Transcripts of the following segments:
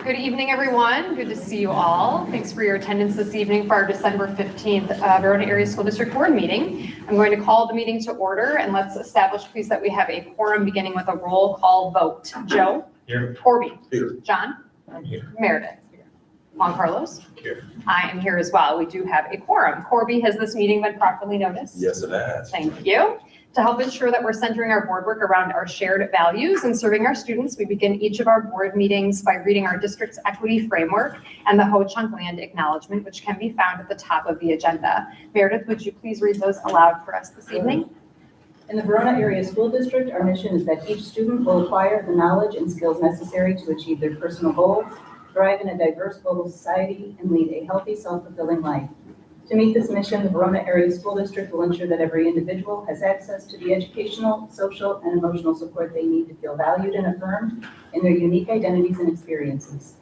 Good evening, everyone. Good to see you all. Thanks for your attendance this evening for our December 15th Verona Area School District Board meeting. I'm going to call the meeting to order, and let's establish, please, that we have a quorum beginning with a roll call vote. Joe? Here. Corby? Here. John? I'm here. Meredith? Here. Juan Carlos? Here. I am here as well. We do have a quorum. Corby, has this meeting been properly noticed? Yes, it has. Thank you. To help ensure that we're centering our board work around our shared values and serving our students, we begin each of our board meetings by reading our district's equity framework and the Ho-Chunk Land Acknowledgement, which can be found at the top of the agenda. Meredith, would you please read those aloud for us this evening? In the Verona Area School District, our mission is that each student will acquire the knowledge and skills necessary to achieve their personal goals, thrive in a diverse global society, and lead a healthy, self-fulfilling life. To meet this mission, the Verona Area School District will ensure that every individual has access to the educational, social, and emotional support they need to feel valued and affirmed in their unique identities and experiences.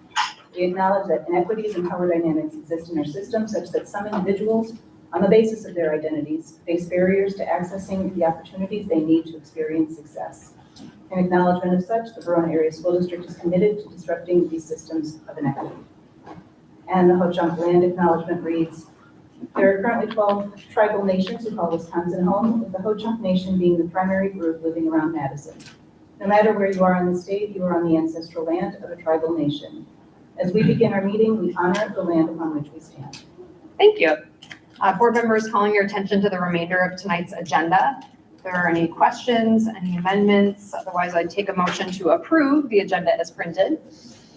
We acknowledge that inequities and power dynamics exist in our system such that some individuals, on the basis of their identities, face barriers to accessing the opportunities they need to experience success. In acknowledgement of such, the Verona Area School District is committed to disrupting these systems of inequity. And the Ho-Chunk Land Acknowledgement reads, there are currently 12 tribal nations who call Wisconsin home, with the Ho-Chunk Nation being the primary group living around Madison. No matter where you are in the state, you are on the ancestral land of a tribal nation. As we begin our meeting, we honor the land upon which we stand. Thank you. Board members, calling your attention to the remainder of tonight's agenda. If there are any questions, any amendments, otherwise I'd take a motion to approve the agenda as printed.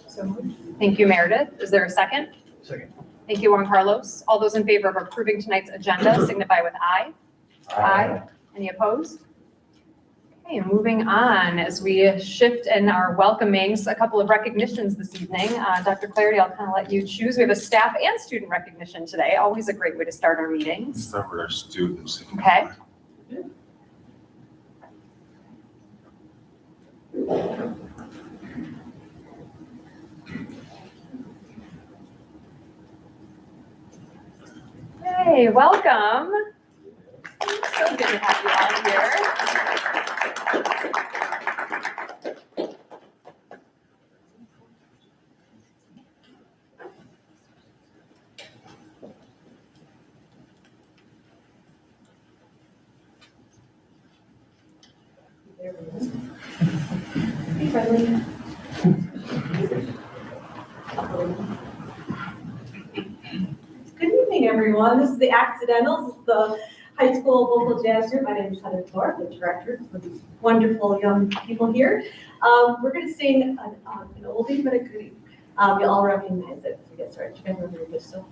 So moved. Thank you, Meredith. Is there a second? Second. Thank you, Juan Carlos. All those in favor of approving tonight's agenda signify with aye. Aye. Any opposed? Okay, moving on as we shift in our welcomings, a couple of recognitions this evening. Dr. Clarity, I'll kind of let you choose. We have a staff and student recognition today. Always a great way to start our meetings. Start with our students. Okay. Hey, welcome. So good to have you all here. Hey, friendly. Good evening, everyone. This is the Accidentals, the high school vocal jazz group. My name is Heather Thorpe, the director for these wonderful young people here. We're going to sing an oldie but a goodie. You'll all recognize it as we get started. You guys remember this still?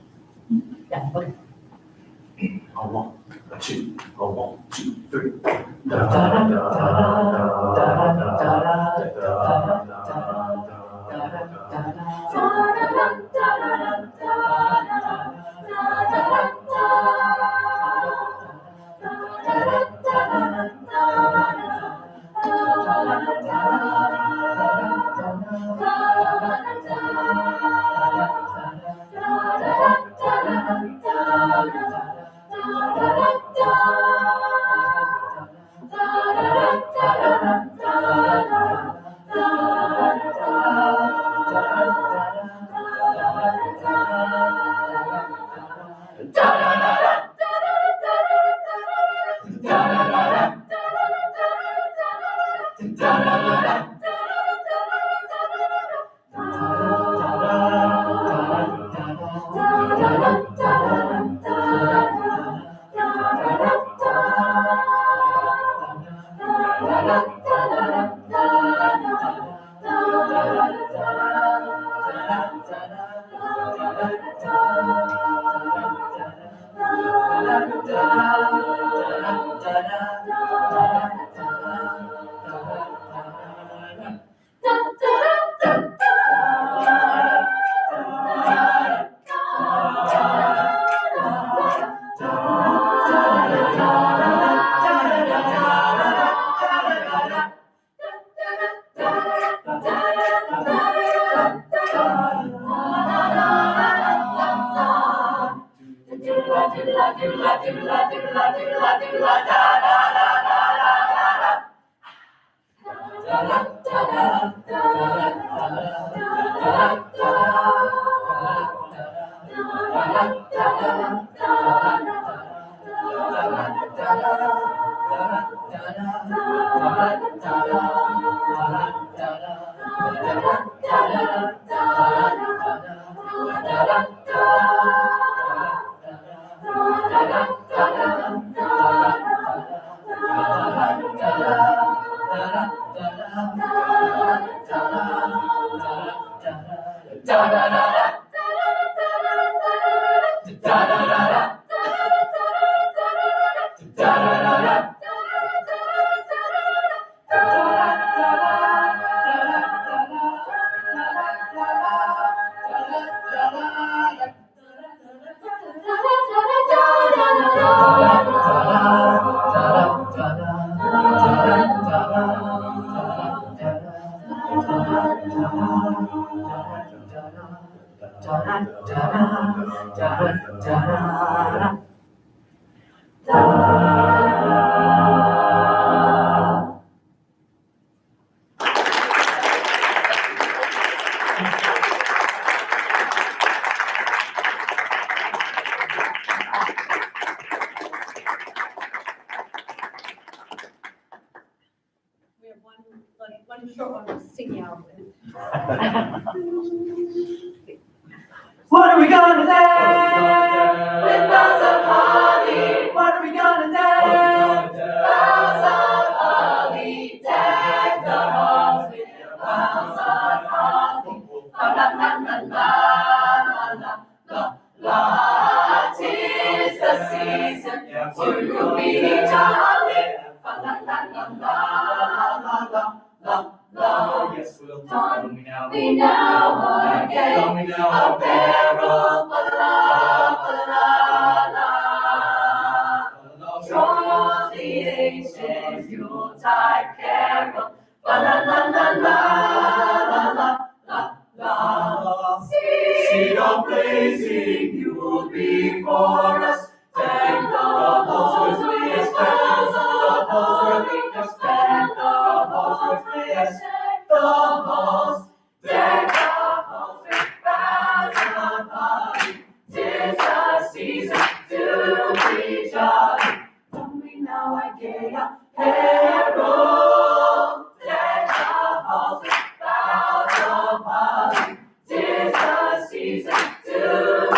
Yeah, okay. A one, a two, a one, two, three. We have one short one to sing out with. What are we gonna do with boughs of holly? What are we gonna do? Boughs of holly, deck the halls with your boughs of holly. La la la la la la la la. 'Tis the season to be jolly. La la la la la la la la. Yes, we'll Don we now again apparel for la la. Draw the ancient Yuletide carol, la la la la la la la. See the blazing Yule before us, deck the halls with bells of holly, deck the halls with bells. The halls, deck the halls with boughs of holly. 'Tis the season to be jolly. Don't we now a gay herald, deck the halls with boughs of holly. 'Tis the season to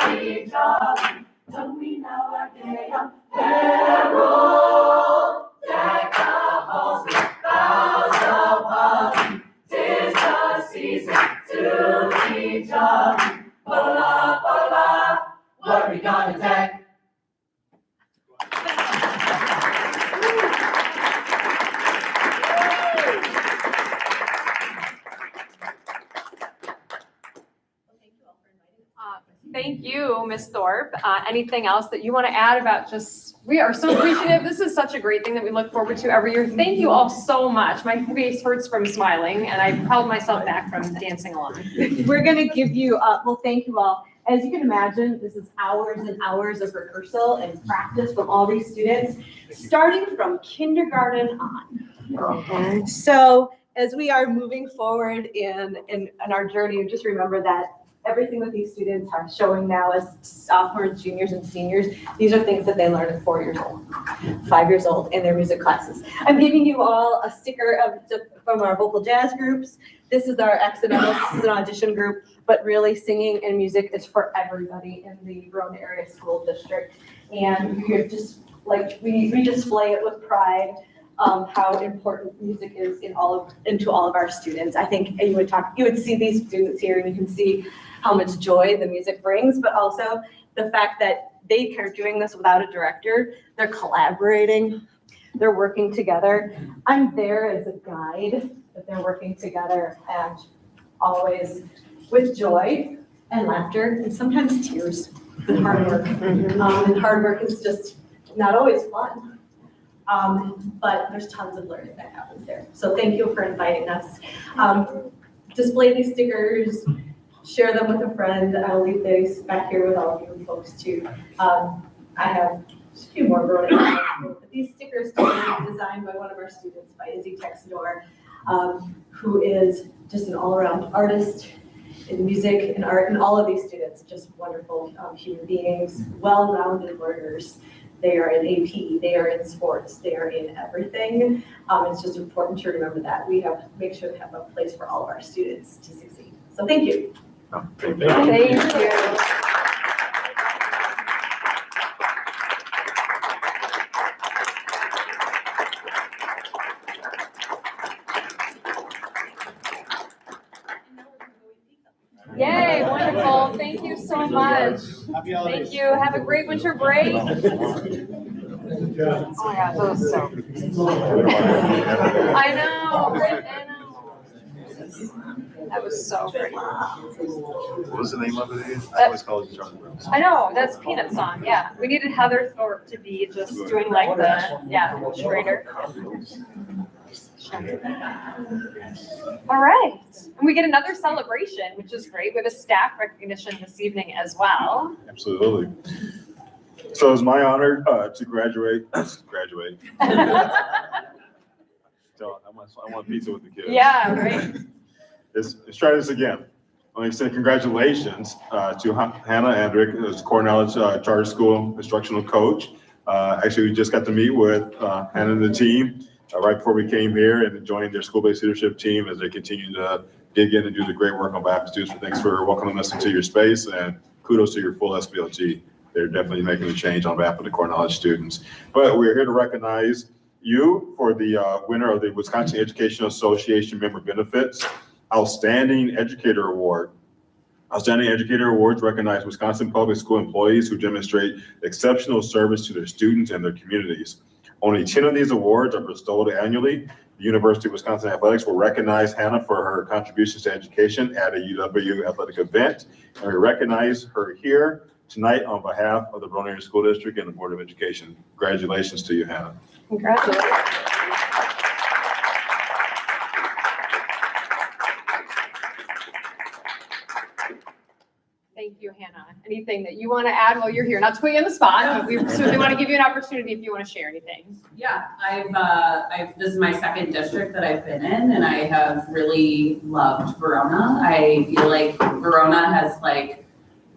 be jolly. Don't we now a gay herald, deck the halls with boughs of holly. 'Tis the season to be jolly. Ba-la, ba-la, what are we gonna deck? Thank you, Ms. Thorpe. Anything else that you want to add about just, we are so appreciative. This is such a great thing that we look forward to every year. Thank you all so much. My face hurts from smiling and I held myself back from dancing along. We're gonna give you, well, thank you all. As you can imagine, this is hours and hours of rehearsal and practice from all these students, starting from kindergarten on. So as we are moving forward in our journey, just remember that everything that these students are showing now as sophomores, juniors, and seniors, these are things that they learn at 4 years old, 5 years old in their music classes. I'm giving you all a sticker from our vocal jazz groups. This is our accidental, this is an audition group, but really singing and music is for everybody in the Verona area school district. And you're just like, we display it with pride. How important music is into all of our students. I think you would see these students here and you can see how much joy the music brings, but also the fact that they are doing this without a director. They're collaborating, they're working together. I'm there as a guide, but they're working together and always with joy and laughter and sometimes tears and hard work. And hard work is just not always fun. But there's tons of learning that happens there. So thank you for inviting us. Display these stickers, share them with a friend. I'll leave these back here with all of you folks too. I have a few more Verona, but these stickers are designed by one of our students, by Izzy Texador, who is just an all-around artist in music and art, and all of these students, just wonderful human beings, well-rounded learners. They are in AP, they are in sports, they are in everything. It's just important to remember that. We have to make sure to have a place for all of our students to succeed. So thank you. Thank you. Yay, wonderful. Thank you so much. Thank you. Have a great winter break. Oh my God, that was so. I know. That was so great. What was the name of it again? I always call it Charlie Brown. I know, that's Peanut song, yeah. We needed Heather Thorpe to be just doing like the, yeah, straighter. All right, and we get another celebration, which is great. We have a staff recognition this evening as well. Absolutely. So it's my honor to graduate. So I want pizza with the kids. Yeah, right. Let's try this again. I want to say congratulations to Hannah Andrick, who's Cornell's charter school instructional coach. Actually, we just got to meet with Hannah and the team right before we came here and joined their school-based leadership team as they continue to dig in and do the great work on behalf of students. Thanks for welcoming us into your space, and kudos to your full SBLT. They're definitely making a change on behalf of the Cornell students. But we're here to recognize you for the winner of the Wisconsin Educational Association Member Benefits Outstanding Educator Award. Outstanding Educator Awards recognize Wisconsin public school employees who demonstrate exceptional service to their students and their communities. Only 10 of these awards are bestowed annually. The University of Wisconsin Athletics will recognize Hannah for her contributions to education at a UW athletic event. And we recognize her here tonight on behalf of the Verona Area School District and the Board of Education. Congratulations to you, Hannah. Congratulations. Thank you, Hannah. Anything that you want to add while you're here? Not to put you on the spot, but we certainly want to give you an opportunity if you want to share anything. Yeah, this is my second district that I've been in, and I have really loved Verona. I feel like Verona has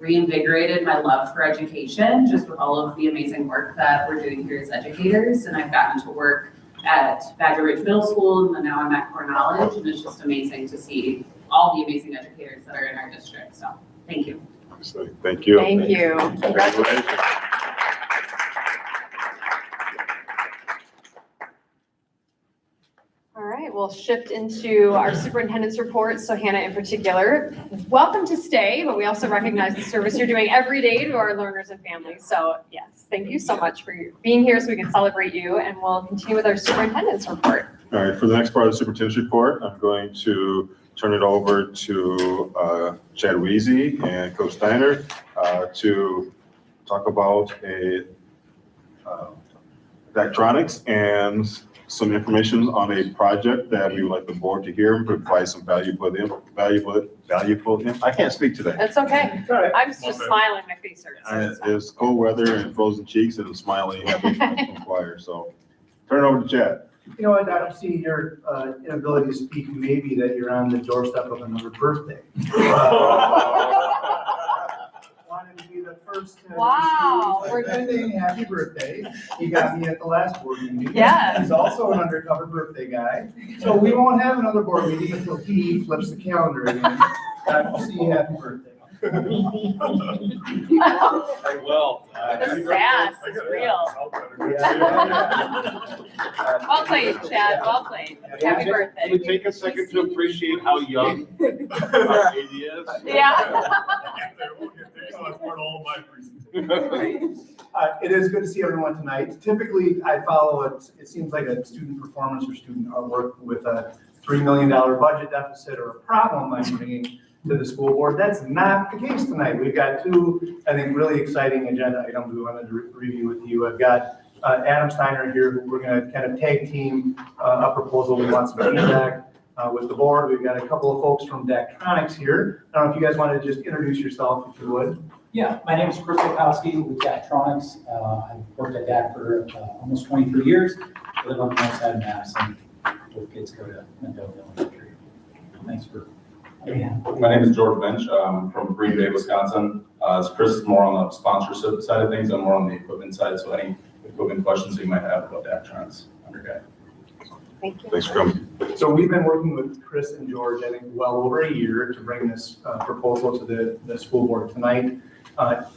reinvigorated my love for education, just with all of the amazing work that we're doing here as educators. And I've gotten to work at Badger Ridge Middle School, and then now I'm at Cornell, and it's just amazing to see all the amazing educators that are in our district. So thank you. Thank you. Thank you. Congratulations. All right, we'll shift into our superintendent's report. So Hannah in particular, welcome to stay, but we also recognize the service you're doing every day to our learners and families. So yes, thank you so much for being here so we can celebrate you, and we'll continue with our superintendent's report. All right, for the next part of the superintendent's report, I'm going to turn it over to Chad Weezy and Coach Steiner to talk about electronics and some information on a project that we would like the board to hear and provide some valuable. I can't speak today. That's okay. Right. I'm just smiling, my face hurts. It's cold weather and frozen cheeks and smiling happy from choir. So turn it over to Chad. You know what, I don't see your inability to speak, maybe that you're on the doorstep of another birthday. Wanted to be the first to Wow. wish you a birthday, happy birthday. He got me at the last board meeting. Yeah. He's also an undercover birthday guy. So we won't have another board meeting until he flips the calendar again. I'll see you, happy birthday. Well, The sass is real. Well played, Chad, well played. Happy birthday. Can we take a second to appreciate how young our baby is? Yeah. It is good to see everyone tonight. Typically, I follow it seems like a student performance or student artwork with a $3 million budget deficit or a problem I'm bringing to the school board. That's not the case tonight. We've got two, I think, really exciting agenda items we wanted to review with you. I've got Adam Steiner here, who we're going to kind of tag team a proposal. We want some feedback with the board. We've got a couple of folks from Daktronics here. I don't know if you guys want to just introduce yourself, if you would. Yeah, my name is Chris Lukowski with Daktronics. I've worked at Dak for almost 23 years. I live on the north side of Madison. Both kids go to Mendoza Elementary. Thanks for. My name is George Bench. I'm from Green Bay, Wisconsin. Chris is more on the sponsorship side of things. I'm more on the equipment side. So any equipment questions you might have about Daktronics, under guy. Thank you. Thanks for coming. So we've been working with Chris and George, I think, well over a year to bring this proposal to the school board tonight.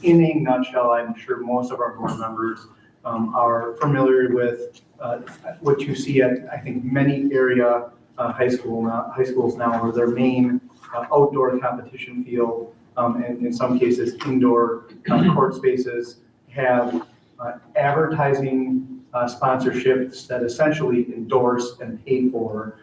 In a nutshell, I'm sure most of our board members are familiar with what you see at, I think, many area high schools now, where their main outdoor competition field, and in some cases indoor court spaces, have advertising sponsorships that essentially endorse and pay for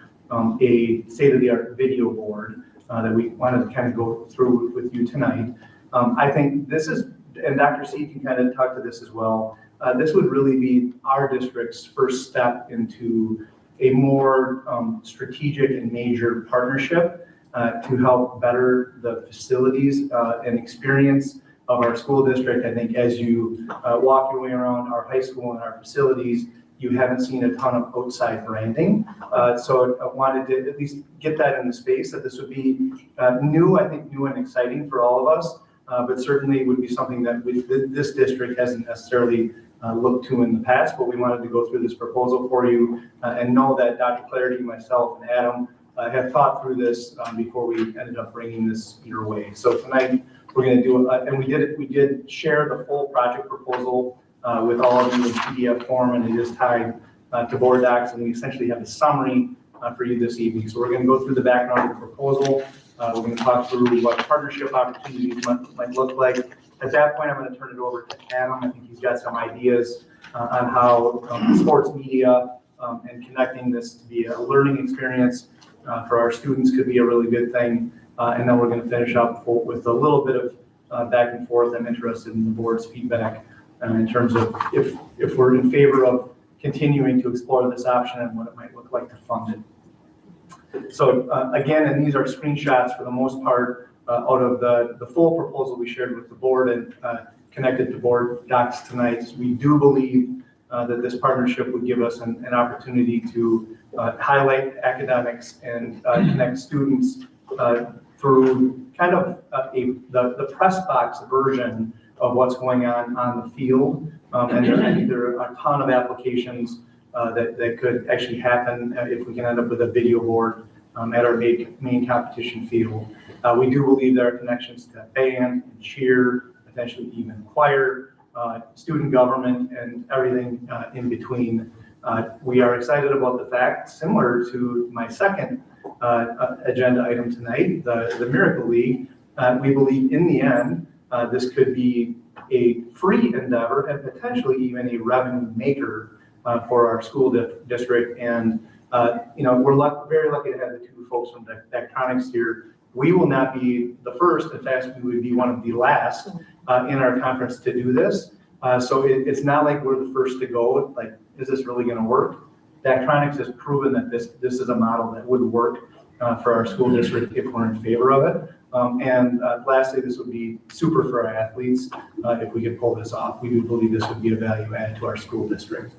a state-of-the-art video board that we wanted to kind of go through with you tonight. I think this is, and Dr. C can kind of talk to this as well, this would really be our district's first step into a more strategic and major partnership to help better the facilities and experience of our school district. I think as you walk your way around our high school and our facilities, you haven't seen a ton of outside branding. So I wanted to at least get that in the space, that this would be new, I think new and exciting for all of us, but certainly would be something that this district hasn't necessarily looked to in the past, but we wanted to go through this proposal for you and know that Dr. Clarity, myself, and Adam have thought through this before we ended up bringing this your way. So tonight we're going to do, and we did share the full project proposal with all of you in PDF form, and it is tied to board docs, and we essentially have a summary for you this evening. So we're going to go through the background of the proposal. We're going to talk through what partnership opportunities might look like. At that point, I'm going to turn it over to Adam. I think he's got some ideas on how sports media and connecting this to be a learning experience for our students could be a really good thing. And then we're going to finish up with a little bit of back and forth. I'm interested in the board's feedback in terms of if we're in favor of continuing to explore this option and what it might look like to fund it. So again, and these are screenshots for the most part out of the full proposal we shared with the board and connected to board docs tonight. So we do believe that this partnership would give us an opportunity to highlight academics and connect students through kind of the press box version of what's going on the field. And I think there are a ton of applications that could actually happen if we can end up with a video board at our main competition field. We do believe there are connections to band and cheer, potentially even choir, student government, and everything in between. We are excited about the fact, similar to my second agenda item tonight, the Miracle League, we believe in the end, this could be a free endeavor and potentially even a revenue maker for our school district. And we're very lucky to have the two folks from Daktronics here. We will not be the first. In fact, we would be one of the last in our conference to do this. So it's not like we're the first to go. Like, is this really going to work? Daktronics has proven that this is a model that would work for our school district if we're in favor of it. And lastly, this would be super for our athletes if we could pull this off. We do believe this would be a value add to our school district.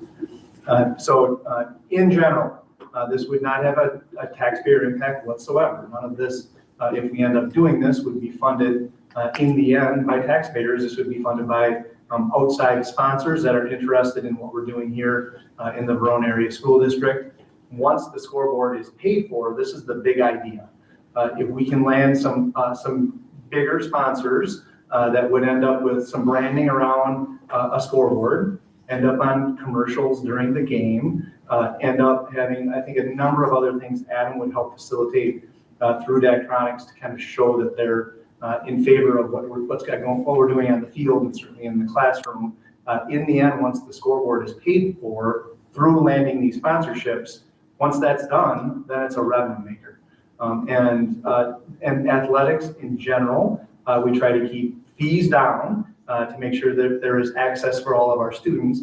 So in general, this would not have a taxpayer impact whatsoever. None of this, if we end up doing this, would be funded in the end by taxpayers. This would be funded by outside sponsors that are interested in what we're doing here in the Verona area school district. Once the scoreboard is paid for, this is the big idea. If we can land some bigger sponsors that would end up with some branding around a scoreboard, end up on commercials during the game, end up having, I think, a number of other things Adam would help facilitate through Daktronics to kind of show that they're in favor of what we're doing on the field and certainly in the classroom. In the end, once the scoreboard is paid for through landing these sponsorships, once that's done, then it's a revenue maker. And athletics in general, we try to keep fees down to make sure that there is access for all of our students.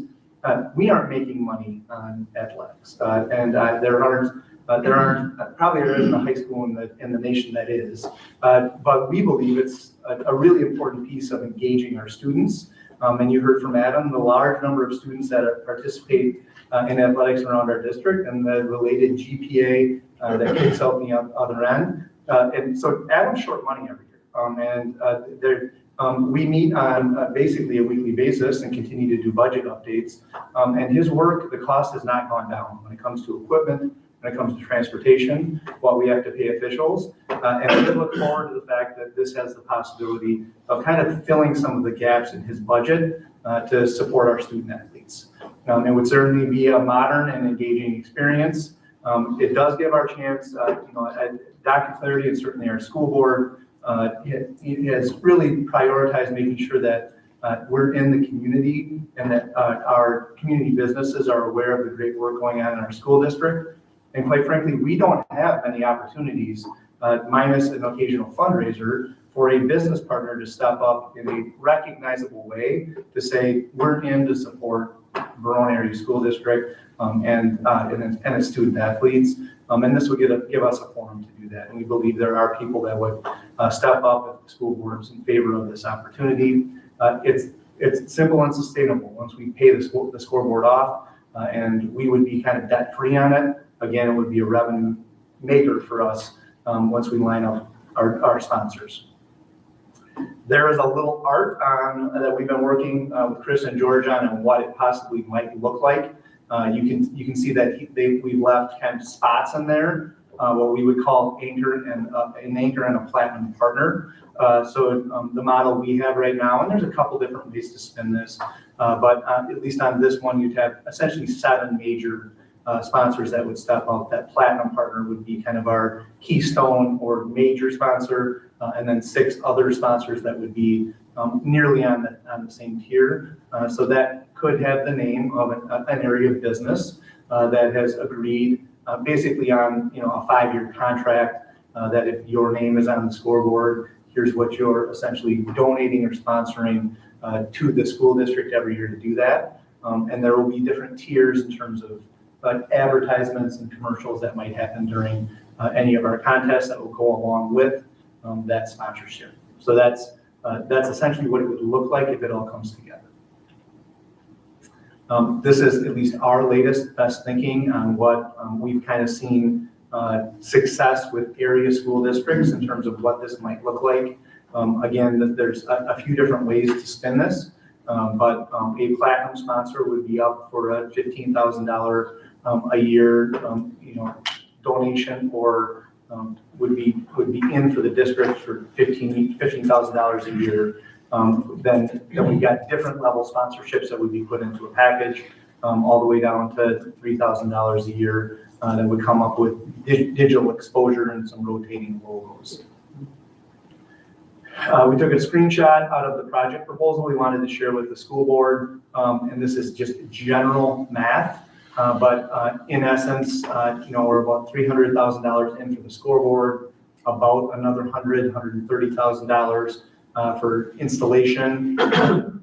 We aren't making money on athletics, and there aren't probably there isn't a high school in the nation that is. But we believe it's a really important piece of engaging our students. And you heard from Adam, the large number of students that participate in athletics around our district and the related GPA that kicks out the other end. And so Adam's short money every year. We meet on basically a weekly basis and continue to do budget updates. And his work, the cost has not gone down when it comes to equipment, when it comes to transportation, what we have to pay officials. And we look forward to the fact that this has the possibility of kind of filling some of the gaps in his budget to support our student athletes. It would certainly be a modern and engaging experience. It does give our chance, Dr. Clarity and certainly our school board has really prioritized making sure that we're in the community and that our community businesses are aware of the great work going on in our school district. And quite frankly, we don't have many opportunities, minus an occasional fundraiser, for a business partner to step up in a recognizable way to say, we're in to support Verona Area School District and its student athletes. And this would give us a forum to do that. And we believe there are people that would step up if the school board's in favor of this opportunity. It's simple and sustainable. Once we pay the scoreboard off, and we would be kind of debt-free on it. Again, it would be a revenue maker for us once we line up our sponsors. There is a little art that we've been working with Chris and George on what it possibly might look like. You can see that we've left kind of spots in there, what we would call an anchor and a platinum partner. So the model we have right now, and there's a couple different ways to spin this, but at least on this one, you'd have essentially 7 major sponsors that would step up. That platinum partner would be kind of our keystone or major sponsor, and then 6 other sponsors that would be nearly on the same tier. So that could have the name of an area of business that has agreed basically on a 5-year contract that if your name is on the scoreboard, here's what you're essentially donating or sponsoring to the school district every year to do that. And there will be different tiers in terms of advertisements and commercials that might happen during any of our contests that will go along with that sponsorship. So that's essentially what it would look like if it all comes together. This is at least our latest best thinking on what we've kind of seen success with area school districts in terms of what this might look like. Again, there's a few different ways to spin this, but a platinum sponsor would be up for a $15,000 a year, donation, or would be in for the district for $15,000 a year. Then we've got different level sponsorships that would be put into a package, all the way down to $3,000 a year that would come up with digital exposure and some rotating logos. We took a screenshot out of the project proposal we wanted to share with the school board, and this is just general math. But in essence, we're about $300,000 in for the scoreboard, about another $130,000 for installation.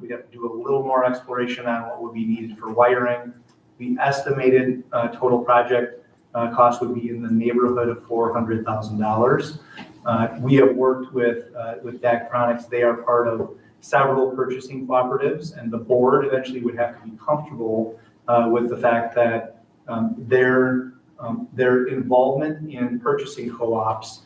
We'd have to do a little more exploration on what would be needed for wiring. The estimated total project cost would be in the neighborhood of $400,000. We have worked with Daktronics. They are part of several purchasing cooperatives, and the board eventually would have to be comfortable with the fact that their involvement in purchasing co-ops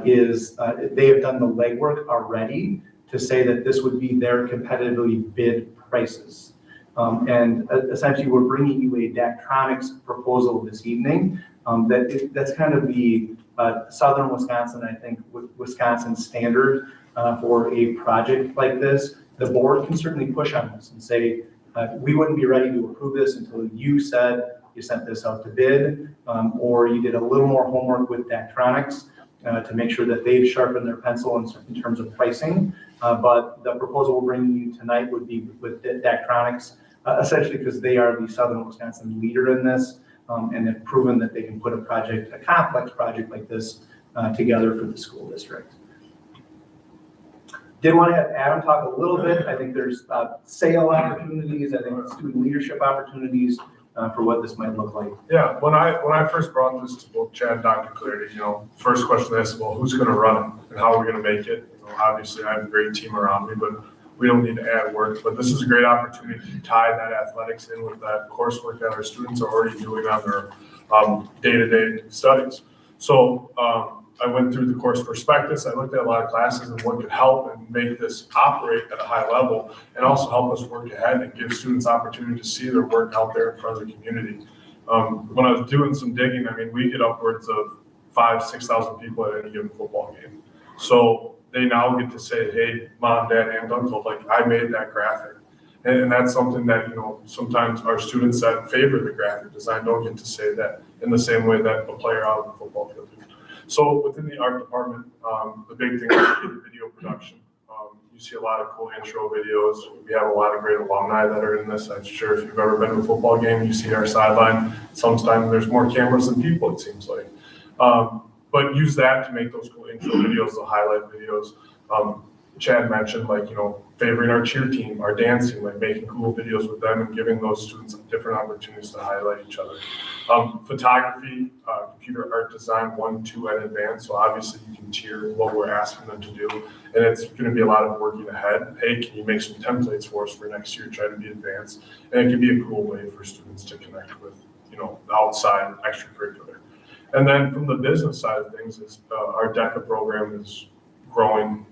is they have done the legwork already to say that this would be their competitively bid prices. And essentially, we're bringing you a Daktronics proposal this evening. That's kind of the Southern Wisconsin, I think, Wisconsin standard for a project like this. The board can certainly push on this and say, we wouldn't be ready to approve this until you said you sent this out to bid, or you did a little more homework with Daktronics to make sure that they've sharpened their pencil in terms of pricing. But the proposal we're bringing you tonight would be with Daktronics, essentially because they are the Southern Wisconsin leader in this, and have proven that they can put a complex project like this together for the school district. Did want to have Adam talk a little bit. I think there's sale opportunities, I think student leadership opportunities for what this might look like. Yeah, when I first brought this to both Chad and Dr. Clarity, first question I asked, well, who's going to run it and how are we going to make it? Obviously I have a great team around me, but we don't need to add work. But this is a great opportunity to tie that athletics in with that coursework that our students are already doing on their day-to-day studies. So I went through the course prospectus. I looked at a lot of classes and what could help and make this operate at a high level, and also help us work ahead and give students opportunity to see their work out there in front of the community. When I was doing some digging, we get upwards of 5,000 to 6,000 people at any given football game. So they now get to say, hey, mom, dad, aunt, uncle, I made that graphic. And that's something that, sometimes our students that favor the graphic design don't get to say that in the same way that a player out on the football field do. So within the art department, the big thing is video production. You see a lot of cool intro videos. We have a lot of great alumni that are in this. I'm sure if you've ever been to a football game, you see our sideline. Sometimes there's more cameras than people, it seems like. But use that to make those cool intro videos, the highlight videos. Chad mentioned, like, favoring our cheer team, our dance team, like making cool videos with them and giving those students different opportunities to highlight each other. Photography, computer art design, 1, 2, and advanced. So obviously you can tier what we're asking them to do. And it's going to be a lot of working ahead. Hey, can you make some templates for us for next year? Try to be advanced. And it can be a cool way for students to connect with, the outside extracurricular. And then from the business side of things, our DECA program is growing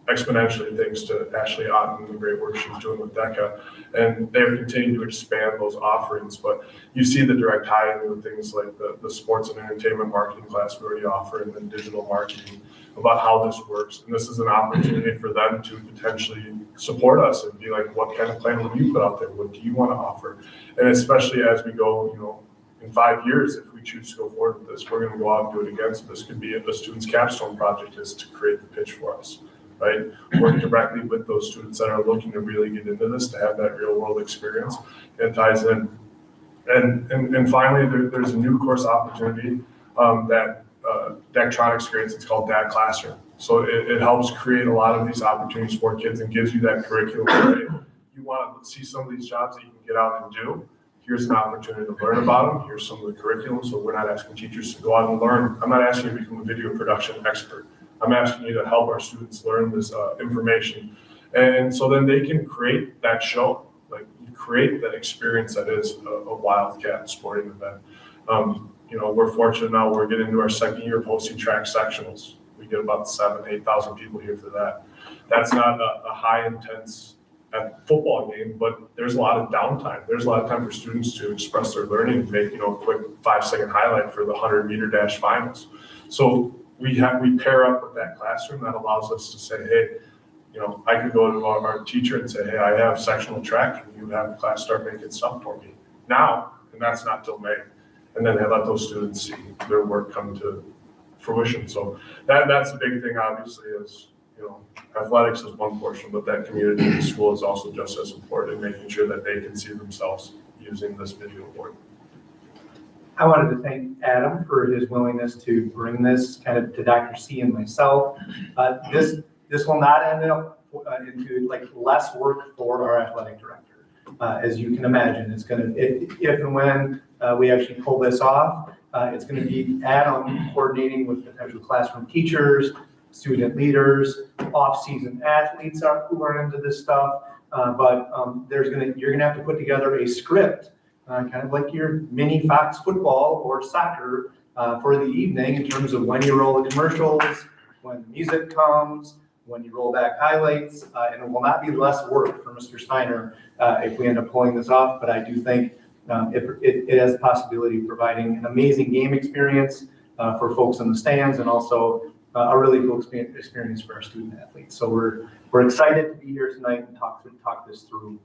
exponentially thanks to Ashley Otten and the great work she's doing with DECA. And they're continuing to expand those offerings. But you see the direct tie-in with things like the sports and entertainment marketing class we already offer, and then digital marketing, about how this works. And this is an opportunity for them to potentially support us and be like, what kind of plan would you put out there? What do you want to offer? And especially as we go, in 5 years, if we choose to go forward with this, we're going to go out and do it again. So this could be a student's capstone project, is to create the pitch for us, right? Work directly with those students that are looking to really get into this, to have that real world experience. It ties in. And finally, there's a new course opportunity that Daktronics creates. It's called DAC Classroom. So it helps create a lot of these opportunities for kids and gives you that curriculum. Right? You want to see some of these jobs that you can get out and do. Here's an opportunity to learn about them. Here's some of the curriculum. So we're not asking teachers to go out and learn. I'm not asking you to become a video production expert. I'm asking you to help our students learn this information. And so then they can create that show, like create that experience that is a Wildcat sporting event. We're fortunate now, we're getting into our second year of hosting track sectionals. We get about 7,000 to 8,000 people here for that. That's not a high intense football game, but there's a lot of downtime. There's a lot of time for students to express their learning and make, a quick 5-second highlight for the 100-meter dash finals. So we pair up with that classroom that allows us to say, hey, I could go to our teacher and say, hey, I have sectional track, and you have class start making stuff for me now, and that's not till May. And then they let those students see their work come to fruition. So that's the big thing, obviously, is, athletics is one portion, but that community in the school is also just as important in making sure that they can see themselves using this video board. I wanted to thank Adam for his willingness to bring this kind of to Dr. C and myself. This will not end up into like less work for our athletic director. As you can imagine, it's going to, if and when we actually pull this off, it's going to be Adam coordinating with potential classroom teachers, student leaders, off-season athletes who are into this stuff. But you're going to have to put together a script, kind of like your mini Fox football or soccer for the evening, in terms of when you roll the commercials, when the music comes, when you roll back highlights, and it will not be less work for Mr. Steiner if we end up pulling this off. But I do think it has the possibility of providing an amazing game experience for folks in the stands, and also a really cool experience for our student athletes. So we're excited to be here tonight and talk this through.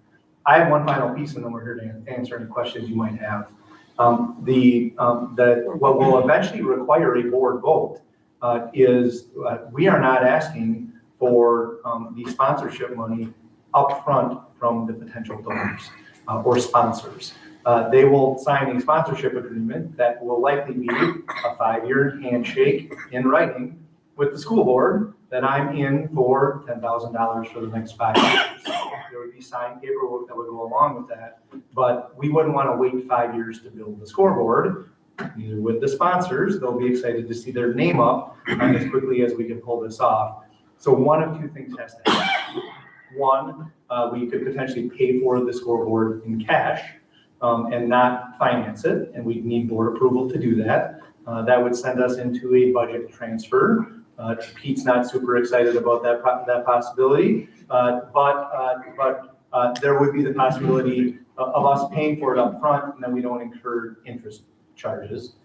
I have one final piece, and then we're here to answer any questions you might have. What will eventually require a board vote is we are not asking for the sponsorship money up front from the potential donors or sponsors. They will sign a sponsorship agreement that will likely be a 5-year handshake in writing with the school board that I'm in for $10,000 for the next 5 years. There would be signed paperwork that would go along with that, but we wouldn't want to wait 5 years to build the scoreboard. Neither would the sponsors. They'll be excited to see their name up as quickly as we can pull this off. So one of two things has to happen. One, we could potentially pay for the scoreboard in cash and not finance it, and we'd need board approval to do that. That would send us into a budget transfer. Pete's not super excited about that possibility, but there would be the possibility of us paying for it up front, and then we don't incur interest charges.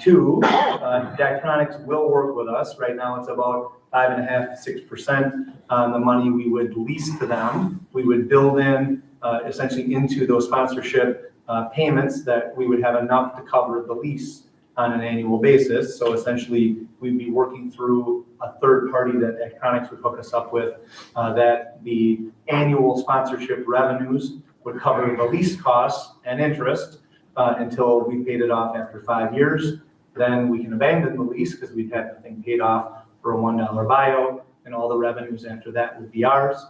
Two, Daktronics will work with us. Right now, it's about 5.5% to 6% on the money we would lease to them. We would build in essentially into those sponsorship payments that we would have enough to cover the lease on an annual basis. So essentially, we'd be working through a third party that Daktronics would hook us up with, that the annual sponsorship revenues would cover the lease costs and interest until we paid it off after 5 years. Then we can abandon the lease because we've had the thing paid off for a $1 buyout, and all the revenues after that would be ours.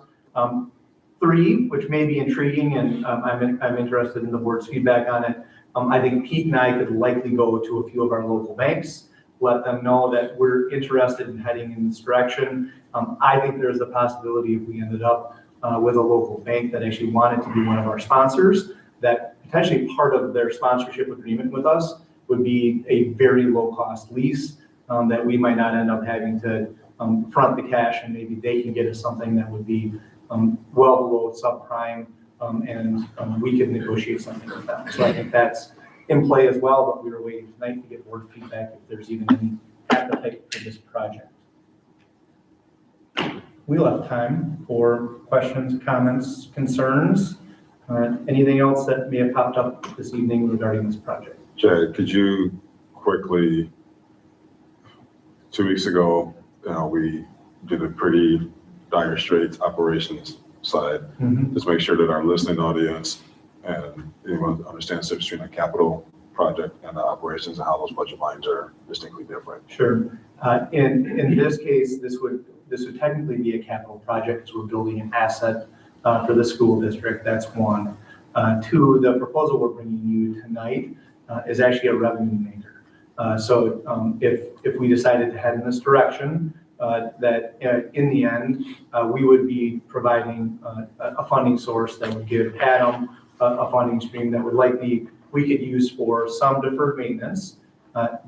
Three, which may be intriguing, and I'm interested in the board's feedback on it. I think Pete and I could likely go to a few of our local banks, let them know that we're interested in heading in this direction. I think there's the possibility if we ended up with a local bank that actually wanted to be one of our sponsors, that potentially part of their sponsorship agreement with us would be a very low-cost lease that we might not end up having to front the cash, and maybe they can get us something that would be well below subprime, and we could negotiate something with them. So I think that's in play as well, but we were waiting tonight to get board feedback if there's even any appetite for this project. We'll have time for questions, comments, concerns. Anything else that may have popped up this evening regarding this project? Jay, could you quickly, 2 weeks ago, we did a pretty dire straits operations side. Just make sure that our listening audience and anyone understands the difference between a capital project and the operations and how those budget lines are distinctly different. Sure. In this case, this would technically be a capital project because we're building an asset for the school district. That's one. Two, the proposal we're bringing you tonight is actually a revenue maker. So if we decided to head in this direction, that in the end, we would be providing a funding source that would give Adam a funding stream that would likely we could use for some deferred maintenance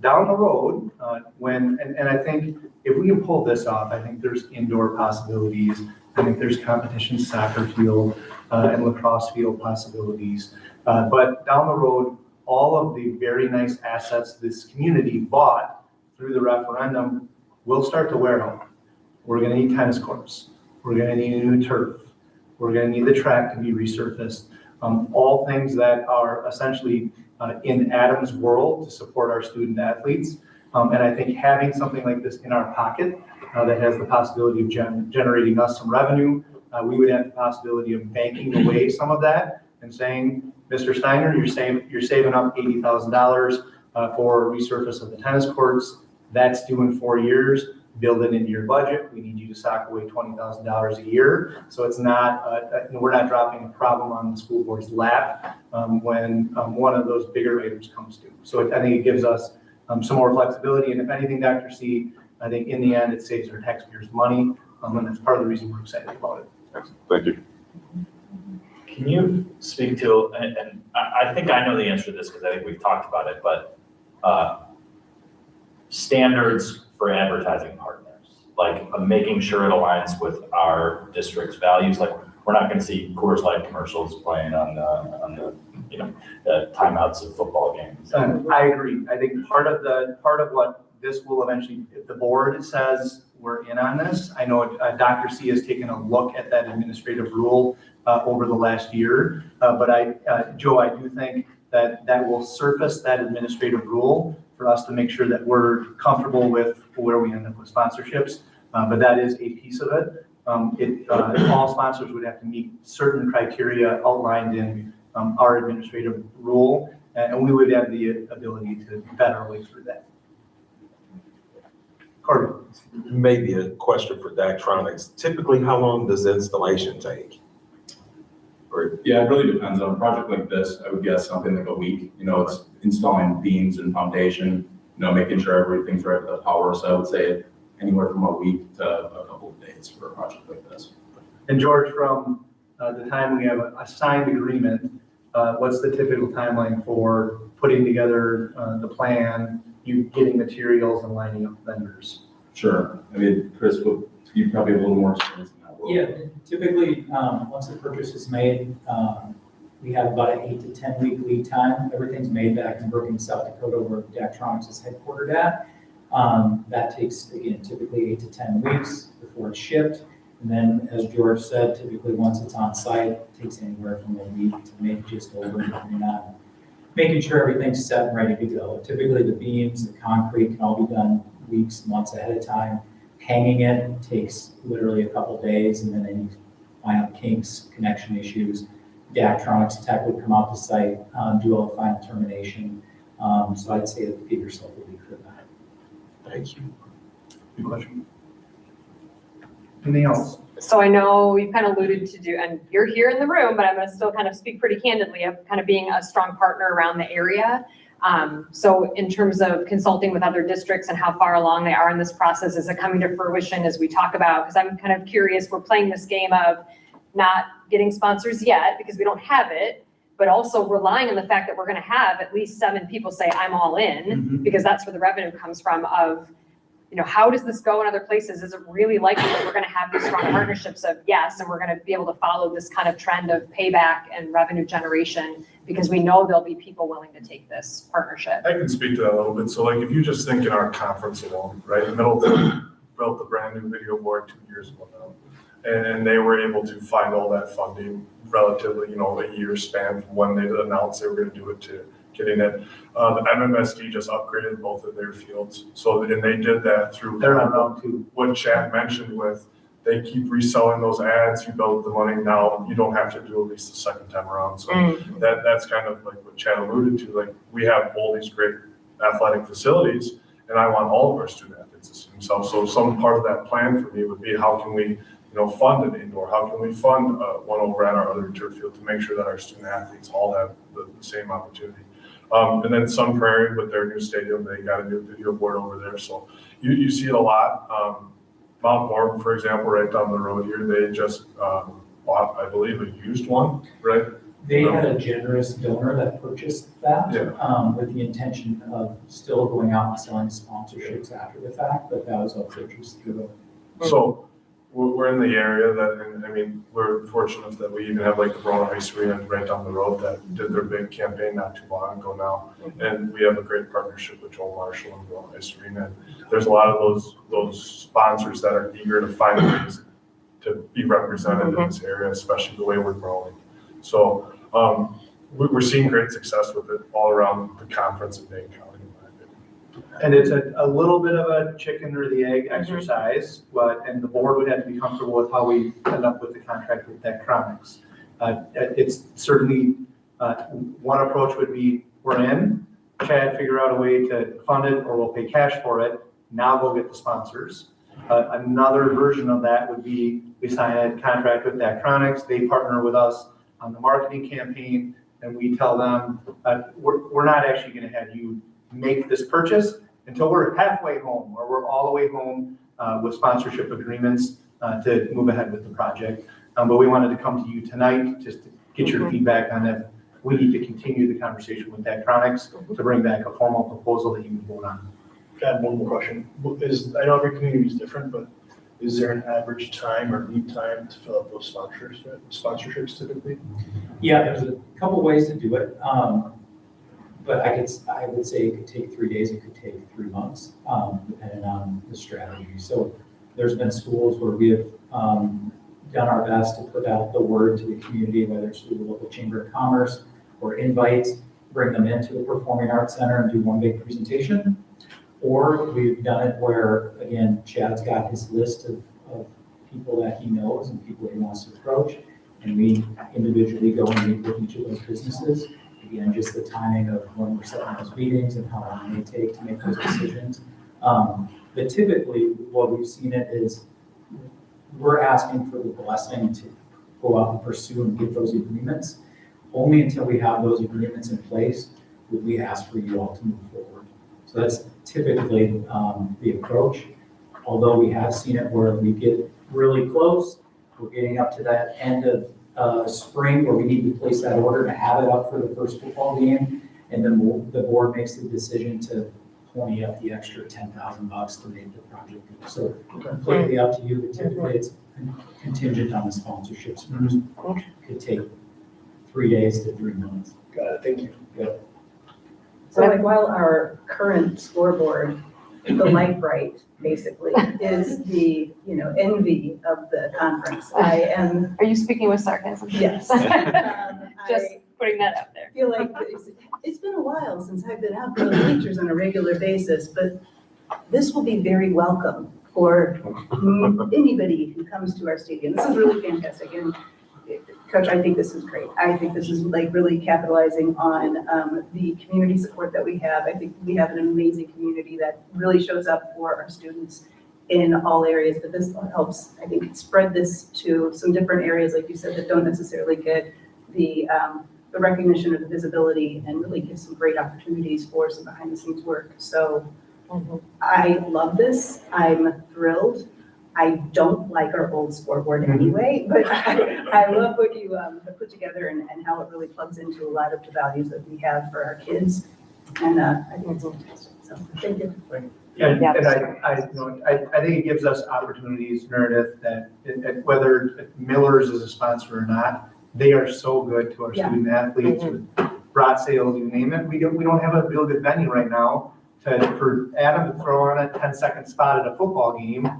down the road. And I think if we can pull this off, I think there's indoor possibilities. I think there's competition soccer field and lacrosse field possibilities. But down the road, all of the very nice assets this community bought through the referendum will start to wear out. We're going to need tennis courts. We're going to need a new turf. We're going to need the track to be resurfaced. All things that are essentially in Adam's world to support our student athletes. And I think having something like this in our pocket that has the possibility of generating us some revenue, we would have the possibility of banking away some of that and saying, Mr. Steiner, you're saving up $80,000 for resurface of the tennis courts. That's due in 4 years. Build it into your budget. We need you to sock away $20,000 a year. So it's not, we're not dropping a problem on the school board's lap when one of those bigger items comes due. So I think it gives us some more flexibility. And if anything, Dr. C, I think in the end, it saves our taxpayers money. And that's part of the reason we're excited about it. Thank you. Can you speak to, and I think I know the answer to this because I think we've talked about it, but standards for advertising partners, like making sure it aligns with our district's values. Like we're not going to see Coors Light commercials playing on the timeouts of football games. I agree. I think part of what this will eventually, if the board says we're in on this, I know Dr. C has taken a look at that administrative rule over the last year, but Joe, I do think that will surface that administrative rule for us to make sure that we're comfortable with where we end up with sponsorships. But that is a piece of it. All sponsors would have to meet certain criteria outlined in our administrative rule, and we would have the ability to vet our way through that. Corbin. Maybe a question for Daktronics. Typically, how long does installation take? Yeah, it really depends on a project like this. I would guess something like a week. It's installing beams and foundation, making sure everything's right with the power. So I would say anywhere from a week to a couple of days for a project like this. And George, from the time we have a signed agreement, what's the typical timeline for putting together the plan, you getting materials and lining up vendors? Sure. I mean, Chris, you probably have a little more experience in that world. Yeah, typically, once the purchase is made, we have about an 8 to 10 week lead time. Everything's made back in Brookings, South Dakota, where Daktronics is headquartered at. That takes, again, typically 8 to 10 weeks before it's shipped. And then, as George said, typically once it's on site, it takes anywhere from a week to maybe just over, depending on making sure everything's set and ready to go. Typically, the beams, the concrete can all be done weeks, months ahead of time. Hanging it takes literally a couple days, and then any final kinks, connection issues, Daktronics tech would come out to site, do all the final termination. So I'd say give yourself a week for that. Thank you. Good question. Anything else? So I know you've kind of alluded to and you're here in the room, but I'm going to still kind of speak pretty candidly of kind of being a strong partner around the area. So in terms of consulting with other districts and how far along they are in this process, is it coming to fruition as we talk about, because I'm kind of curious, we're playing this game of not getting sponsors yet because we don't have it, but also relying on the fact that we're going to have at least 7 people say, I'm all in, because that's where the revenue comes from of, how does this go in other places? Is it really likely that we're going to have these strong partnerships of yes, and we're going to be able to follow this kind of trend of payback and revenue generation because we know there'll be people willing to take this partnership? I can speak to that a little bit. So like, if you just think in our conference alone, right, Middleton built the brand new video board 2 years ago now. And they were able to find all that funding relatively, a year span from when they announced they were going to do it to getting it. The MMSD just upgraded both of their fields. So, and they did that through They're on round 2. what Chad mentioned with, they keep reselling those ads, you build the money now, you don't have to do at least the second time around. So that's kind of like what Chad alluded to, like we have all these great athletic facilities and I want all of our student athletes to see themselves. So some part of that plan for me would be how can we fund an indoor, how can we fund one over at our other turf field to make sure that our student athletes all have the same opportunity. And then Sun Prairie with their new stadium, they got a new video board over there. So you see it a lot. Mount Morton, for example, right down the road here, they just bought, I believe, a used one, right? They had a generous donor that purchased that with the intention of still going out and selling sponsorships after the fact, but that was all purchased through. So we're in the area that, and I mean, we're fortunate that we even have like the Verona Ice Arena right down the road that did their big campaign not too long ago now. And we have a great partnership with Joel Marshall and Verona Ice Arena. And there's a lot of those sponsors that are eager to find ways to be represented in this area, especially the way we're growing. So we're seeing great success with it all around the conference in Dane County. And it's a little bit of a chicken or the egg exercise, and the board would have to be comfortable with how we end up with the contract with Daktronics. It's certainly, one approach would be, we're in, Chad, figure out a way to fund it, or we'll pay cash for it, now go get the sponsors. Another version of that would be, we sign a contract with Daktronics, they partner with us on the marketing campaign, and we tell them, we're not actually gonna have you make this purchase until we're halfway home, or we're all the way home with sponsorship agreements to move ahead with the project. But we wanted to come to you tonight just to get your feedback on if we need to continue the conversation with Daktronics to bring back a formal proposal that you can vote on. I have one more question. I know every community is different, but is there an average time or lead time to fill out those sponsorships typically? Yeah, there's a couple ways to do it. But I would say it could take 3 days, it could take 3 months, depending on the strategy. So there's been schools where we have done our best to put out the word to the community, whether it's through the local chamber of commerce or invites, bring them into a performing arts center and do one big presentation. Or we've done it where, again, Chad's got his list of people that he knows and people he wants to approach, and we individually go and meet with each of those businesses. Again, just the timing of when we're setting those meetings and how long they take to make those decisions. But typically, what we've seen it is we're asking for the blessing to go out and pursue and get those agreements. Only until we have those agreements in place would we ask for you all to move forward. So that's typically the approach. Although we have seen it where we get really close, we're getting up to that end of spring where we need to place that order to have it up for the first football game, and then the board makes the decision to pony up the extra $10,000 to make the project. So completely up to you, but typically it's contingent on the sponsorships. Could take 3 days to 3 months. Got it, thank you. Yep. So like while our current scoreboard, the light bright basically is the, envy of the conference. I am. Are you speaking with sarcasm? Yes. Just putting that out there. I feel like it's been a while since I've been out in the bleachers on a regular basis, but this will be very welcome for anybody who comes to our stadium. This is really fantastic. And Coach, I think this is great. I think this is like really capitalizing on the community support that we have. I think we have an amazing community that really shows up for our students in all areas, but this helps, I think, spread this to some different areas, like you said, that don't necessarily get the recognition or the visibility, and really gives some great opportunities for some behind the scenes work. So I love this. I'm thrilled. I don't like our old scoreboard anyway, but I love what you have put together and how it really plugs into a lot of the values that we have for our kids. And I think it's fantastic. So thank you. And I think it gives us opportunities, Meredith, that whether Miller's is a sponsor or not, they are so good to our student athletes with brat sales, you name it. We don't have a real good venue right now for Adam to throw on a 10-second spot at a football game.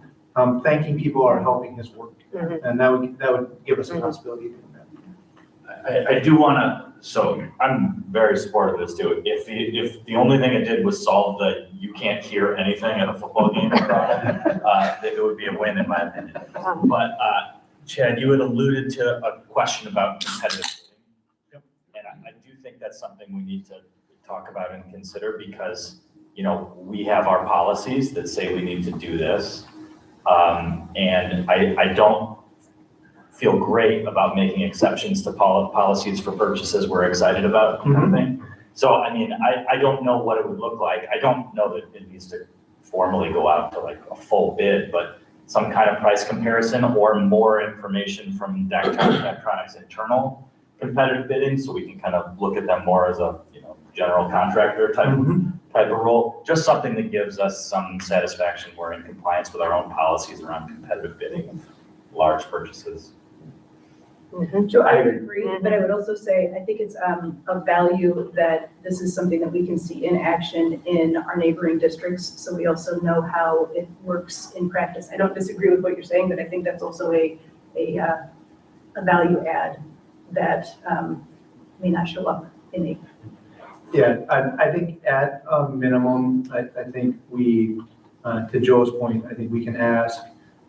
Thanking people are helping his work, and that would give us a possibility of doing that. I do want to, so I'm very supportive of this too. If the only thing it did was solve the you can't hear anything at a football game, it would be a win in my opinion. But Chad, you had alluded to a question about competitive bidding. And I do think that's something we need to talk about and consider because, you know, we have our policies that say we need to do this. And I don't feel great about making exceptions to policies for purchases we're excited about, kind of thing. So, I mean, I don't know what it would look like. I don't know that it needs to formally go out to like a full bid, but some kind of price comparison or more information from Daktronics internal competitive bidding, so we can kind of look at them more as a, you know, general contractor type of role. Just something that gives us some satisfaction we're in compliance with our own policies around competitive bidding of large purchases. So I would agree, but I would also say, I think it's of value that this is something that we can see in action in our neighboring districts, so we also know how it works in practice. I don't disagree with what you're saying, but I think that's also a value add that may not show up in a. Yeah, I think at a minimum, I think we, to Joe's point, I think we can ask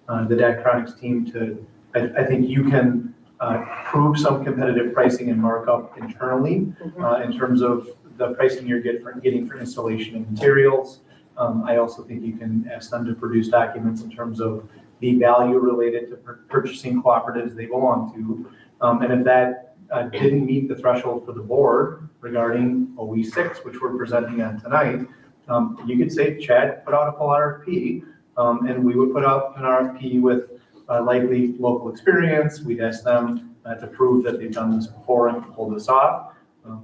the Daktronics team to, I think you can prove some competitive pricing and markup internally in terms of the pricing you're getting for installation and materials. I also think you can ask them to produce documents in terms of the value related to purchasing cooperatives they belong to. And if that didn't meet the threshold for the board regarding OE6, which we're presenting on tonight, you could say, Chad, put out a full RFP, and we would put out an RFP with likely local experience. We'd ask them to prove that they've done this before and can pull this off.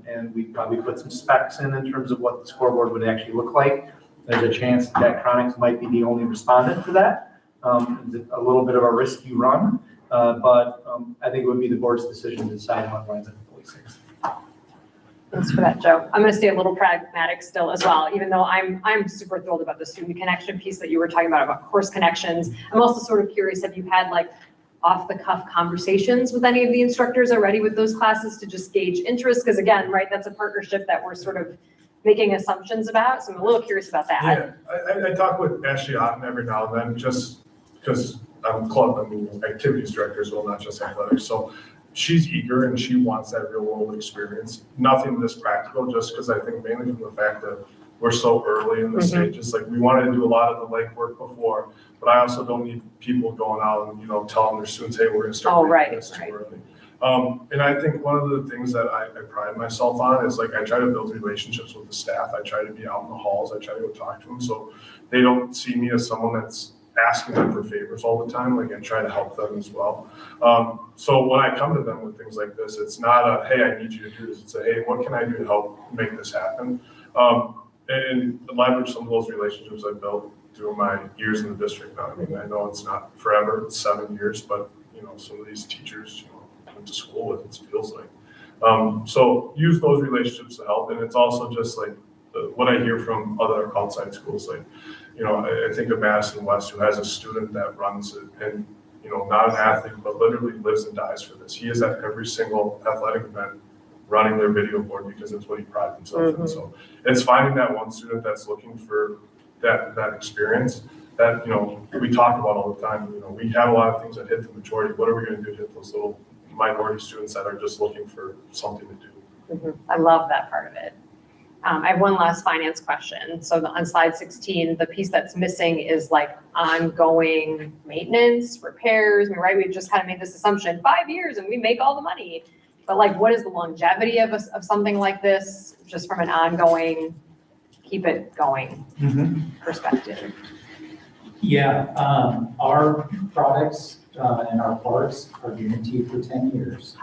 And we'd probably put some specs in terms of what the scoreboard would actually look like. There's a chance that Daktronics might be the only respondent to that. It's a little bit of a risky run, but I think it would be the board's decision to decide how it runs in 46. Thanks for that, Joe. I'm going to stay a little pragmatic still as well, even though I'm super thrilled about the student connection piece that you were talking about course connections. I'm also sort of curious, have you had like off the cuff conversations with any of the instructors already with those classes to just gauge interest? Because again, right, that's a partnership that we're sort of making assumptions about. So I'm a little curious about that. Yeah, I talk with Ashley Otten every now and then, just because I'm activities director as well, not just athletics. So she's eager and she wants that real world experience. Nothing this practical, just because I think mainly from the fact that we're so early in the stages. Like we wanted to do a lot of the legwork before, but I also don't need people going out and, you know, telling their students, hey, we're going to start this too early. And I think one of the things that I pride myself on is like I try to build relationships with the staff. I try to be out in the halls. I try to go talk to them so they don't see me as someone that's asking them for favors all the time. Like I try to help them as well. So when I come to them with things like this, it's not a, hey, I need you to do this. It's a, hey, what can I do to help make this happen? And leverage some of those relationships I've built through my years in the district now. I mean, I know it's not forever, it's 7 years, but you know, some of these teachers, you know, went to school with, it feels like. So use those relationships to help. And it's also just like what I hear from other outside schools, like, you know, I think of Madison West, who has a student that runs it and, you know, not an athlete, but literally lives and dies for this. He is at every single athletic event running their video board because it's what he prides himself in. So it's finding that one student that's looking for that experience that, you know, we talk about all the time. You know, we have a lot of things that hit the majority. What are we going to do to hit those little minority students that are just looking for something to do? I love that part of it. I have one last finance question. So on slide 16, the piece that's missing is like ongoing maintenance, repairs, I mean, right? We've just kind of made this assumption, 5 years and we make all the money. But like, what is the longevity of something like this, just from an ongoing, keep it going perspective? Yeah, our products and our parts are guaranteed for 10 years.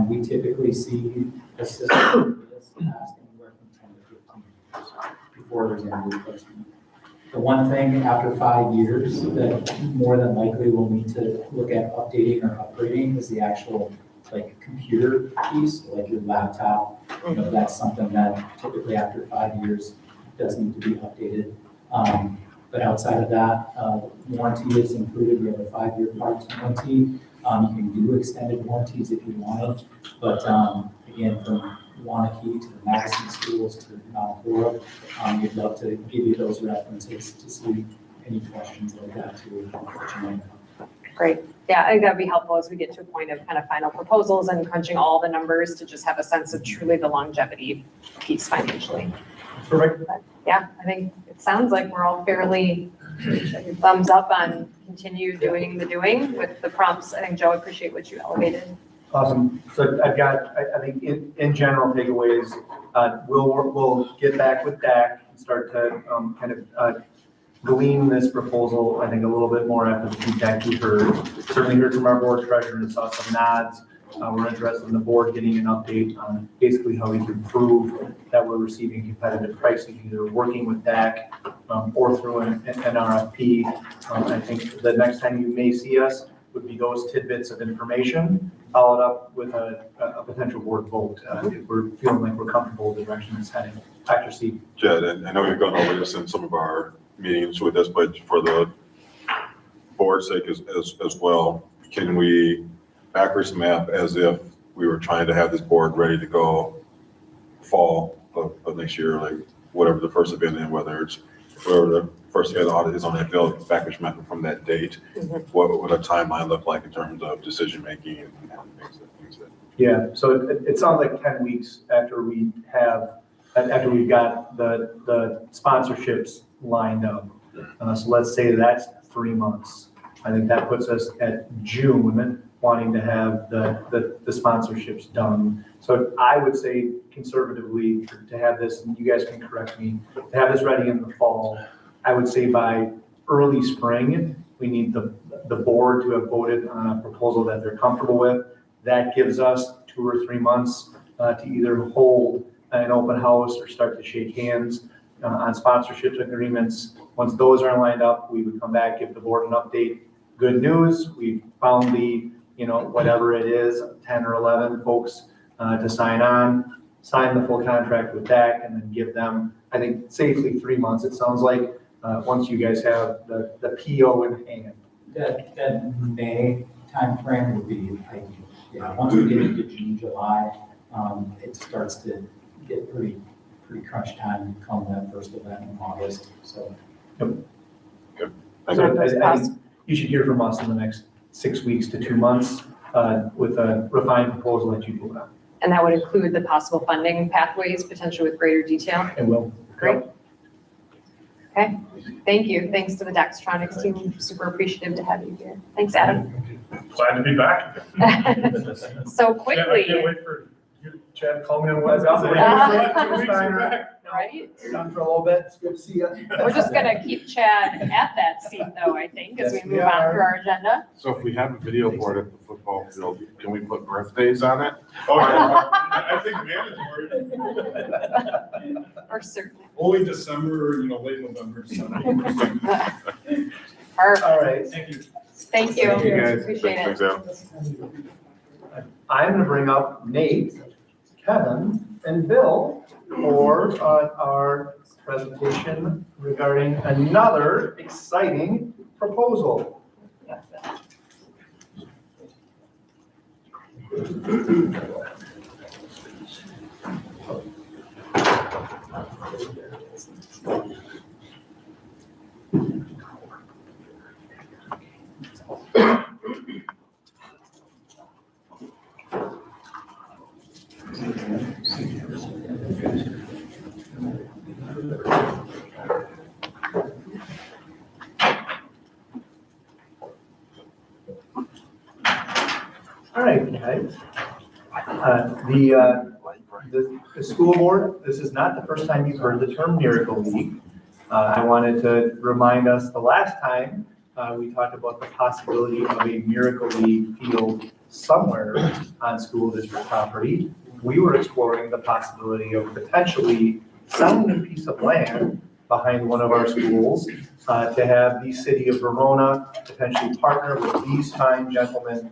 We typically see a system like this last anywhere from 10 to 15 years before there's any replacement. The one thing after 5 years that more than likely we'll need to look at updating or upgrading is the actual like computer piece, like your laptop. You know, that's something that typically after 5 years does need to be updated. But outside of that, warranty is included. We have a 5-year parts warranty. You can do extended warranties if you want it. But again, from Wanakee to the Madison schools to Mount Laurel, we'd love to give you those references to see any questions like that too. Great. Yeah, I think that'd be helpful as we get to a point of kind of final proposals and crunching all the numbers to just have a sense of truly the longevity piece financially. Perfect. But yeah, I think it sounds like we're all fairly thumbs up on continue doing the doing with the prompts. I think, Joe, I appreciate what you elevated. Awesome. So I've got, I think in general takeaways, we'll get back with DAC and start to kind of glean this proposal, I think, a little bit more after the feedback we heard. Certainly heard from our board treasurer and saw some nods. We're interested in the board getting an update on basically how we can prove that we're receiving competitive pricing, either working with DAC or through an RFP. I think the next time you may see us would be those tidbits of information, followed up with a potential board vote if we're feeling like we're comfortable with the direction it's heading. Dr. Steve. Jed, and I know we've gone over this in some of our meetings with this, but for the board's sake as well, can we backwards map as if we were trying to have this board ready to go fall of next year, like whatever the first event is, whether it's whatever the first event audit is on that field, backwards mapping from that date, what would a timeline look like in terms of decision making and things that. Yeah, so it sounds like 10 weeks after we've got the sponsorships lined up. So let's say that's 3 months. I think that puts us at June, wanting to have the sponsorships done. So I would say conservatively to have this, and you guys can correct me, to have this ready in the fall, I would say by early spring, we need the board to have voted on a proposal that they're comfortable with. That gives us 2 or 3 months to either hold an open house or start to shake hands on sponsorship agreements. Once those are lined up, we would come back, give the board an update. Good news, we've found the, whatever it is, 10 or 11 folks to sign the full contract with DAC, and then give them, I think, safely 3 months. It sounds like once you guys have the PO in hand. That May timeframe would be ideal. Yeah, once we get into June, July, it starts to get pretty crunch time come that first event in August. So. Good. So I think you should hear from us in the next 6 weeks to 2 months with a refined proposal that you put out. And that would include the possible funding pathways, potentially with greater detail. It will. Great. Okay, thank you. Thanks to the Daxtronics team. Super appreciative to have you here. Thanks, Adam. Glad to be back. So quickly. I can't wait for you, Chad, call me on Wednesday. Right? Done for a little bit. It's good to see you. We're just gonna keep Chad at that seat though, I think, as we move on through our agenda. So if we have a video board at the football field, can we put birthdays on it? Oh, yeah. I think mandatory. Or certainly. Only December, late November, December. Perfect. All right. Thank you. Thank you. Thank you, guys. Appreciate it. Thanks, Al. I'm going to bring up Nate, Kevin, and Bill for our presentation regarding another exciting proposal. Okay. The school board, this is not the first time you've heard the term Miracle League. I wanted to remind us the last time we talked about the possibility of a Miracle League field somewhere on school district property. We were exploring the possibility of potentially selling a piece of land behind one of our schools to have the city of Verona potentially partner with these fine gentlemen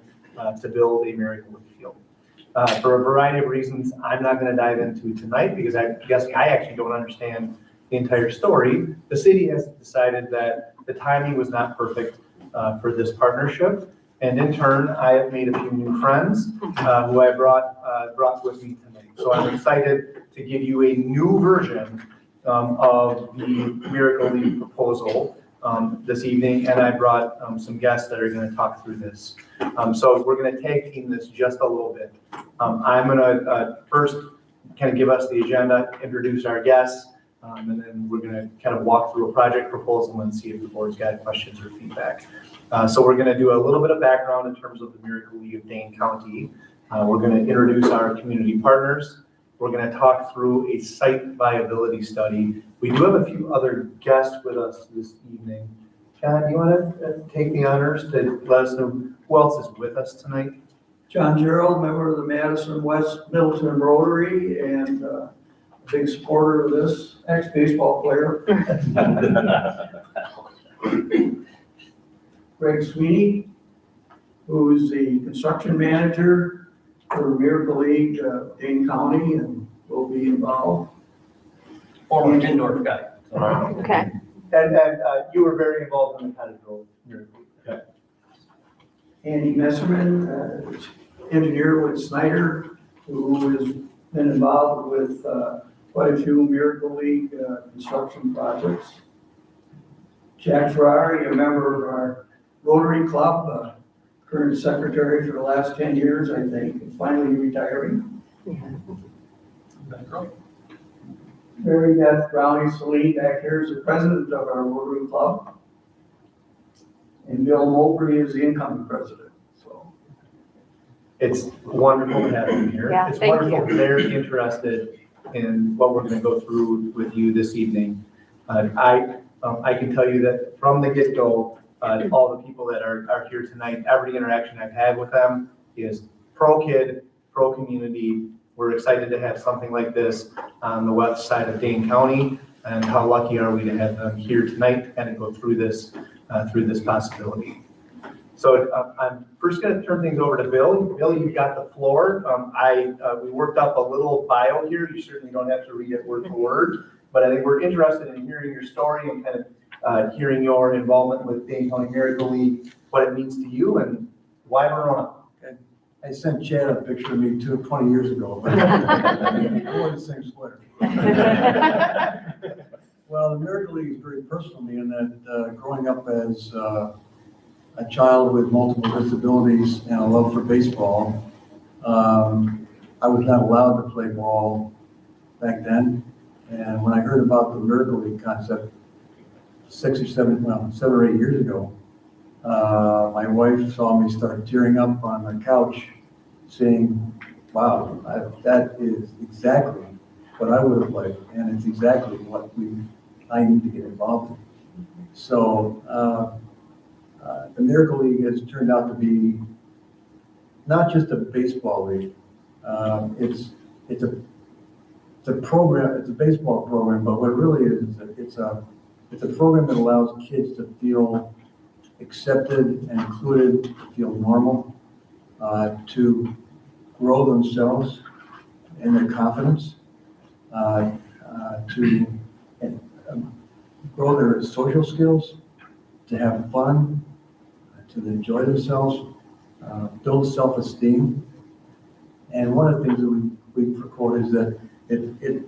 to build a Miracle League field. For a variety of reasons, I'm not going to dive into tonight because I guess I actually don't understand the entire story. The city has decided that the timing was not perfect for this partnership. And in turn, I have made a few new friends who I brought with me tonight. So I'm excited to give you a new version of the Miracle League proposal this evening, and I brought some guests that are going to talk through this. So we're going to tag team this just a little bit. I'm going to first kind of give us the agenda, introduce our guests, and then we're going to kind of walk through a project proposal and see if the board's got questions or feedback. So we're going to do a little bit of background in terms of the Miracle League of Dane County. We're going to introduce our community partners. We're going to talk through a site viability study. We do have a few other guests with us this evening. John, do you want to take the honors to let us know who else is with us tonight? John Gerald, member of the Madison West Middleton Rotary and a big supporter of this, ex-baseball player. Greg Sweeney, who is the construction manager for Miracle League, Dane County, and will be involved. Former Windorf guy. Okay. And you were very involved in the Cottage Miracle League. Okay. Andy Messerman, engineer with Snyder, who has been involved with quite a few Miracle League construction projects. Jack Ferrari, a member of our Rotary Club, current secretary for the last 10 years, I think, and finally retiring. Mary Beth Brownie Salee back here is the president of our Rotary Club. And Bill Mowbray is the incoming president. So it's wonderful to have you here. Yeah, it's thank wonderful. you. Very interested in what we're going to go through with you this evening. I can tell you that from the get-go, all the people that are here tonight, every interaction I've had with them is pro-kid, pro-community. We're excited to have something like this on the west side of Dane County, and how lucky are we to have them here tonight and go through this possibility. So I'm first going to turn things over to Bill. Bill, you've got the floor. We worked up a little bio here. You certainly don't have to read it word for word, but I think we're interested in hearing your story and kind of hearing your involvement with Dane County Miracle League, what it means to you, and why Verona. I sent Chad a picture of me 20 years ago. But I wore the same sweater. Well, the Miracle League is very personal to me in that growing up as a child with multiple disabilities and a love for baseball, I was not allowed to play ball back then. And when I heard about the Miracle League concept 7 or 8 years ago, my wife saw me start tearing up on the couch saying, wow, that is exactly what I would have liked, and it's exactly what I need to get involved in. So the Miracle League has turned out to be not just a baseball league. It's a program. It's a baseball program, but what it really is, it's a program that allows kids to feel accepted and included, to feel normal, to grow themselves in their confidence, to grow their social skills, to have fun, to enjoy themselves, build self-esteem. And one of the things that we quote is that it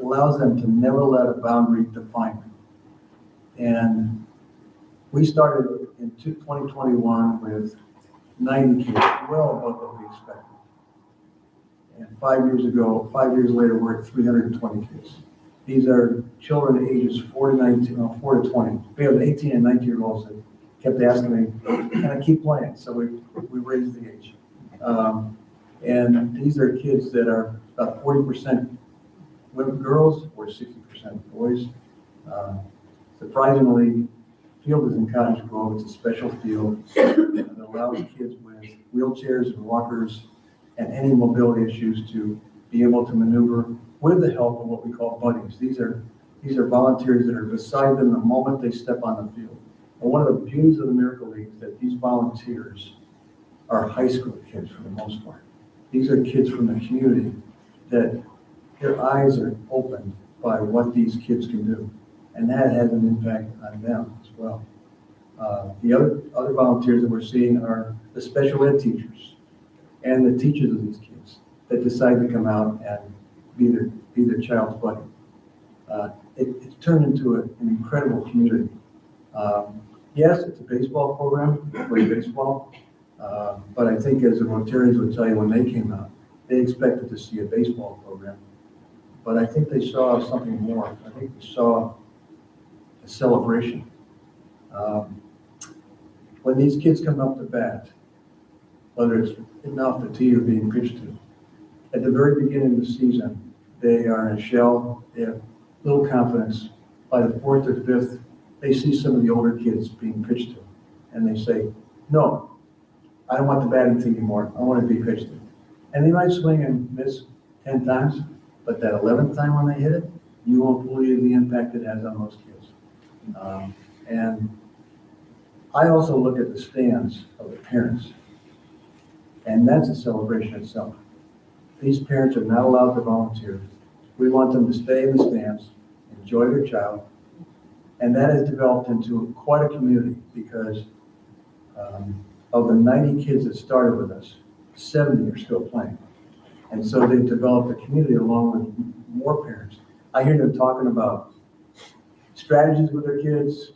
allows them to never let a boundary define them. And we started in 2021 with 90 kids, well above what we expected. And 5 years later, we're at 320 kids. These are children ages 4 to 20. We have 18 and 19-year-olds that kept asking me, can I keep playing? So we raised the age. And these are kids that are about 40% women, girls, or 60% boys. Surprisingly, field is in Cottage Grove. It's a special field that allows kids with wheelchairs and walkers and any mobility issues to be able to maneuver with the help of what we call buddies. These are volunteers that are beside them the moment they step on the field. And one of the beauties of the Miracle League is that these volunteers are high school kids for the most part. These are kids from the community that their eyes are opened by what these kids can do. And that has an impact on them as well. The other volunteers that we're seeing are the special ed teachers and the teachers of these kids that decide to come out and be their child's buddy. It's turned into an incredible community. Yes, it's a baseball program, play baseball, but I think as the Rotarians would tell you when they came out, they expected to see a baseball program. But I think they saw something more. I think they saw a celebration. When these kids come up to bat, whether it's hitting off the tee or being pitched to, at the very beginning of the season, they are in a shell, they have little confidence. By the fourth or fifth, they see some of the older kids being pitched to, and they say, no, I don't want the batting team anymore, I want to be pitched to. And they might swing and miss 10 times, but that 11th time when they hit it, you won't believe the impact it has on those kids. And I also look at the stands of the parents, and that's a celebration itself. These parents are not allowed to volunteer. We want them to stay in the stands, enjoy their child, and that has developed into quite a community because of the 90 kids that started with us, 70 are still playing. And so they've developed a community along with more parents. I hear them talking about strategies with their kids,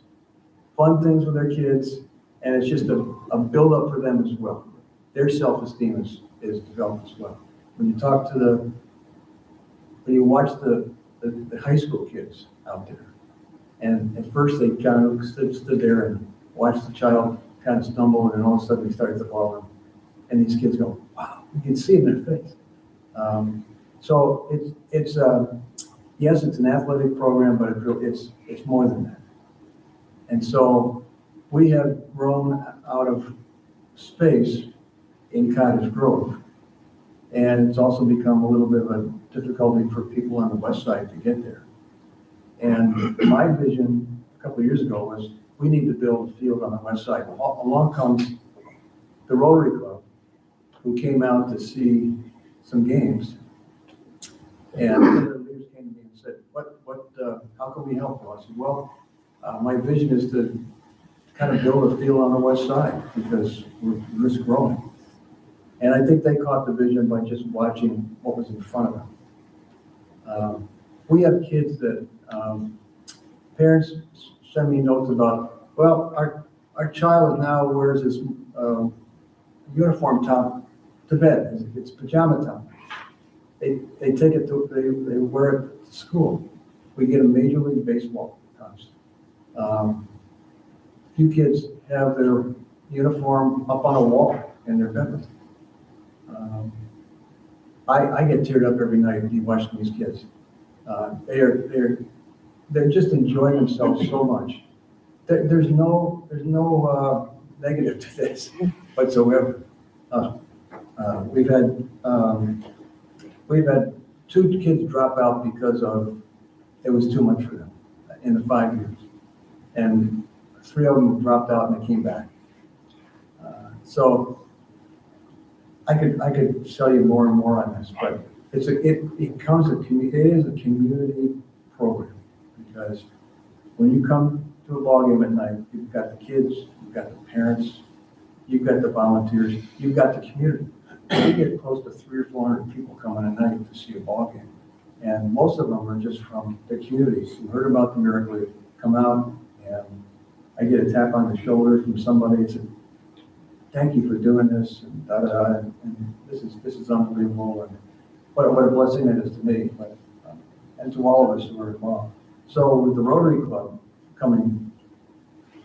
fun things with their kids, and it's just a build-up for them as well. Their self-esteem is developed as well. When you watch the high school kids out there, and at first they kind of stood there and watched the child kind of stumble, and all of a sudden they started to fall, and these kids go, wow, you can see it in their face. So it's yes, it's an athletic program, but it's more than that. And so we have grown out of space in Cottage Grove. And it's also become a little bit of a difficulty for people on the west side to get there. And my vision a couple of years ago was we need to build a field on the west side. Along comes the Rotary Club, who came out to see some games. And the leaders came to me and said, how can we help you? I said, well, my vision is to kind of build a field on the west side because we're risk growing. And I think they caught the vision by just watching what was in front of them. We have kids that parents send me notes about, well, our child now wears this uniform top to bed. It's pajama top. They take it to, they wear it to school. We get a Major League Baseball comes. Few kids have their uniform up on a wall in their bedroom. I get teared up every night watching these kids. They're just enjoying themselves so much. There's no negative to this whatsoever. We've had 2 kids drop out because of it was too much for them in the 5 years, and 3 of them dropped out and they came back. So I could tell you more and more on this, but it is a community program because when you come to a ballgame at night, you've got the kids, you've got the parents, you've got the volunteers, you've got the community. We get close to 300 or 400 people coming at night to see a ballgame, and most of them are just from the communities who heard about the Miracle, come out, and I get a tap on the shoulder from somebody and said, thank you for doing this, and and this is unbelievable, and what a blessing it is to me, but, and to all of us who are involved. So with the Rotary Club coming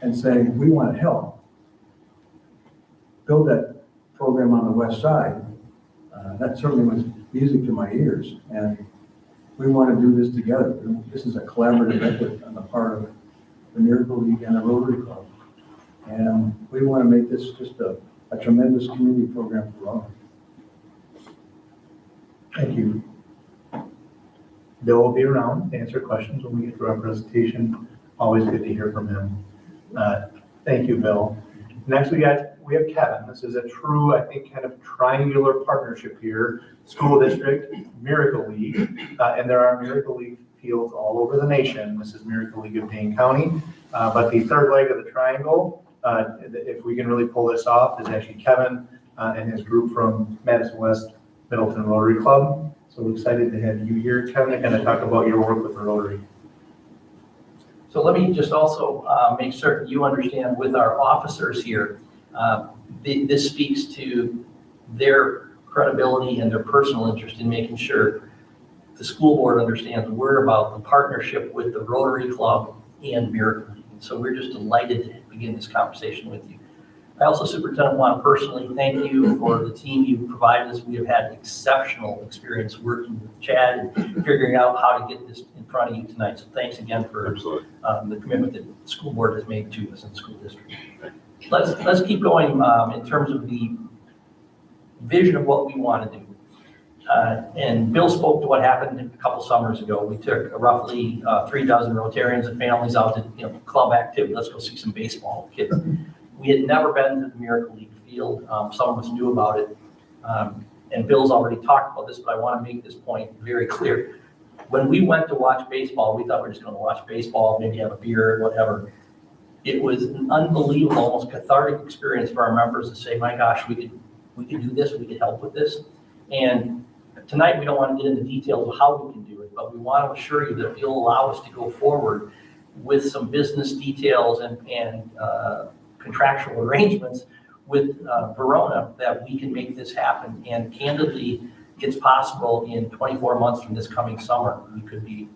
and saying, we want to help build that program on the west side, that certainly was music to my ears. And we want to do this together. This is a collaborative effort on the part of the Miracle League and the Rotary Club. And we want to make this just a tremendous community program for all. Thank you. Bill will be around to answer questions when we get to our presentation. Always good to hear from him. Thank you, Bill. Next, we have Kevin. This is a true, I think, kind of triangular partnership here. School district, Miracle League, and there are Miracle League fields all over the nation. This is Miracle League of Dane County. But the third leg of the triangle, if we can really pull this off, is actually Kevin and his group from Madison West Middleton Rotary Club. So we're excited to have you here, Kevin, and kind of talk about your work with the Rotary. So let me just also make certain you understand with our officers here, this speaks to their credibility and their personal interest in making sure the school board understands we're about the partnership with the Rotary Club and Miracle League. So we're just delighted to begin this conversation with you. I also, Superintendent, want to personally thank you for the team you provided us. We have had exceptional experience working with Chad and figuring out how to get this in front of you tonight. So thanks again for the commitment that the school board has made to us in the school district. Let's keep going in terms of the vision of what we want to do. And Bill spoke to what happened a couple summers ago. We took roughly 3 dozen Rotarians and families out to club activity. Let's go see some baseball with kids. We had never been to the Miracle League field. Some of us knew about it. And Bill's already talked about this, but I want to make this point very clear. When we went to watch baseball, we thought we were just going to watch baseball, maybe have a beer, whatever. It was an unbelievable, almost cathartic experience for our members to say, my gosh, we could do this, we could help with this. And tonight, we don't want to get into details of how we can do it, but we want to assure you that you'll allow us to go forward with some business details and contractual arrangements with Verona that we can make this happen. And candidly, it's possible in 24 months from this coming summer, we could be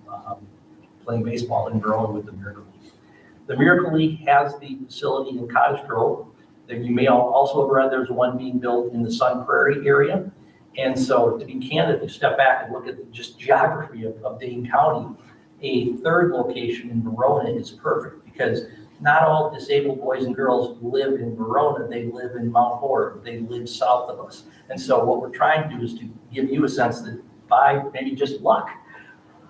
playing baseball in Verona with the Miracle League. The Miracle League has the facility in Cottage Grove. You may also have read there's one being built in the Sun Prairie area. And so to be candid, if you step back and look at just geography of Dane County, a third location in Verona is perfect because not all disabled boys and girls live in Verona. They live in Mount Horeb. They live south of us. And so what we're trying to do is to give you a sense that by maybe just luck,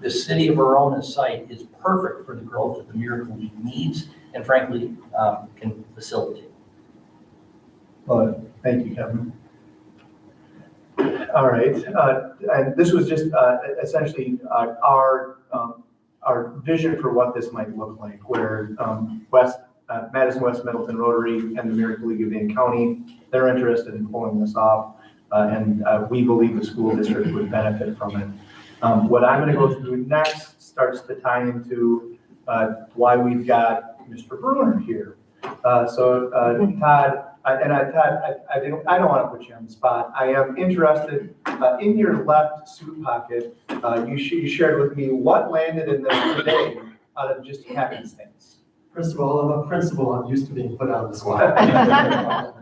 the city of Verona site is perfect for the growth that the Miracle League needs and frankly can facilitate. Well, thank you, Kevin. All right, and this was just essentially our vision for what this might look like, where Madison West Middleton Rotary and the Miracle League of Dane County, they're interested in pulling this off, and we believe the school district would benefit from it. What I'm going to go through next starts to tie into why we've got Mr. Bruner here. Todd, Todd, I don't want to put you on the spot. I am interested in your left suit pocket. You shared with me what landed in there today out of just happenstance. First of all, I'm a principal. I'm used to being put on the spot. I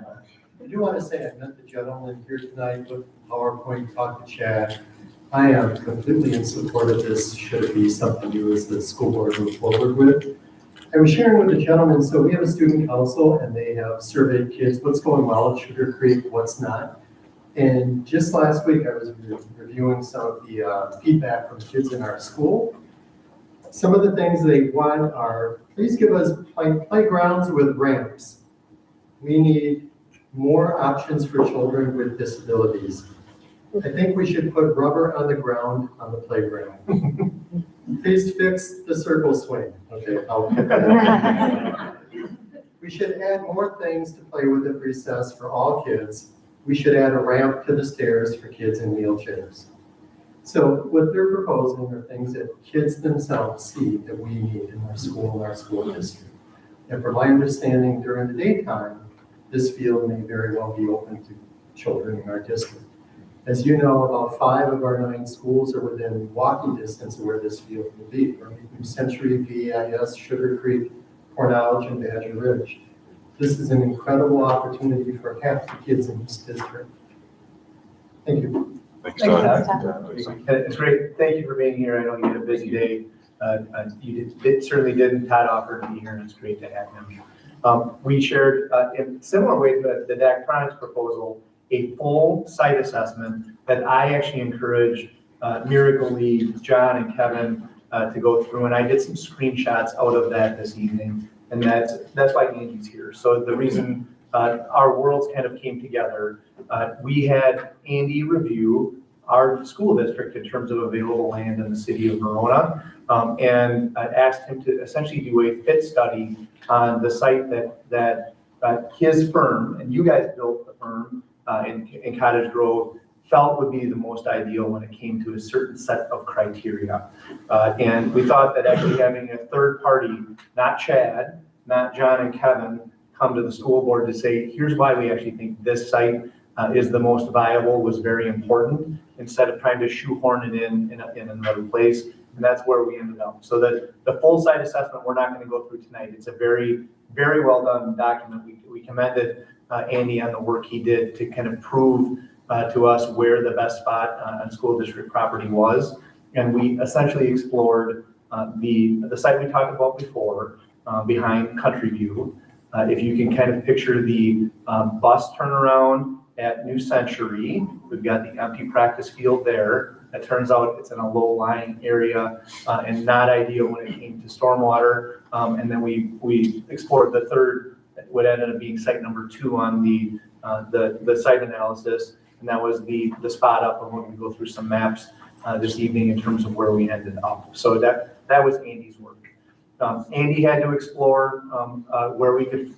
do want to say I met the gentleman here tonight with PowerPoint, talked to Chad. I am completely in support of this. Should it be something you as the school board move forward with? I was sharing with the gentleman, so we have a student council and they have surveyed kids, what's going well at Sugar Creek, what's not. And just last week, I was reviewing some of the feedback from kids in our school. Some of the things they want are, please give us playgrounds with ramps. We need more options for children with disabilities. I think we should put rubber on the ground on the playground. Please fix the circle swing. Okay, I'll get that. We should add more things to play with at recess for all kids. We should add a ramp to the stairs for kids in wheelchairs. So what they're proposing are things that kids themselves see that we need in our school and our school district. And from my understanding, during the daytime, this field may very well be open to children in our district. As you know, about 5 of our 9 schools are within walking distance of where this field will be. From Century, VIS, Sugar Creek, Cornell and Badger Ridge. This is an incredible opportunity for half the kids in this district. Thank you. Thanks, Todd. It's great. Thank you for being here. I know you had a busy day. Certainly didn't. Todd offered to be here, and it's great to have him. We shared, in similar way to the Daktronics proposal, a full site assessment that I actually encourage Miracle League, John and Kevin to go through, and I did some screenshots out of that this evening, and that's why Andy's here. So the reason our worlds kind of came together, we had Andy review our school district in terms of available land in the city of Verona, and I asked him to essentially do a fit study on the site that his firm, and you guys built the firm in Cottage Grove, felt would be the most ideal when it came to a certain set of criteria. And we thought that actually having a third party, not Chad, not John and Kevin, come to the school board to say, here's why we actually think this site is the most viable, was very important, instead of trying to shoehorn it in another place. And that's where we ended up. So that the full site assessment, we're not going to go through tonight. It's a very, very well done document. We commended Andy on the work he did to kind of prove to us where the best spot on school district property was. And we essentially explored the site we talked about before, behind Country View. If you can kind of picture the bus turnaround at New Century, we've got the empty practice field there. It turns out it's in a low-lying area and not ideal when it came to stormwater. And then we explored the third, what ended up being site number 2 on the site analysis, and that was the spot up. And we're going to go through some maps this evening in terms of where we ended up. So that was Andy's work. Andy had to explore where we could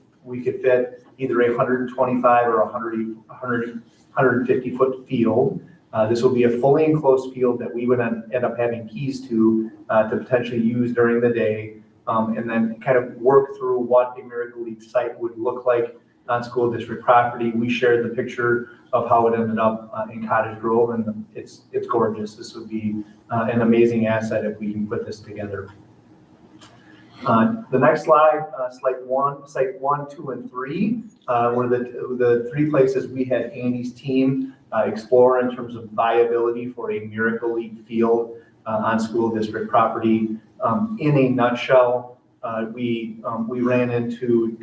fit either a 125 or 150 foot field. This will be a fully enclosed field that we would end up having keys to potentially use during the day, and then kind of work through what a Miracle League site would look like on school district property. We shared the picture of how it ended up in Cottage Grove, and it's gorgeous. This would be an amazing asset if we can put this together. The next slide, site 1, 2, and 3, were the 3 places we had Andy's team explore in terms of viability for a Miracle League field on school district property. In a nutshell, we ran into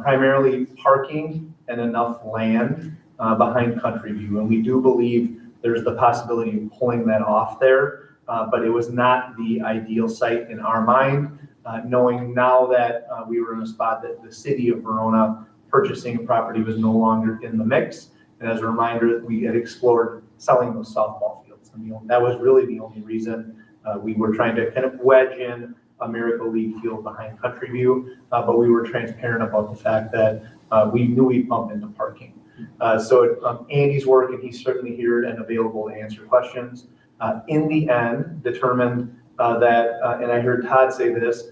primarily parking and enough land behind Country View, and we do believe there's the possibility of pulling that off there, but it was not the ideal site in our mind. Knowing now that we were in a spot that the city of Verona purchasing a property was no longer in the mix. And as a reminder, we had explored selling those softball fields. And that was really the only reason we were trying to kind of wedge in a Miracle League field behind Country View, but we were transparent about the fact that we knew we'd bump into parking. So Andy's work, and he's certainly here and available to answer questions, in the end determined that, and I heard Todd say this,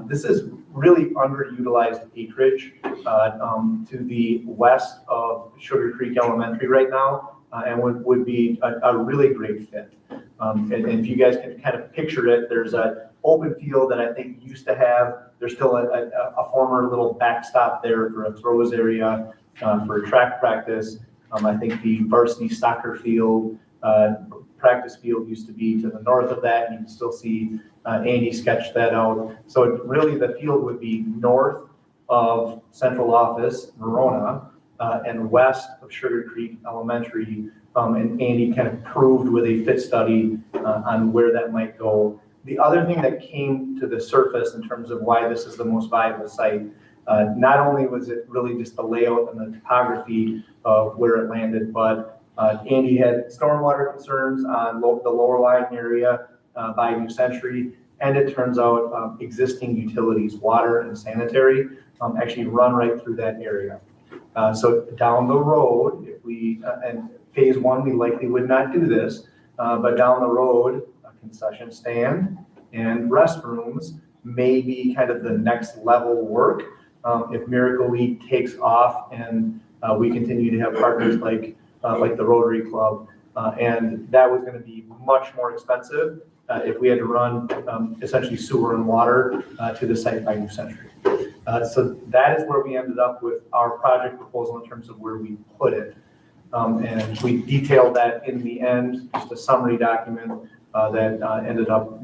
this is really underutilized acreage to the west of Sugar Creek Elementary right now, and would be a really great fit. And if you guys can kind of picture it, there's an open field that I think used to have, there's still a former little backstop there for a throws area for track practice. I think the varsity soccer field, practice field used to be to the north of that. You can still see Andy sketched that out. So really the field would be north of central office, Verona, and west of Sugar Creek Elementary. And Andy kind of proved with a fit study on where that might go. The other thing that came to the surface in terms of why this is the most viable site, not only was it really just the layout and the topography of where it landed, but Andy had stormwater concerns on the lower lying area by New Century, and it turns out existing utilities, water and sanitary, actually run right through that area. So down the road, if we, and phase 1, we likely would not do this, but down the road, a concession stand and restrooms may be kind of the next level work. If Miracle League takes off and we continue to have partners like the Rotary Club, And that was gonna be much more expensive if we had to run essentially sewer and water to the site by New Century. So that is where we ended up with our project proposal in terms of where we put it. And we detailed that in the end, just a summary document that ended up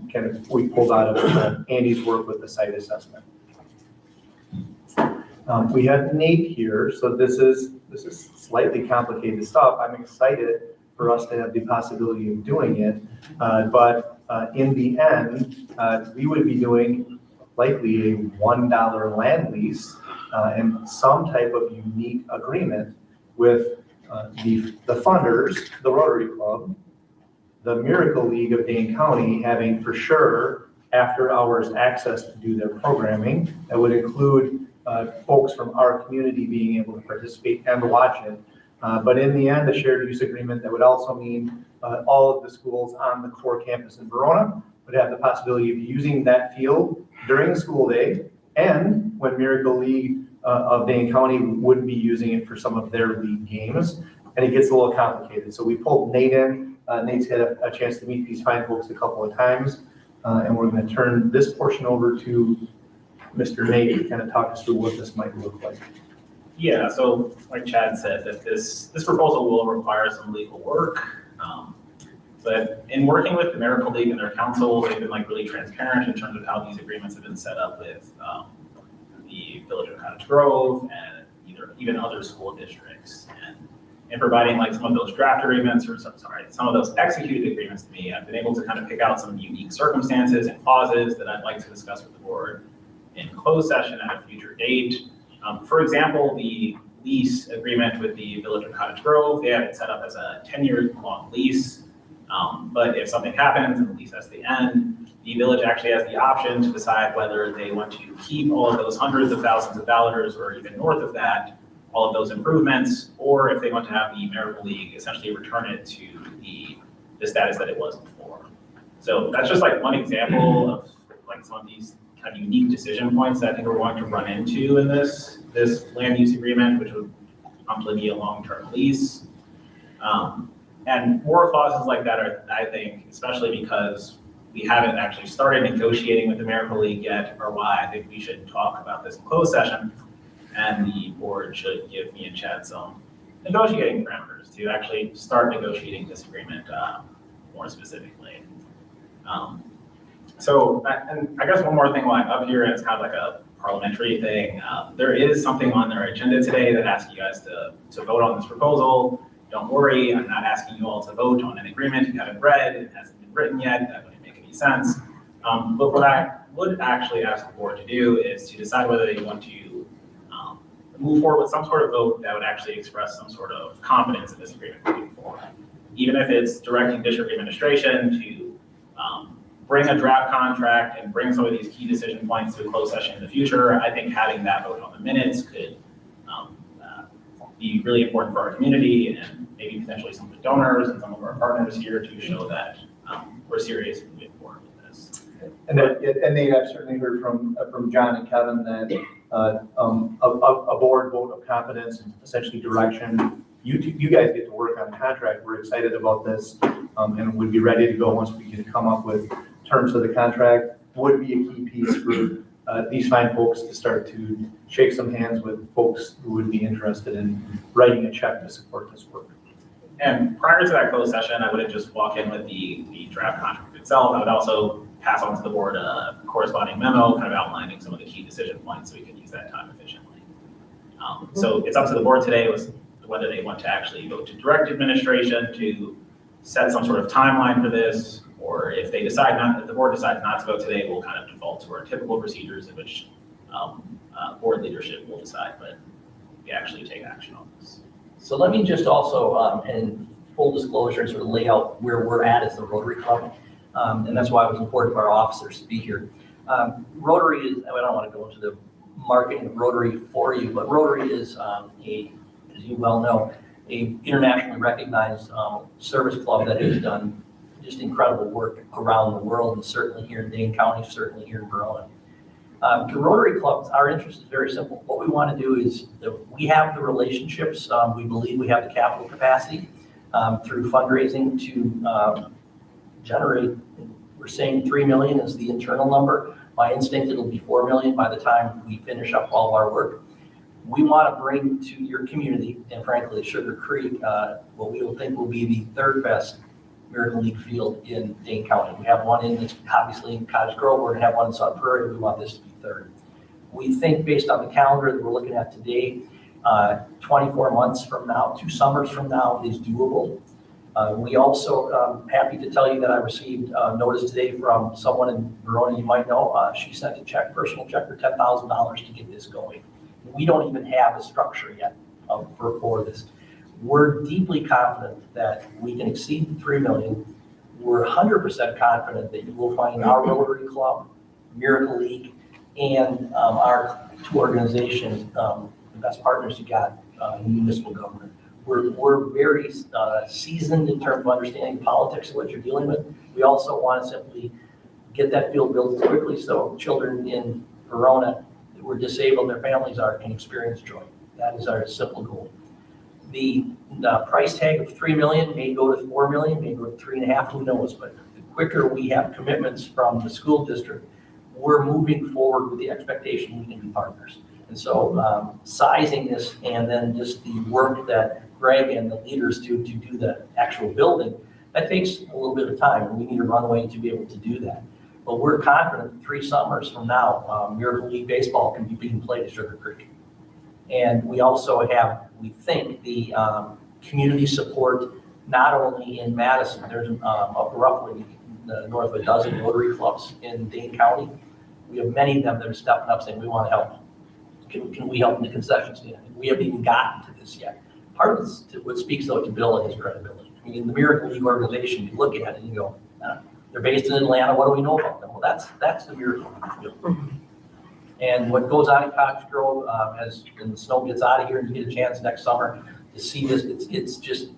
we pulled out of Andy's work with the site assessment. We have Nate here, so this is slightly complicated stuff. I'm excited for us to have the possibility of doing it, but in the end, we would be doing likely a $1 land lease and some type of unique agreement with the funders, the Rotary Club, the Miracle League of Dane County having for sure after hours access to do their programming. That would include folks from our community being able to participate and watch it. But in the end, a shared use agreement that would also mean all of the schools on the core campus in Verona would have the possibility of using that field during the school day, and when Miracle League of Dane County would be using it for some of their league games. And it gets a little complicated. So we pulled Nate in. Nate's had a chance to meet these fine folks a couple of times. And we're going to turn this portion over to Mr. Nate to kind of talk us through what this might look like. Yeah, so like Chad said, that this proposal will require some legal work. But in working with the Miracle League and their council, they've been like really transparent in terms of how these agreements have been set up with the Village of Cottage Grove and even other school districts. And in providing like some of those draft agreements or some of those executed agreements to me, I've been able to kind of pick out some unique circumstances and clauses that I'd like to discuss with the board in closed session at a future date. For example, the lease agreement with the Village of Cottage Grove, they have it set up as a 10-year long lease. But if something happens and the lease has to end, the village actually has the option to decide whether they want to keep all of those hundreds of thousands of dollars or even north of that, all of those improvements, or if they want to have the Miracle League essentially return it to the status that it was before. So that's just like one example of like some of these kind of unique decision points that I think we're going to run into in this land use agreement, which would probably be a long-term lease. And more clauses like that are, I think, especially because we haven't actually started negotiating with the Miracle League yet, or why I think we should talk about this in closed session. And the board should give me and Chad some negotiating parameters to actually start negotiating this agreement more specifically. And I guess one more thing while I'm up here, and it's kind of like a parliamentary thing. There is something on their agenda today that asks you guys to vote on this proposal. Don't worry, I'm not asking you all to vote on an agreement you haven't read, it hasn't been written yet, that wouldn't make any sense. But what I would actually ask the board to do is to decide whether they want to move forward with some sort of vote that would actually express some sort of confidence in this agreement moving forward. Even if it's directing district administration to bring a draft contract and bring some of these key decision points to a closed session in the future, I think having that vote on the minutes could be really important for our community and maybe potentially some of the donors and some of our partners here to show that we're serious and moving forward with this. And Nate, I've certainly heard from John and Kevin that a board vote of confidence and essentially direction. You guys get to work on the contract. We're excited about this and would be ready to go once we can come up with terms of the contract. Would be a key piece for these fine folks to start to shake some hands with folks who would be interested in writing a check to support this work. And prior to that closed session, I wouldn't just walk in with the draft contract itself. I would also pass on to the board a corresponding memo kind of outlining some of the key decision points so we can use that time efficiently. So it's up to the board today with whether they want to actually vote to direct administration to set some sort of timeline for this, or if they decide if the board decides not to vote today, we'll kind of default to our typical procedures in which board leadership will decide, but we actually take action on this. So let me just also, in full disclosure, sort of lay out where we're at as the Rotary Club. And that's why it was important for our officers to be here. Rotary is, I don't want to go into the marketing of Rotary for you, but Rotary is as you well know, a internationally recognized service club that has done just incredible work around the world, and certainly here in Dane County, certainly here in Verona. The Rotary Clubs, our interest is very simple. What we want to do is that we have the relationships, we believe we have the capital capacity through fundraising to generate, we're saying 3 million is the internal number. My instinct, it'll be 4 million by the time we finish up all of our work. We want to bring to your community, and frankly, Sugar Creek, what we will think will be the third best Miracle League field in Dane County. We have one obviously in Cottage Grove, we're going to have one in Sun Prairie, we want this to be third. We think based on the calendar that we're looking at today, 24 months from now, 2 summers from now is doable. We also, happy to tell you that I received a notice today from someone in Verona you might know. She sent a check, personal check for $10,000 to get this going. We don't even have a structure yet for this. We're deeply confident that we can exceed the 3 million. We're 100% confident that you will find our Rotary Club, Miracle League, and our 2 organizations, the best partners you got in municipal government. We're very seasoned in terms of understanding politics and what you're dealing with. We also want to simply get that field built quickly so children in Verona that were disabled, their families can experience joy. That is our simple goal. The price tag of 3 million may go to 4 million, may go to 3.5, who knows? But the quicker we have commitments from the school district, we're moving forward with the expectation we can be partners. And so sizing this and then just the work that Greg and the leaders do to do the actual building, that takes a little bit of time, and we need a runway to be able to do that. But we're confident 3 summers from now, Miracle League baseball can be being played at Sugar Creek. And we also have, we think, the community support not only in Madison, there's roughly north of a dozen Rotary clubs in Dane County. We have many of them that are stepping up saying, we want to help. Can we help in the concession stand? We haven't even gotten to this yet. Part of this, what speaks though to Bill and his credibility. I mean, the Miracle League organization, you look at it and you go, they're based in Atlanta, what do we know about them? Well, that's the Miracle League. And what goes on in Cottage Grove, as when the snow gets out of here and you get a chance next summer to see this, it's just,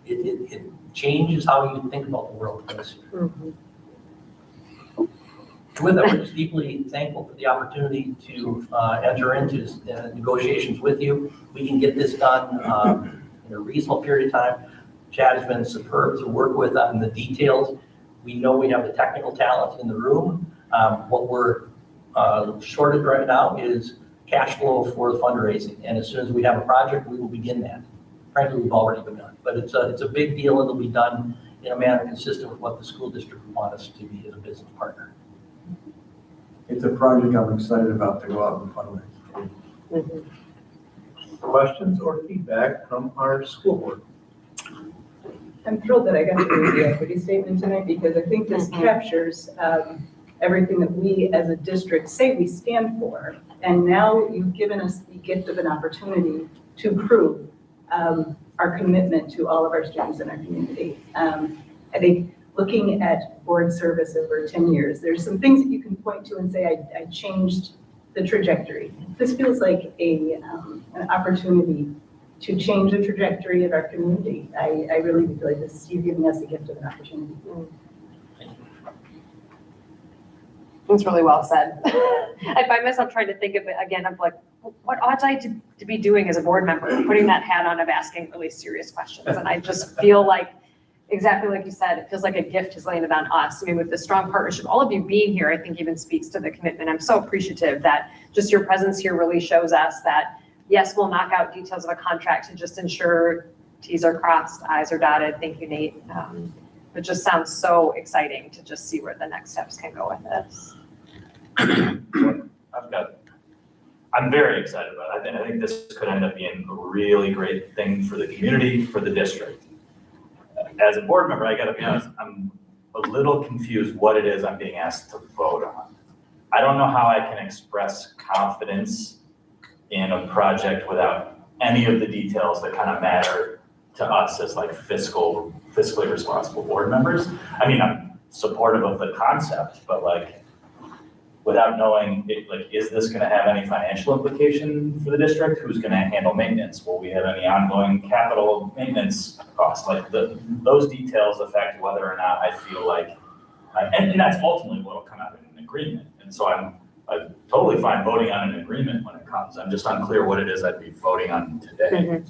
it changes how you think about the world. With that, we're just deeply thankful for the opportunity to enter into negotiations with you. We can get this done in a reasonable period of time. Chad has been superb to work with on the details. We know we have the technical talent in the room. What we're shorted right now is cash flow for the fundraising. And as soon as we have a project, we will begin that. Frankly, we've already begun. But it's a big deal. It'll be done in a manner consistent with what the school district would want us to be as a business partner. It's a project I'm excited about to go out and fundraise. Questions or feedback from our school board? I'm thrilled that I got to read the equity statement tonight because I think this captures everything that we as a district say we stand for. And now you've given us the gift of an opportunity to prove our commitment to all of our students in our community. I think looking at board service over 10 years, there's some things that you can point to and say, I changed the trajectory. This feels like an opportunity to change the trajectory of our community. I really feel like you're giving us the gift of an opportunity. That's really well said. I find myself trying to think of it again of like, what ought I to be doing as a board member, putting that hat on of asking really serious questions. And I just feel like, exactly like you said, it feels like a gift has landed on us. I mean, with the strong partnership, all of you being here, I think even speaks to the commitment. I'm so appreciative that just your presence here really shows us that, yes, we'll knock out details of a contract to just ensure T's are crossed, I's are dotted. Thank you, Nate. It just sounds so exciting to just see where the next steps can go with this. I'm very excited about it. I think this could end up being a really great thing for the community, for the district. As a board member, I gotta be honest, I'm a little confused what it is I'm being asked to vote on. I don't know how I can express confidence in a project without any of the details that kind of matter to us as like fiscally responsible board members. I mean, I'm supportive of the concept, but like without knowing it, like, is this gonna have any financial implication for the district? Who's gonna handle maintenance? Will we have any ongoing capital maintenance costs? Like those details affect whether or not I feel like, and that's ultimately what will come out in an agreement. And so I'm totally fine voting on an agreement when it comes. I'm just unclear what it is I'd be voting on today.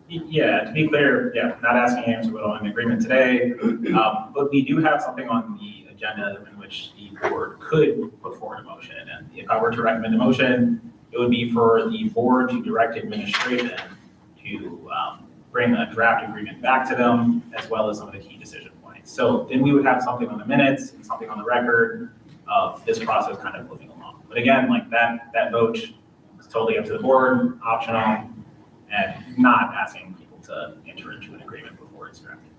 Yeah, to be clear, yeah, not asking him to vote on an agreement today, but we do have something on the agenda in which the board could put forward a motion. And if I were to recommend a motion, it would be for the board to direct administration to bring a draft agreement back to them, as well as some of the key decision points. So then we would have something on the minutes and something on the record of this process kind of moving along. But again, like that vote is totally up to the board, optional, and not asking people to enter into an agreement before it's drafted.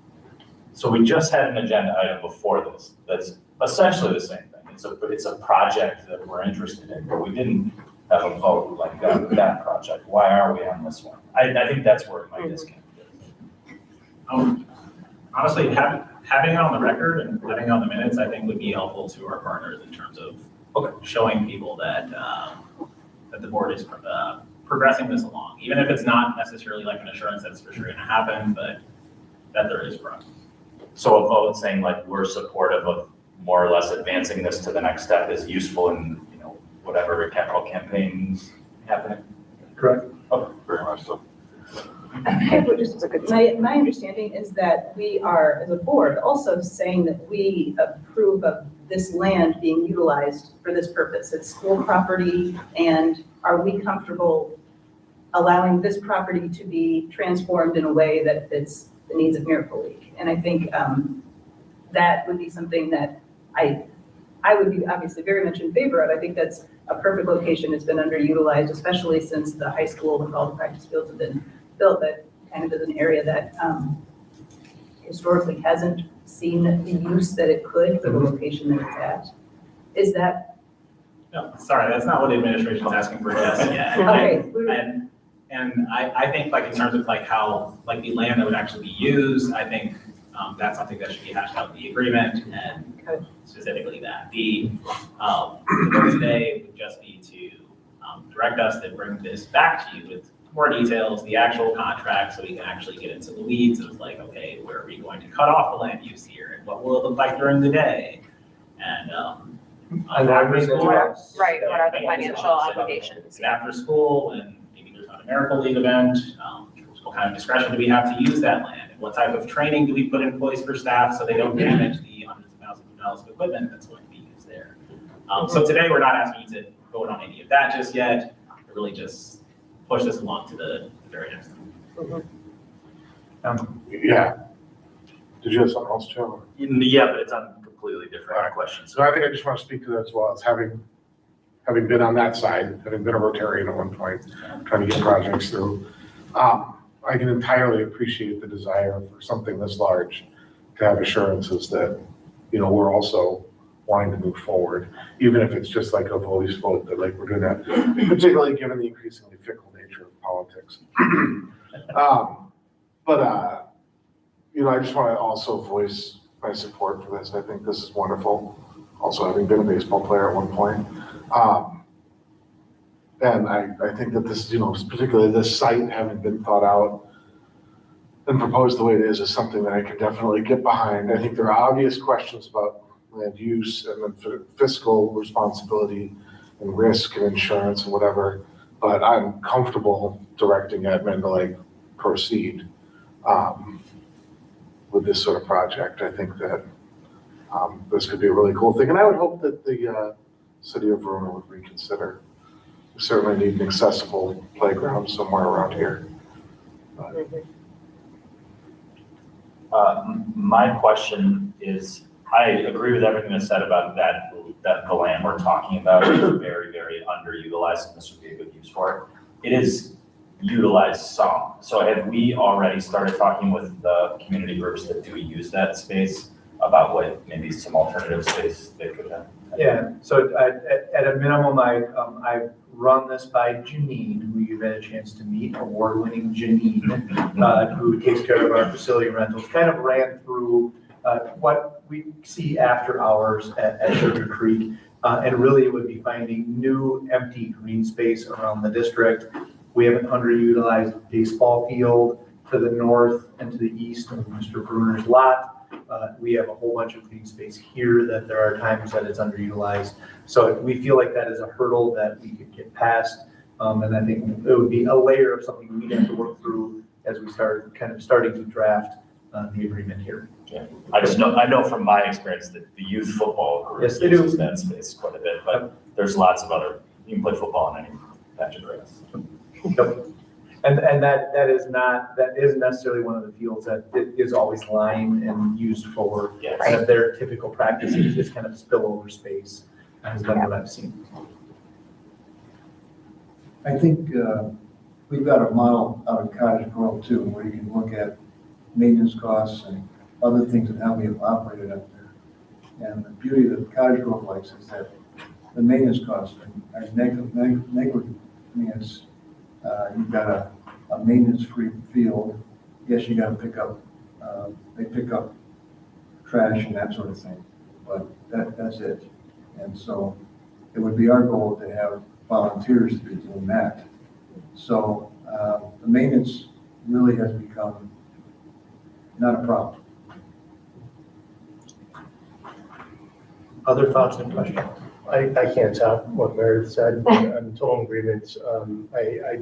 So we just had an agenda item before this, that's essentially the same thing. It's a project that we're interested in, but we didn't have a vote like that with that project. Why are we on this one? I think that's where my disconnect is. Honestly, having it on the record and having it on the minutes, I think would be helpful to our partners in terms of showing people that, that the board is progressing this along, even if it's not necessarily like an assurance that's for sure gonna happen, but that there is progress. So a vote saying like we're supportive of more or less advancing this to the next step is useful in, whatever capital campaigns happening? Correct. Oh, very much so. My understanding is that we are, as a board, also saying that we approve of this land being utilized for this purpose. It's school property, and are we comfortable allowing this property to be transformed in a way that fits the needs of Miracle League? And I think that would be something that I would be obviously very much in favor of. I think that's a perfect location. It's been underutilized, especially since the high school and all the practice fields have been built. That kind of is an area that historically hasn't seen the use that it could for the location that it's at. Is that? No, sorry, that's not what the administration is asking for just yet. Okay. And I think like in terms of like how, like the land that would actually be used, I think that's something that should be hashed out in the agreement, and specifically that. The vote today would just be to direct us to bring this back to you with more details, the actual contract, so we can actually get into the weeds of like, okay, where are we going to cut off the land use here, and what will it look like during the day? And after school. Right, what are the financial obligations? After school, and maybe there's not a Miracle League event, what kind of discretion do we have to use that land? And what type of training do we put in place for staff so they don't damage the hundreds of thousands of dollars of equipment that's going to be used there? So today, we're not asking you to vote on any of that just yet. We're really just push this along to the very next one. Yeah. Did you have something else, Joe? Yeah, but it's on completely different questions. So I think I just want to speak to that as well, as having been on that side, having been a Rotarian at one point, trying to get projects through. I can entirely appreciate the desire for something this large to have assurances that, we're also wanting to move forward, even if it's just like a voice vote that like we're doing that, particularly given the increasingly fickle nature of politics. I just want to also voice my support for this. I think this is wonderful. Also, having been a baseball player at one point. And I think that this, particularly this site having been thought out and proposed the way it is something that I can definitely get behind. I think there are obvious questions about land use and then fiscal responsibility and risk and insurance and whatever, but I'm comfortable directing Edmund to like proceed with this sort of project. I think that this could be a really cool thing. And I would hope that the city of Verona would reconsider. We certainly need an accessible playground somewhere around here. My question is, I agree with everything that's said about that the land we're talking about is very, very underutilized, and this would be a good use for it. It is utilized some. So have we already started talking with the community groups that do use that space about what maybe some alternative space they could have? Yeah, so at a minimum, I've run this by Janine, who you've had a chance to meet, award-winning Janine, who takes care of our facility rentals, kind of ran through what we see after hours at Sugar Creek. And really it would be finding new empty green space around the district. We have an underutilized baseball field to the north and to the east of Mr. Bruner's lot. We have a whole bunch of green space here that there are times that it's underutilized. So we feel like that is a hurdle that we could get past. And I think it would be a layer of something we'd have to work through as we starting to draft the agreement here. Yeah, I know from my experience that the youth football group Yes, they do. uses that space quite a bit, but there's lots of other, you can play football on any patch of grass. Yep. And that isn't necessarily one of the fields that is always lined and used for kind of their typical practices, just kind of spillover space, has been what I've seen. I think we've got a model out of Cottage Grove too, where you can look at maintenance costs and other things and how we have operated up there. And the beauty that Cottage Grove likes is that the maintenance costs are negligible. I mean, it's, you've got a maintenance-free field. Yes, you gotta pick up, they pick up trash and that sort of thing, but that's it. And so it would be our goal to have volunteers to be doing that. So the maintenance really has become not a problem. Other thoughts and questions? I can't top what Meredith said. I'm in total agreement. I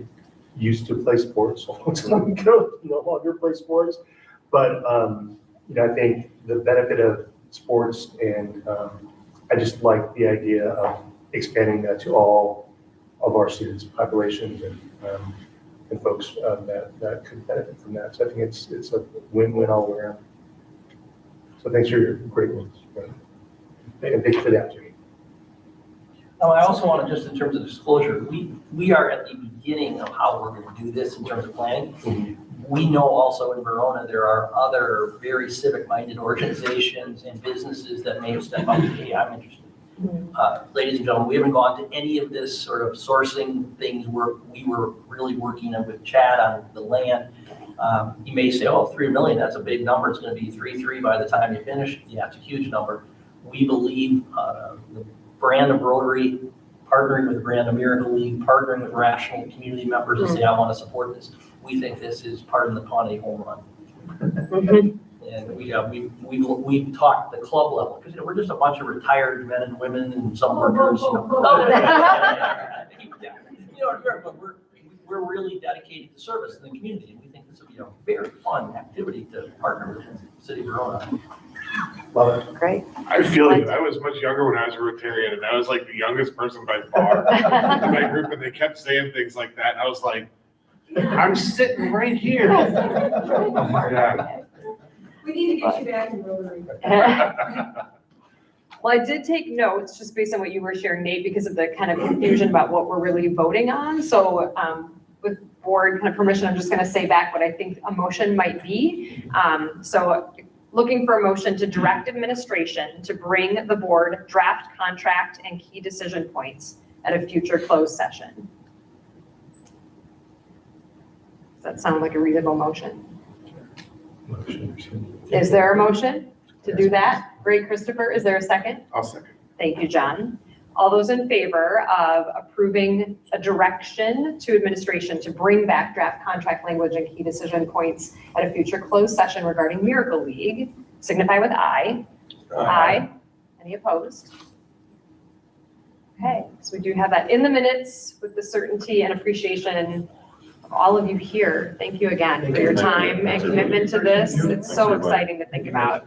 used to play sports a long time ago, no longer play sports. But, I think the benefit of sports and I just like the idea of expanding that to all of our students' populations and folks that could benefit from that. So I think it's a win-win all around. So thanks for your great words. And thank you for the opportunity. Now, I also want to, just in terms of disclosure, we are at the beginning of how we're going to do this in terms of planning. We know also in Verona, there are other very civic-minded organizations and businesses that may have stepped up and say, hey, I'm interested. Ladies and gentlemen, we haven't gone to any of this sort of sourcing things where we were really working with Chad on the land. You may say, oh, 3 million, that's a big number. It's going to be 3.3 by the time you finish. Yeah, it's a huge number. We believe the brand of Rotary, partnering with the brand of Miracle League, partnering with rational community members to say, I want to support this. We think this is, pardon the pun, a home run. And we talked at the club level, because we're just a bunch of retired men and women and some workers. But we're really dedicated to service in the community, and we think this would be a very fun activity to partner with the city of Verona. Love it. Great. I feel you. I was much younger when I was a Rotarian, and I was like the youngest person by far in my group, and they kept saying things like that. And I was like, I'm sitting right here. Yeah. We need to get you back in Rotary. Well, I did take notes just based on what you were sharing, Nate, because of the kind of confusion about what we're really voting on. So with board kind of permission, I'm just going to say back what I think a motion might be. So looking for a motion to direct administration to bring the board draft contract and key decision points at a future closed session. Does that sound like a reasonable motion? Is there a motion to do that? Great, Christopher. Is there a second? I'll second. Thank you, John. All those in favor of approving a direction to administration to bring back draft contract language and key decision points at a future closed session regarding Miracle League, signify with aye. Aye. Any opposed? Okay, so we do have that in the minutes with the certainty and appreciation of all of you here. Thank you again for your time and commitment to this. It's so exciting to think about.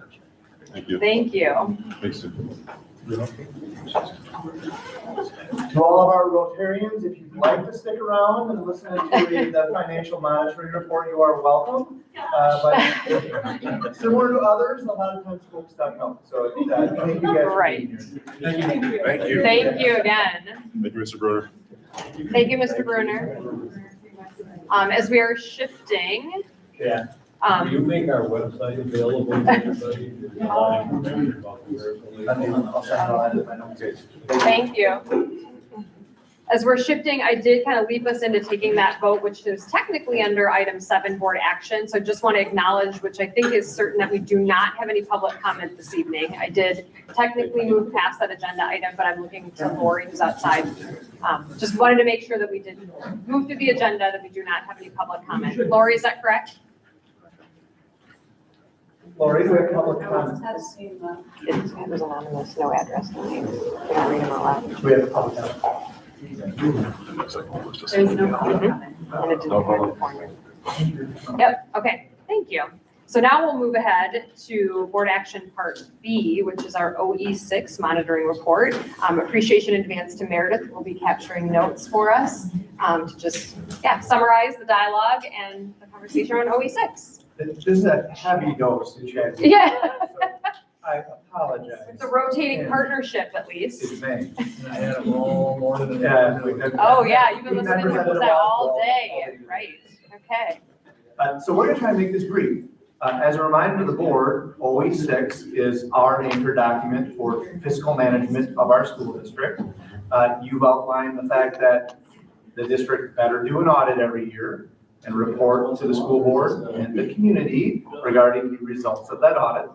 Thank you. Thank you. Thanks. To all of our Rotarians, if you'd like to stick around and listen to the financial monitoring report, you are welcome. But similar to others, a lot of times folks don't know. So thank you guys for being here. Thank you. Thank you again. Thank you, Mr. Bruner. Thank you, Mr. Bruner. As we are shifting. Yeah. Do you make our website available to everybody? Thank you. As we're shifting, I did kind of leap us into taking that vote, which is technically under item 7, board action. So just want to acknowledge, which I think is certain, that we do not have any public comment this evening. I did technically move past that agenda item, but I'm looking to Lori, who's outside. Just wanted to make sure that we did move to the agenda, that we do not have any public comment. Lori, is that correct? Lori, we have public comment. It was anonymous, no address, no name. We don't read them out loud. We have public comment. There's no public comment. And it didn't have the form. Yep, okay, thank you. So now we'll move ahead to board action part B, which is our OE6 monitoring report. Appreciation in advance to Meredith, who will be capturing notes for us to just, summarize the dialogue and the conversation around OE6. This is a heavy dose to check. Yeah. I apologize. It's a rotating partnership at least. It's May. I had them all morning. Oh, yeah, you've been We listening to never that said it all all. day, right, okay. So we're gonna try and make this brief. As a reminder to the board, OE6 is our anchor document for fiscal management of our school district. You've outlined the fact that the district better do an audit every year and report to the school board and the community regarding the results of that audit.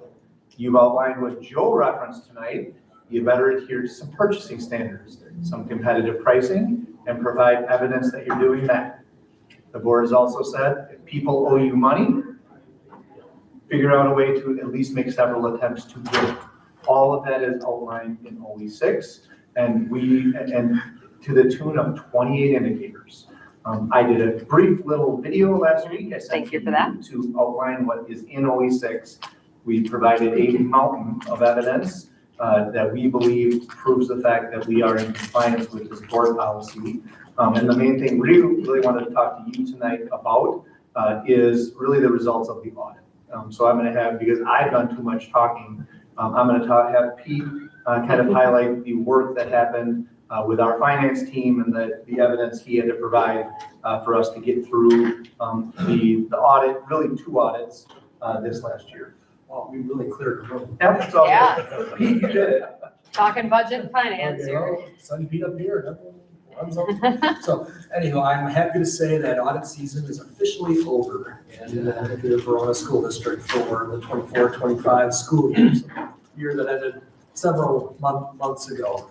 You've outlined what Joe referenced tonight. You better adhere to some purchasing standards, some competitive pricing, and provide evidence that you're doing that. The board has also said if people owe you money, figure out a way to at least make several attempts to give. All of that is outlined in OE6, and to the tune of 28 indicators. I did a brief little video last week. I sent Thank you for that. to outline what is in OE6. We provided a mountain of evidence that we believe proves the fact that we are in compliance with this board policy. And the main thing we really wanted to talk to you tonight about is really the results of the audit. So I'm going to have, because I've done too much talking, I'm going to have Pete kind of highlight the work that happened with our finance team and the evidence he had to provide for us to get through the audit, really 2 audits this last year. Well, we really cleared the room. Yep, so Yeah. Pete, you did it. Talking budget and finance here. Sun beat up here. So anyhow, I'm happy to say that audit season is officially over in the Verona School District for the 24-25 school year that ended several months ago.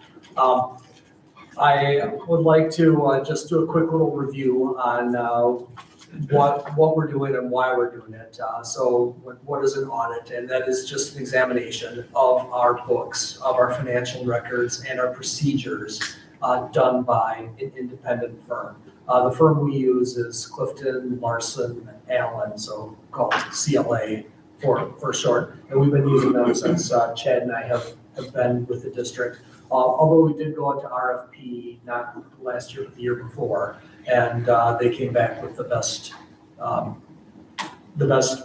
I would like to just do a quick little review on what we're doing and why we're doing it. So what is an audit? And that is just an examination of our books, of our financial records and our procedures done by an independent firm. The firm we use is Clifton, Larson, Allen, so called CLA for short. And we've been using them since Chad and I have been with the district. Although we did go out to RFP, not last year, but the year before, and they came back with the best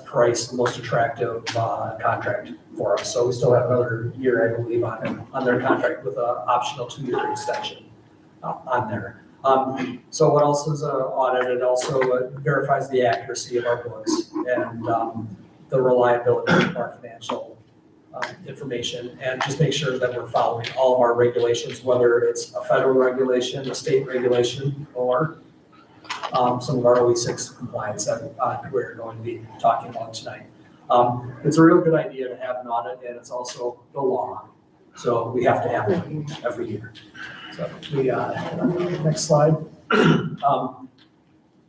price, the most attractive contract for us. So we still have another year, I believe, on their contract with an optional 2-year extension on there. So what else is audited? It also verifies the accuracy of our books and the reliability of our financial information, and just make sure that we're following all of our regulations, whether it's a federal regulation, a state regulation, or some of our OE6 compliance that we're going to be talking about tonight. It's a real good idea to have an audit, and it's also the law. So we have to have it every year. So next slide.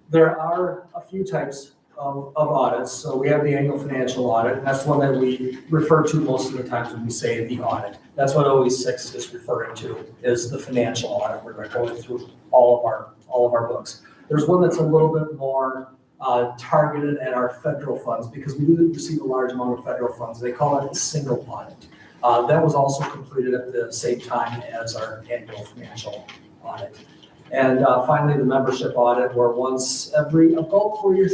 There are a few types of audits. So we have the annual financial audit, and that's one that we refer to most of the times when we say the audit. That's what OE6 is referring to, is the financial audit. We're going through all of our books. There's one that's a little bit more targeted at our federal funds, because we do receive a large amount of federal funds. They call it a single audit. That was also completed at the same time as our annual financial audit. And finally, the membership audit, where once every about 4 years,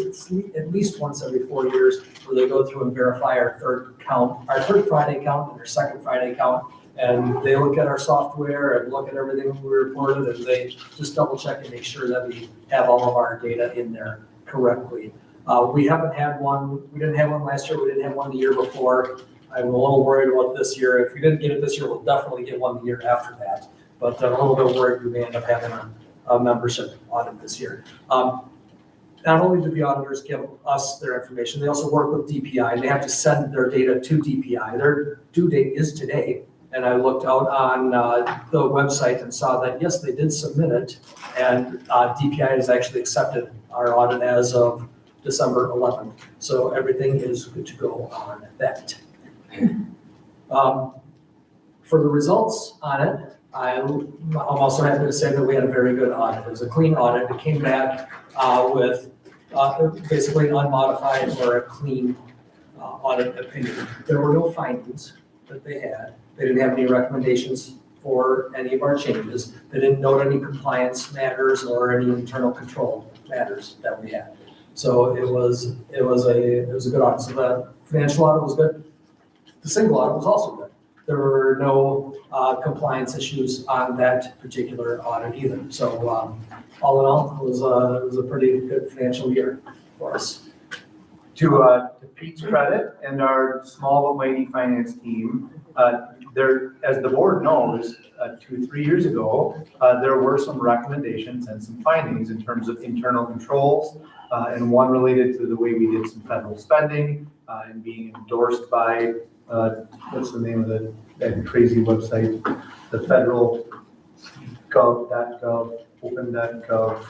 at least once every 4 years, where they go through and verify our third Friday count and our second Friday count. And they look at our software and look at everything we reported, and they just double check and make sure that we have all of our data in there correctly. We haven't had one, we didn't have one last year, we didn't have one the year before. I'm a little worried about this year. If we didn't get it this year, we'll definitely get one the year after that. But I'm a little bit worried we may end up having a membership audit this year. Not only do the auditors give us their information, they also work with DPI, and they have to send their data to DPI. Their due date is today. And I looked out on the website and saw that, yes, they did submit it, and DPI has actually accepted our audit as of December 11th. So everything is good to go on that. For the results on it, I'm also happy to say that we had a very good audit. It was a clean audit. It came back with basically an unmodified or a clean audit opinion. There were no findings that they had. They didn't have any recommendations for any of our changes. They didn't note any compliance matters or any internal control matters that we had. So it was a good audit. So the financial audit was good. The single audit was also good. There were no compliance issues on that particular audit either. So all in all, it was a pretty good financial year for us. To Pete's credit and our small but mighty finance team, there, as the board knows, 2-3 years ago, there were some recommendations and some findings in terms of internal controls, and one related to the way we did some federal spending, and being endorsed by, what's the name of that crazy website? The federal gov.gov, open.gov,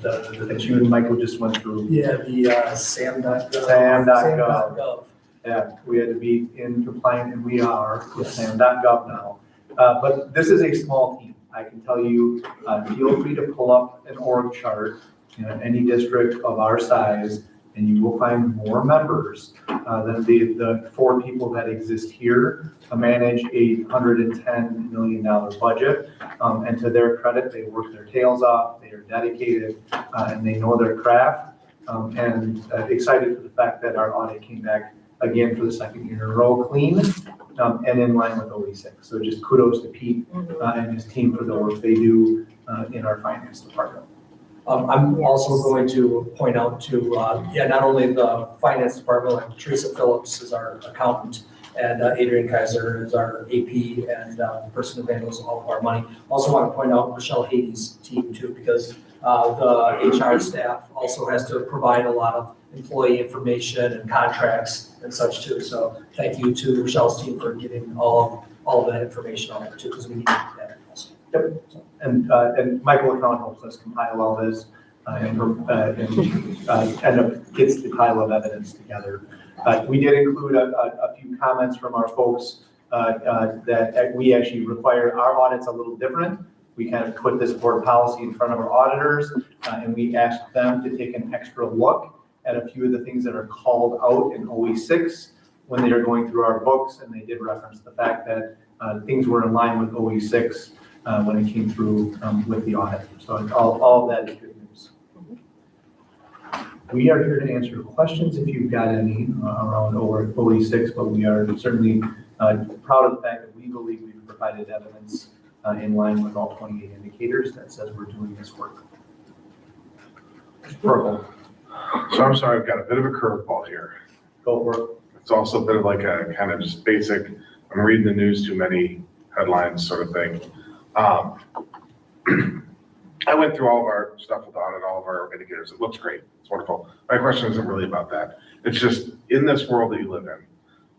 that you and Michael just went through. Yeah, the sam.gov. Sam.gov. Yeah, we had to be in compliant, and we are with sam.gov now. But this is a small team. I can tell you, feel free to pull up an org chart in any district of our size, and you will find more members than the 4 people that exist here to manage a $110 million budget. And to their credit, they work their tails off, they are dedicated, and they know their craft. And excited for the fact that our audit came back again for the second year in a row clean and in line with OE6. So just kudos to Pete and his team for the work they do in our finance department. I'm also going to point out to, not only the finance department, like Teresa Phillips is our accountant, and Adrian Kaiser is our AP and the person who handles all of our money. Also want to point out Michelle Hady's team too, because the HR staff also has to provide a lot of employee information and contracts and such too. So thank you to Michelle's team for getting all of that information on there too, because we need that also. Yep. And Michael Account helps us compile all this and kind of gets the pile of evidence together. We did include a few comments from our folks that we actually require our audits a little different. We kind of put this board policy in front of our auditors and we asked them to take an extra look at a few of the things that are called out in OE6 when they are going through our books, and they did reference the fact that things were in line with OE6 when it came through with the audit. So all of that is good news. We are here to answer questions if you've got any around OE6, but we are certainly proud of the fact that we believe we've provided evidence in line with all 28 indicators that says we're doing this work. Purple. So I'm sorry, I've got a bit of a curveball here. Go for it. It's also a bit of like a kind of just basic, I'm reading the news too many headlines sort of thing. I went through all of our stuff with audit, all of our indicators. It looks great. It's wonderful. My question isn't really about that. It's just in this world that you live in,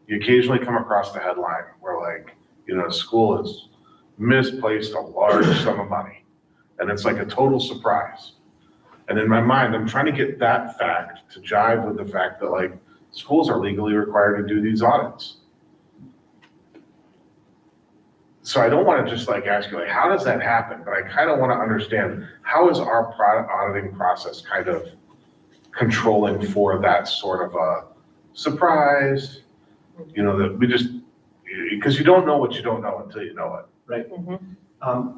you occasionally come across the headline where like, a school has misplaced a large sum of money and it's like a total surprise. And in my mind, I'm trying to get that fact to jive with the fact that like schools are legally required to do these audits. So I don't want to just like ask you like, how does that happen? But I kind of want to understand, how is our product auditing process kind of controlling for that sort of a surprise? That we just, because you don't know what you don't know until you know it. Right.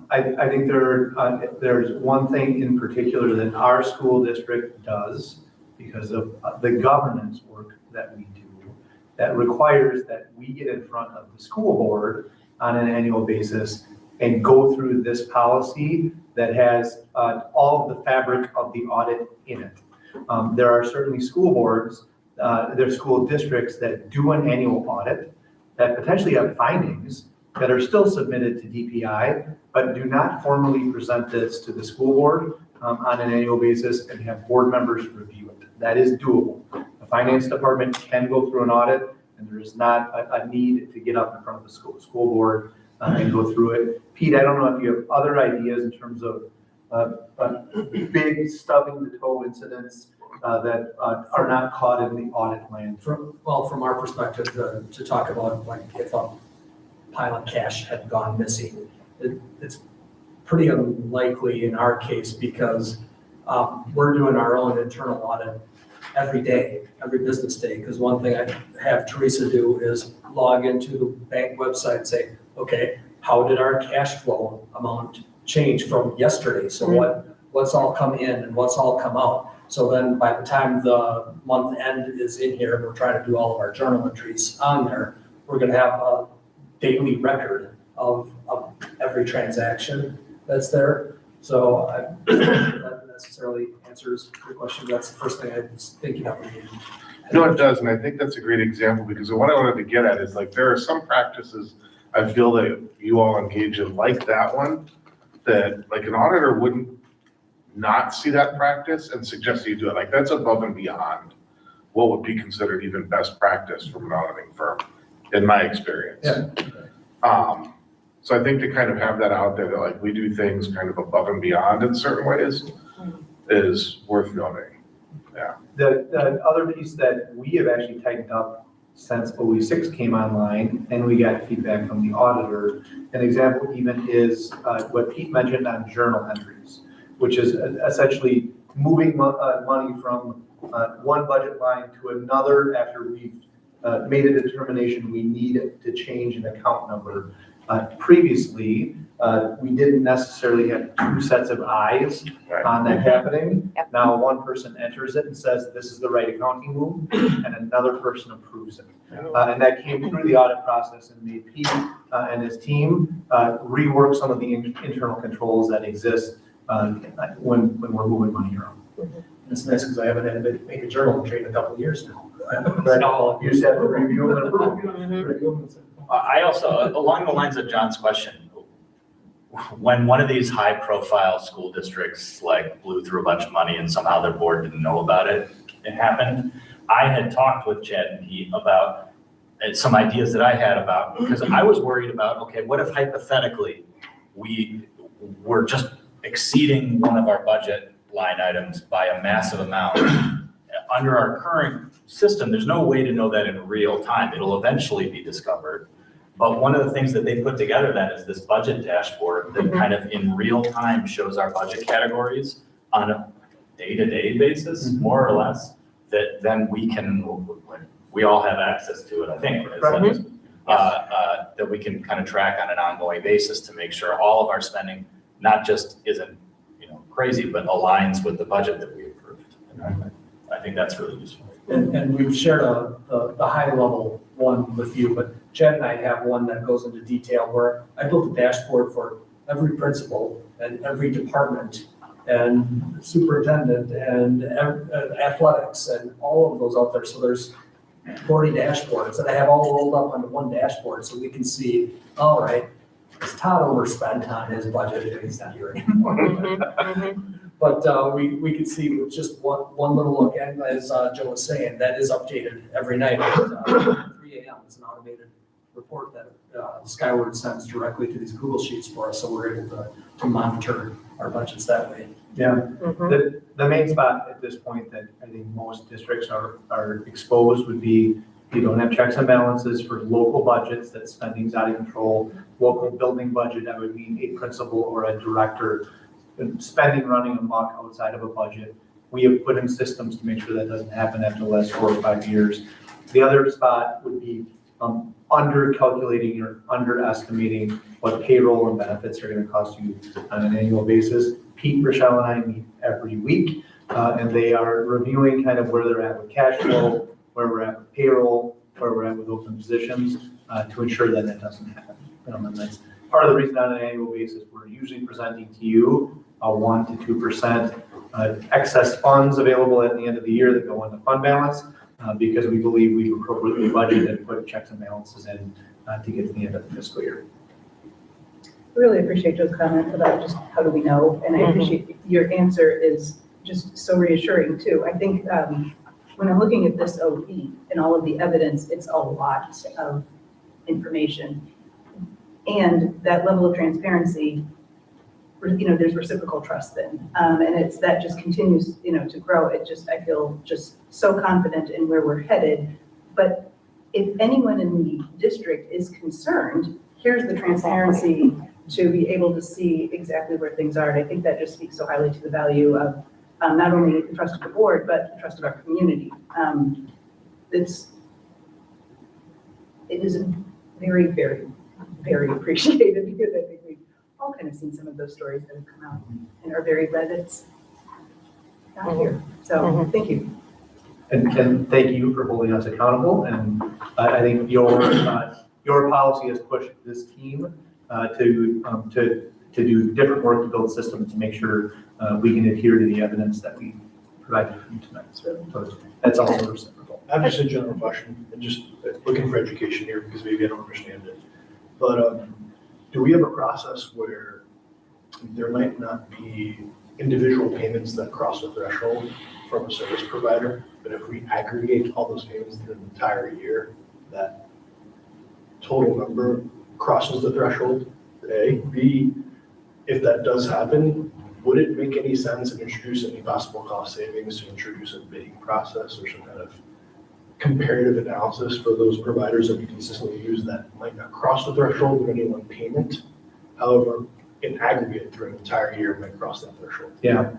I think there's one thing in particular that our school district does because of the governance work that we do that requires that we get in front of the school board on an annual basis and go through this policy that has all of the fabric of the audit in it. There are certainly school boards, there are school districts that do an annual audit that potentially have findings that are still submitted to DPI, but do not formally present this to the school board on an annual basis and have board members review it. That is doable. The finance department can go through an audit, and there is not a need to get up in front of the school board and go through it. Pete, I don't know if you have other ideas in terms of big stubbing the toe incidents that are not caught in the audit land. From our perspective, to talk about like if a pile of cash had gone missing, it's pretty unlikely in our case because We're doing our own internal audit every day, every business day, because one thing I have Teresa do is log into the bank website and say, okay, how did our cash flow amount change from yesterday? So what's all come in and what's all come out? So then by the time the month end is in here, we're trying to do all of our journal entries on there. We're gonna have a daily record of every transaction that's there. So that necessarily answers your question. That's the first thing I was thinking of. No, it does, and I think that's a great example, because what I wanted to get at is like, there are some practices I feel that you all engage in like that one, that like an auditor wouldn't not see that practice and suggest that you do it. Like, that's above and beyond what would be considered even best practice from an auditing firm, in my experience. Yeah. So I think to kind of have that out there, that like we do things kind of above and beyond in certain ways is worth noting. Yeah. The other piece that we have actually tightened up since OE6 came online and we got feedback from the auditor. An example even is what Pete mentioned on journal entries, which is essentially moving money from one budget line to another after we've made a determination we need to change an account number. Previously, we didn't necessarily have two sets of eyes on that happening. Yep. Now one person enters it and says, this is the right accounting move, and another person approves it. And that came through the audit process and made Pete and his team rework some of the internal controls that exist when we're moving money around. It's nice because I haven't had to make a journal entry in a couple of years now. But you just have to review and approve. I also, along the lines of John's question, when one of these high-profile school districts like blew through a bunch of money and somehow their board didn't know about it, it happened, I had talked with Chad and Pete about some ideas that I had about, because I was worried about, okay, what if hypothetically we were just exceeding one of our budget line items by a massive amount? Under our current system, there's no way to know that in real time. It'll eventually be discovered. But one of the things that they put together then is this budget dashboard that kind of in real time shows our budget categories on a day-to-day basis, more or less, that then we all have access to it, I think, right? That we can kind of track on an ongoing basis to make sure all of our spending not just isn't, crazy, but aligns with the budget that we approved. And I think that's really useful. And we've shared the high level one with you, but Chad and I have one that goes into detail where I built a dashboard for every principal and every department and superintendent and athletics and all of those out there. So there's 40 dashboards that I have all rolled up onto one dashboard so we can see, all right, is Todd overspent on his budget? He's not here anymore. But we could see with just one little look, and as Joe was saying, that is updated every night at 3 a.m. It's an automated report that Skyward sends directly to these Google Sheets for us, so we're able to monitor our budgets that way. Yeah, the main spot at this point that I think most districts are exposed would be you don't have checks and balances for local budgets, that spending's out of control. Local building budget, that would mean a principal or a director spending running amok outside of a budget. We have put in systems to make sure that doesn't happen after the last 4 or 5 years. The other spot would be under calculating or underestimating what payroll and benefits are going to cost you on an annual basis. Pete, Rochelle, and I meet every week, and they are reviewing kind of where they're at with cash flow, where we're at with payroll, where we're at with open positions, to ensure that that doesn't happen. And that's part of the reason on an annual basis, we're usually presenting to you a 1 to 2% excess funds available at the end of the year that go into fund balance, because we believe we've appropriately budgeted and put checks and balances in to get to the end of the fiscal year. I really appreciate Joe's comment about just how do we know, and I appreciate your answer is just so reassuring too. I think when I'm looking at this OE and all of the evidence, it's a lot of information. And that level of transparency, there's reciprocal trust then. And it's that just continues, to grow. I feel just so confident in where we're headed. But if anyone in the district is concerned, here's the transparency to be able to see exactly where things are. And I think that just speaks so highly to the value of not only the trust of the board, but the trust of our community. It is very, very, very appreciated because I think we've all kind of seen some of those stories that have come out and are very glad that it's not here. So thank you. And thank you for holding us accountable. And I think your policy has pushed this team to do different work to build systems to make sure we can adhere to the evidence that we provided for you tonight. So that's also reciprocal. I have just a general question, and just looking for education here because maybe I don't understand it. But do we have a process where there might not be individual payments that cross the threshold from a service provider, but if we aggregate all those payments through an entire year, that total number crosses the threshold? A. B, if that does happen, would it make any sense to introduce any possible cost savings, to introduce a bidding process or some kind of comparative analysis for those providers that we consistently use that might not cross the threshold of any one payment? However, in aggregate through an entire year might cross that threshold. Yeah,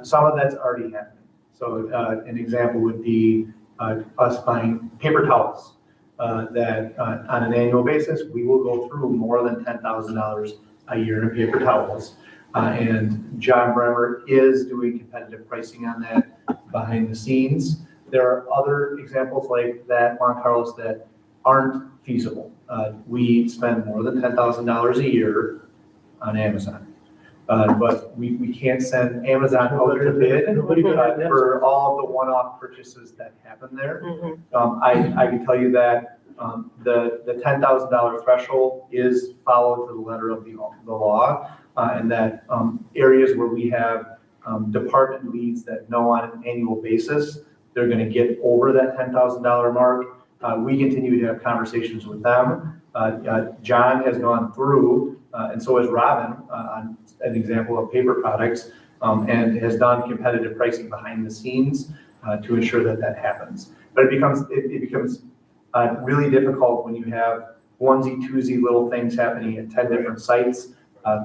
some of that's already happening. So an example would be us buying paper towels that on an annual basis, we will go through more than $10,000 a year in paper towels. And John Bremer is doing competitive pricing on that behind the scenes. There are other examples like that, Juan Carlos, that aren't feasible. We spend more than $10,000 a year on Amazon. But we can't send Amazon out to bid for all of the one-off purchases that happen there. I can tell you that the $10,000 threshold is followed to the letter of the law, and that areas where we have department leads that know on an annual basis they're going to get over that $10,000 mark, we continue to have conversations with them. John has gone through, and so has Robin, on an example of paper products, and has done competitive pricing behind the scenes to ensure that that happens. But it becomes really difficult when you have onesie, twosie little things happening at 10 different sites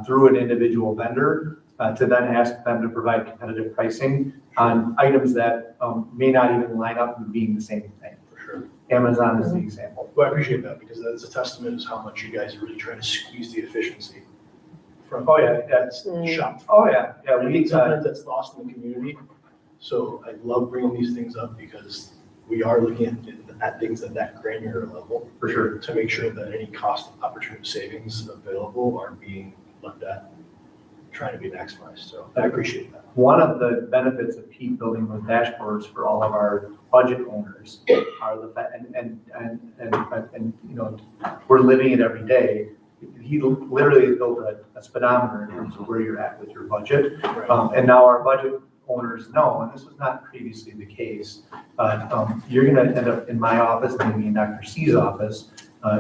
through an individual vendor to then ask them to provide competitive pricing on items that may not even line up with being the same thing. For sure. Amazon is the example. Well, I appreciate that because that's a testament to how much you guys are really trying to squeeze the efficiency from. Oh yeah, that's shop. Oh yeah, yeah. I think sometimes that's lost in the community. So I love bringing these things up because we are looking at things at that granular level. For sure. To make sure that any cost opportunity savings available are being looked at, trying to be maximized. So I appreciate that. One of the benefits of Pete building those dashboards for all of our budget owners are the fact, and you know, we're living it every day. He literally has built a speedometer in terms of where you're at with your budget. And now our budget owners know, and this was not previously the case, you're going to end up in my office, maybe in Dr. C's office,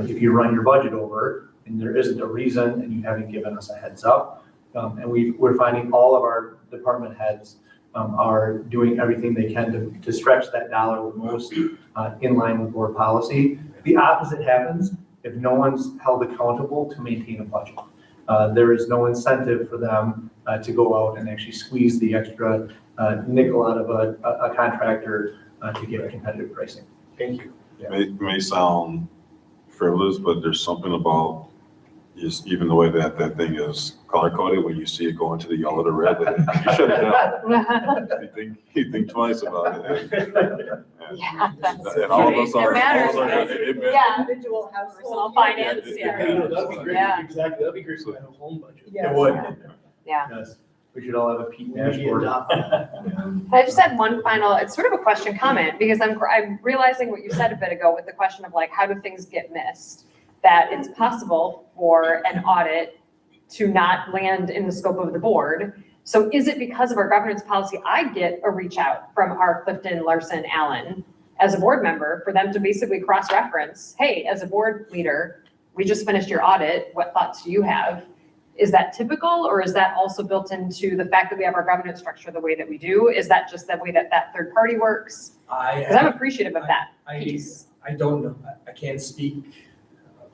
if you run your budget over and there isn't a reason and you haven't given us a heads up. And we're finding all of our department heads are doing everything they can to stretch that dollar the most in line with board policy. The opposite happens if no one's held accountable to maintain a budget. There is no incentive for them to go out and actually squeeze the extra nickel out of a contractor to get competitive pricing. Thank you. It may sound frivolous, but there's something about just even the way that that thing is color coded, when you see it go into the yellow to red, you shut it down. You think twice about it. Yeah, that's And all of us are. It matters. all of us are- it- Yeah. Individual household. Personal finance, Yeah, yeah. No, that'd be great. Yeah. Exactly. That'd be great to have a home budget. Yes. It would. Yeah. Yes. We should all have a Pete We should dashboard. adopt that. I just had one final, it's sort of a question comment, because I'm realizing what you said a bit ago with the question of like, how do things get missed? That it's possible for an audit to not land in the scope of the board. So is it because of our governance policy, I get a reach out from our Clifton, Larson, Allen as a board member for them to basically cross-reference, hey, as a board leader, we just finished your audit, what thoughts do you have? Is that typical, or is that also built into the fact that we have our governance structure the way that we do? Is that just the way that that third party works? Because I'm appreciative of that piece. I don't know. I can't speak.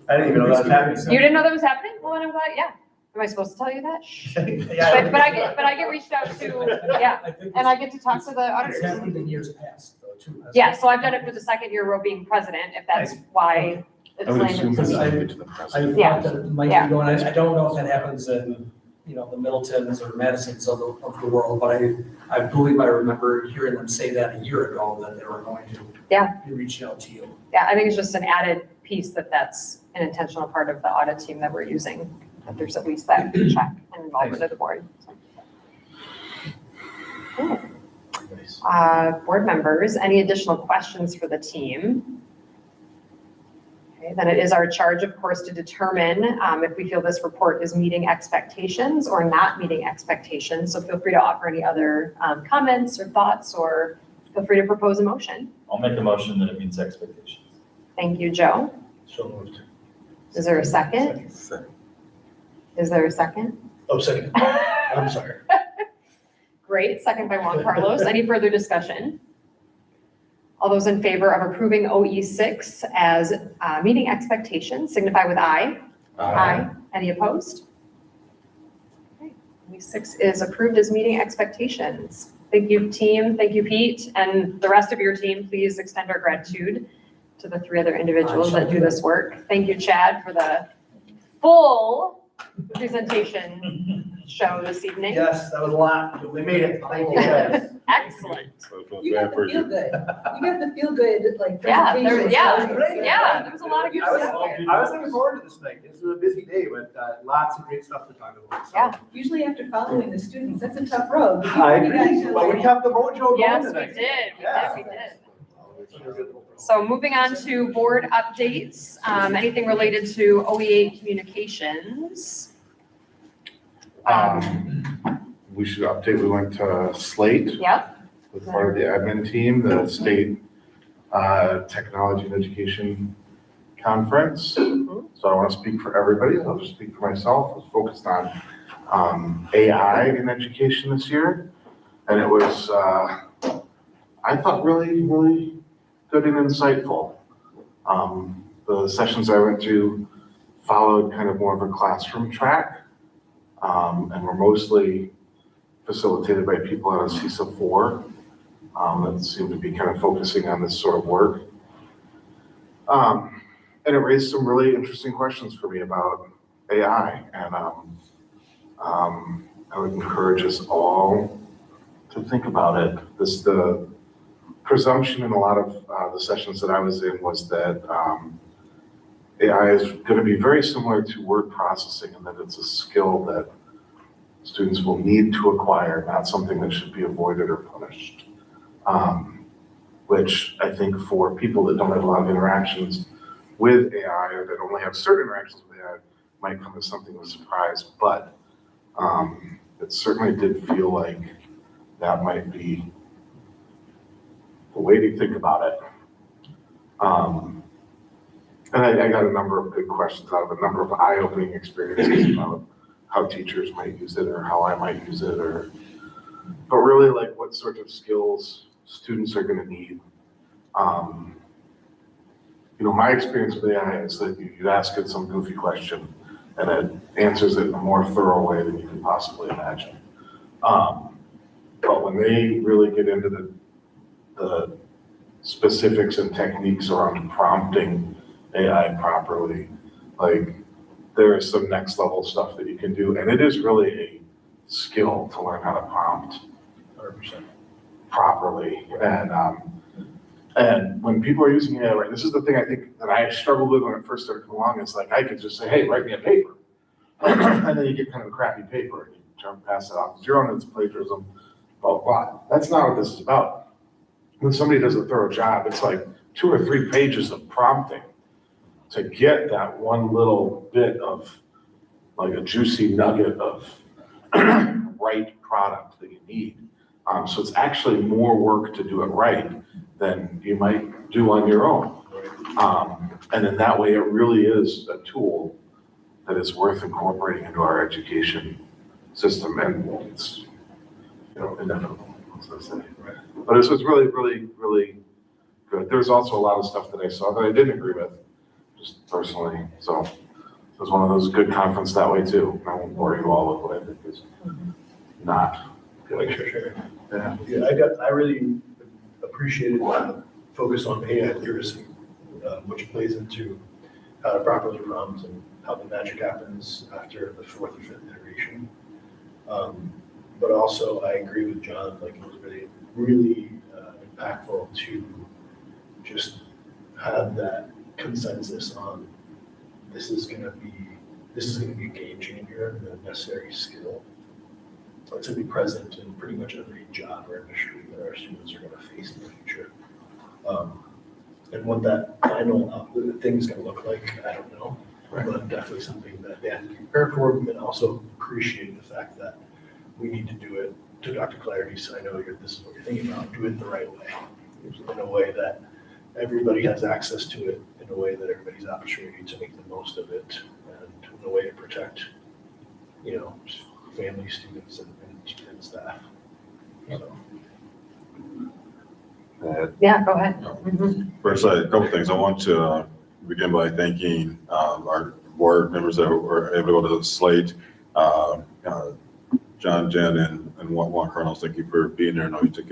I didn't even know that was happening. You didn't know that was happening? Well, then I'm glad, yeah. Am I supposed to tell you that? Shh. Yeah. But I get reached out to, yeah, I think and I get to talk to the it's auditors. happened in years past though, too. hasn't Yeah, it? so I've done it for the second year row being president, if that's why it's I would landed. assume Because it's I- related to the I president. Yeah. thought that it might Yeah. be going, I don't know if that happens in, you know, the Middletons or Madisons of the world, but I believe I remember hearing them say that a year ago, that they were going to be reaching out to you. Yeah, I think it's just an added piece that's an intentional part of the audit team that we're using, that there's at least that check and involvement of the board. Cool. Board members, any additional questions for the team? Okay, then it is our charge, of course, to determine if we feel this report is meeting expectations or not meeting expectations. So feel free to offer any other comments or thoughts, or feel free to propose a motion. I'll make a motion that it meets expectations. Thank you, Joe. So moved. Is there a second? Is there a second? Oh, second. I'm sorry. Great, second by Juan Carlos. Any further discussion? All those in favor of approving OE6 as meeting expectations signify with aye. Aye. Any opposed? Okay, OE6 is approved as meeting expectations. Thank you, team. Thank you, Pete, and the rest of your team. Please extend our gratitude to the 3 other individuals that do this work. Thank you, Chad, for the full presentation show this evening. Yes, that was a lot. We made it. Thank you guys. Excellent. You got the feel good. You got the feel good, like, Yeah, presentation. there was a lot of good stuff there. I was looking forward to this night. This was a busy day, but lots of great stuff to talk about. So. Yeah. Usually after following the students, that's a tough road. but I you guys agree, but we kept the mojo going Yes, we tonight. did. Yeah. We did. So moving on to board updates, anything related to OE8 communications? We should update, we went to Slate Yep. with part of the admin team, the state technology and education conference. So I want to speak for everybody, I'll just speak for myself. I was focused on AI in education this year. And it was, I thought, really, really good and insightful. The sessions I went to followed kind of more of a classroom track, and were mostly facilitated by people out of CISA 4 that seemed to be kind of focusing on this sort of work. And it raised some really interesting questions for me about AI, and I would encourage us all to think about it. The presumption in a lot of the sessions that I was in was that AI is going to be very similar to word processing, and that it's a skill that students will need to acquire, not something that should be avoided or punished. Which I think for people that don't have a lot of interactions with AI, or that only have certain interactions with AI, might come as something of a surprise, but it certainly did feel like that might be the way to think about it. And I got a number of good questions out of a number of eye-opening experiences about how teachers might use it, or how I might use it, but really like what sort of skills students are going to need. My experience with AI is that you ask it some goofy question and it answers it in a more thorough way than you can possibly imagine. But when they really get into the specifics and techniques around prompting AI properly, like there is some next level stuff that you can do, and it is really a skill to learn how to prompt 100%. properly. And when people are using AI, right, this is the thing I think that I struggled with when it first started coming along. It's like I could just say, hey, write me a paper, and then you get kind of a crappy paper, and you try to pass it off as your own, it's plagiarism, blah, blah. That's not what this is about. When somebody does a thorough job, it's like 2 or 3 pages of prompting to get that one little bit of, like a juicy nugget of right product that you need. So it's actually more work to do it right than you might do on your own. And in that way, it really is a tool that is worth incorporating into our education system. And it's, inevitable, as I say. But this was really, really, really good. There's also a lot of stuff that I saw that I didn't agree with, just personally. So it was one of those good conference that way too. I won't bore you all with what I think is not good. Sure. Yeah, I really appreciated the focus on AI literacy, which plays into how to properly prompt and how the magic happens after the fourth or fifth iteration. But also, I agree with John, like it was really impactful to just have that consensus on this is gonna be a game changer and a necessary skill. So it's gonna be present in pretty much every job or industry that our students are gonna face in the future. And what that final thing is gonna look like, I don't know, but definitely something that they have to be prepared for, and also appreciate the fact that we need to do it, to Dr. Clarity's, I know this is what you're thinking about, do it the right way, in a way that everybody has access to it, in a way that everybody's opportunity to make the most of it, and in a way to protect, families, students, and staff. So. Yeah, go ahead. Mhm. First, a couple things. I want to begin by thanking our board members that were able to go to the Slate. John, Jen, and Juan Carlos, thank you for being there. I know you took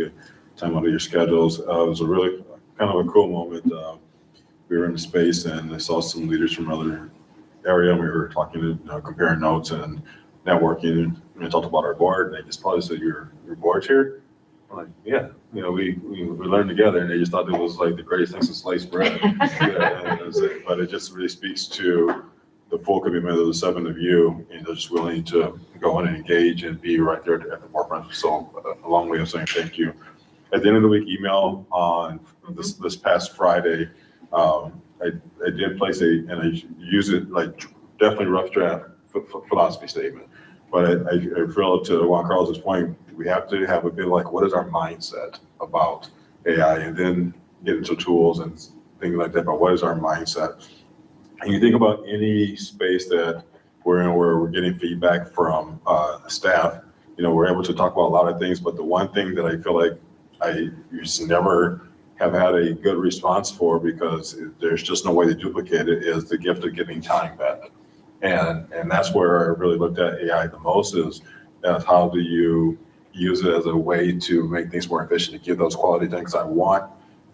time out of your schedules. It was a really kind of a cool moment. We were in the space and I saw some leaders from other area, and we were talking, comparing notes and networking. And we talked about our board, and they just probably said, your board's here? I'm like, yeah, we learned together, and they just thought it was like the greatest thing since sliced bread. But it just really speaks to the full commitment of the 7 of you, and they're just willing to go in and engage and be right there at the forefront. So a long way of saying thank you. At the end of the week, email on this past Friday, I did place and I use it like definitely rough draft philosophy statement. But I feel to Juan Carlos's point, we have to have a bit like, what is our mindset about AI, and then get into tools and things like that. But what is our mindset? And you think about any space that we're in where we're getting feedback from staff, we're able to talk about a lot of things, but the one thing that I feel like I just never have had a good response for, because there's just no way to duplicate it, is the gift of giving time back. And that's where I really looked at AI the most, is how do you use it as a way to make things more efficient, to give those quality things. I want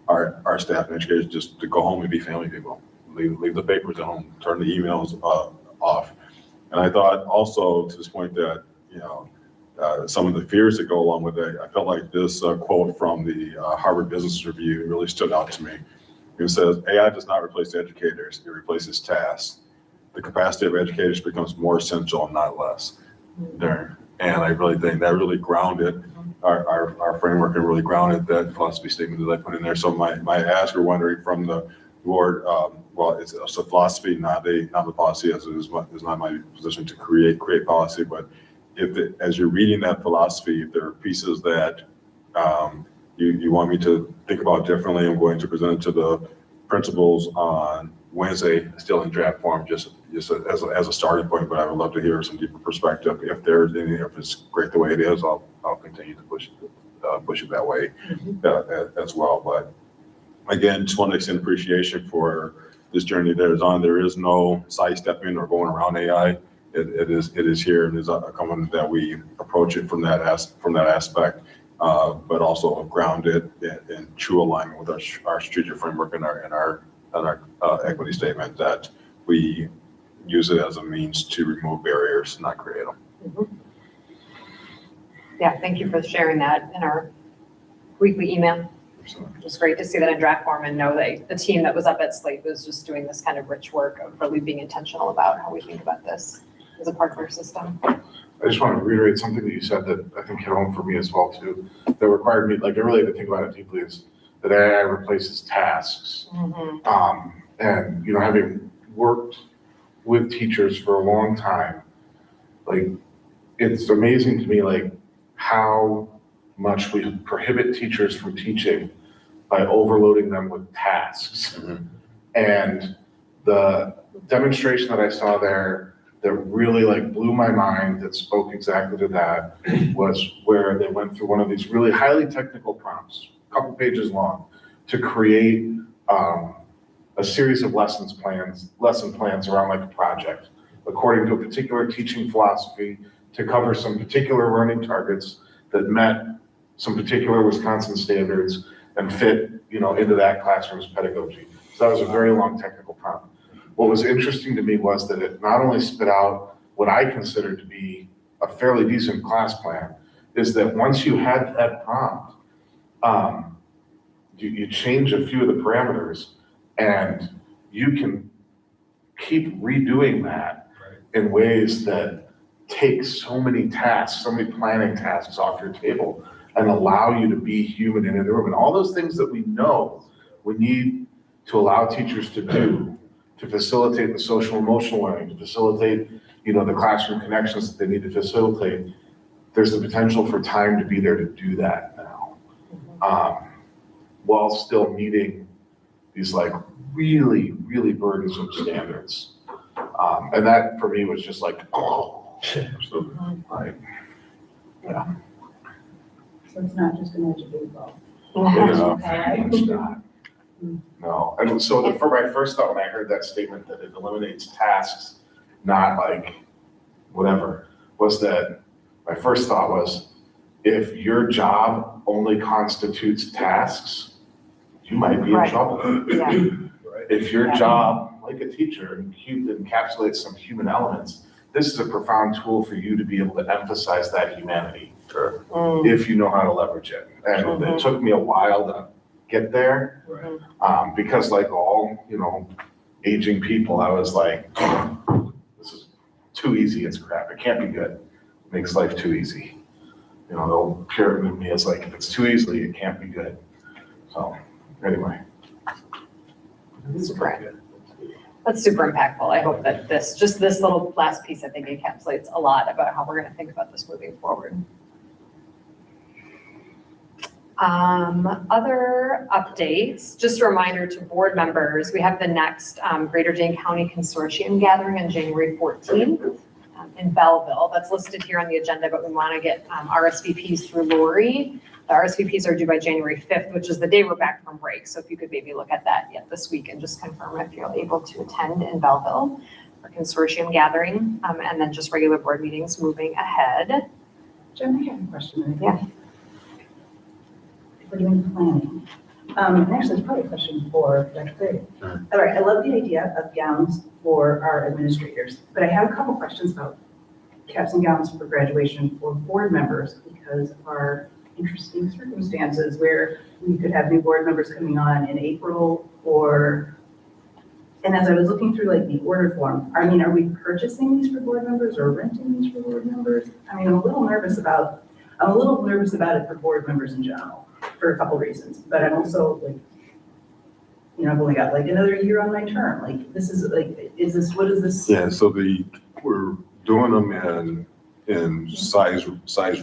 our staff and educators just to go home and be family people. Leave the papers at home, turn the emails off. And I thought also to this point that, some of the fears that go along with it, I felt like this quote from the Harvard Business Review really stood out to me. It says, AI does not replace educators, it replaces tasks. The capacity of educators becomes more essential, not less. There. And I really think that really grounded our framework, and really grounded that philosophy statement that I put in there. So my ask or wondering from the board, well, it's a philosophy, not a policy, as it is not my position to create policy, but as you're reading that philosophy, if there are pieces that you want me to think about differently, I'm going to present it to the principals on Wednesday, still in draft form, just as a starting point, but I would love to hear some deeper perspective. If there's any, if it's great the way it is, I'll continue to push it that way as well. But again, just want to extend appreciation for this journey that is on. There is no sidestepping or going around AI. It is here, and is common that we approach it from that aspect, but also grounded in true alignment with our strategic framework and our equity statement, that we use it as a means to remove barriers, not create them. Mm-hmm. Yeah, thank you for sharing that in our weekly email. It's great to see that in draft form and know that the team that was up at Slate was just doing this kind of rich work of really being intentional about how we think about this as a part of our system. I just want to reiterate something that you said that I think hit home for me as well too, that required me, like I really had to think about it deeply, is that AI replaces tasks. Mm-hmm. And having worked with teachers for a long time, like it's amazing to me like how much we prohibit teachers from teaching by overloading them with tasks. Mm-hmm. And the demonstration that I saw there that really like blew my mind, that spoke exactly to that, was where they went through one of these really highly technical prompts, a couple pages long, to create a series of lesson plans around like a project. according to a particular teaching philosophy to cover some particular learning targets that met some particular Wisconsin standards and fit, into that classroom's pedagogy. So that was a very long technical prompt. What was interesting to me was that it not only spit out what I considered to be a fairly decent class plan, is that once you had that prompt, you change a few of the parameters and you can keep redoing that in ways that take so many tasks, so many planning tasks off your table and allow you to be human in the room. And all those things that we know we need to allow teachers to do to facilitate the social emotional learning, to facilitate, the classroom connections that they need to facilitate. There's the potential for time to be there to do that now, while still meeting these like really, really burdensome standards. And that for me was just like, yeah. So it's not just an edge of baseball. It's not. No, and so for my first thought when I heard that statement that it eliminates tasks, not like whatever, was that my first thought was, if your job only constitutes tasks, you might be in trouble. If your job, like a teacher, encapsulates some human elements, this is a profound tool for you to be able to emphasize that humanity, if you know how to leverage it. And it took me a while to get there, because like all, aging people, I was like, this is too easy, it's crap, it can't be good. It makes life too easy. The old Puritan in me is like, if it's too easily, it can't be good. So, anyway. That's super impactful. I hope that this little last piece, I think encapsulates a lot about how we're going to think about this moving forward. Other updates, just a reminder to board members, we have the next Greater Dane County Consortium gathering on January 14th in Belleville. That's listed here on the agenda, but we want to get RSVPs through Lori. The RSVPs are due by January 5th, which is the day we're back from break. So if you could maybe look at that yet this week and just confirm if you're able to attend in Belleville, our consortium gathering, and then just regular board meetings moving ahead. Jen, I have a question. Yeah. If we're doing planning, and actually it's probably a question for Dr. Gray. All right, I love the idea of gowns for our administrators, but I have a couple questions about caps and gowns for graduation for board members because of our interesting circumstances where we could have new board members coming on in April and as I was looking through like the order form, are we purchasing these for board members or renting these for board members? I'm a little nervous about it for board members in general for a couple reasons, but I'm also like, I've only got like another year on my term. Like what is this? Yeah, so we're doing them in size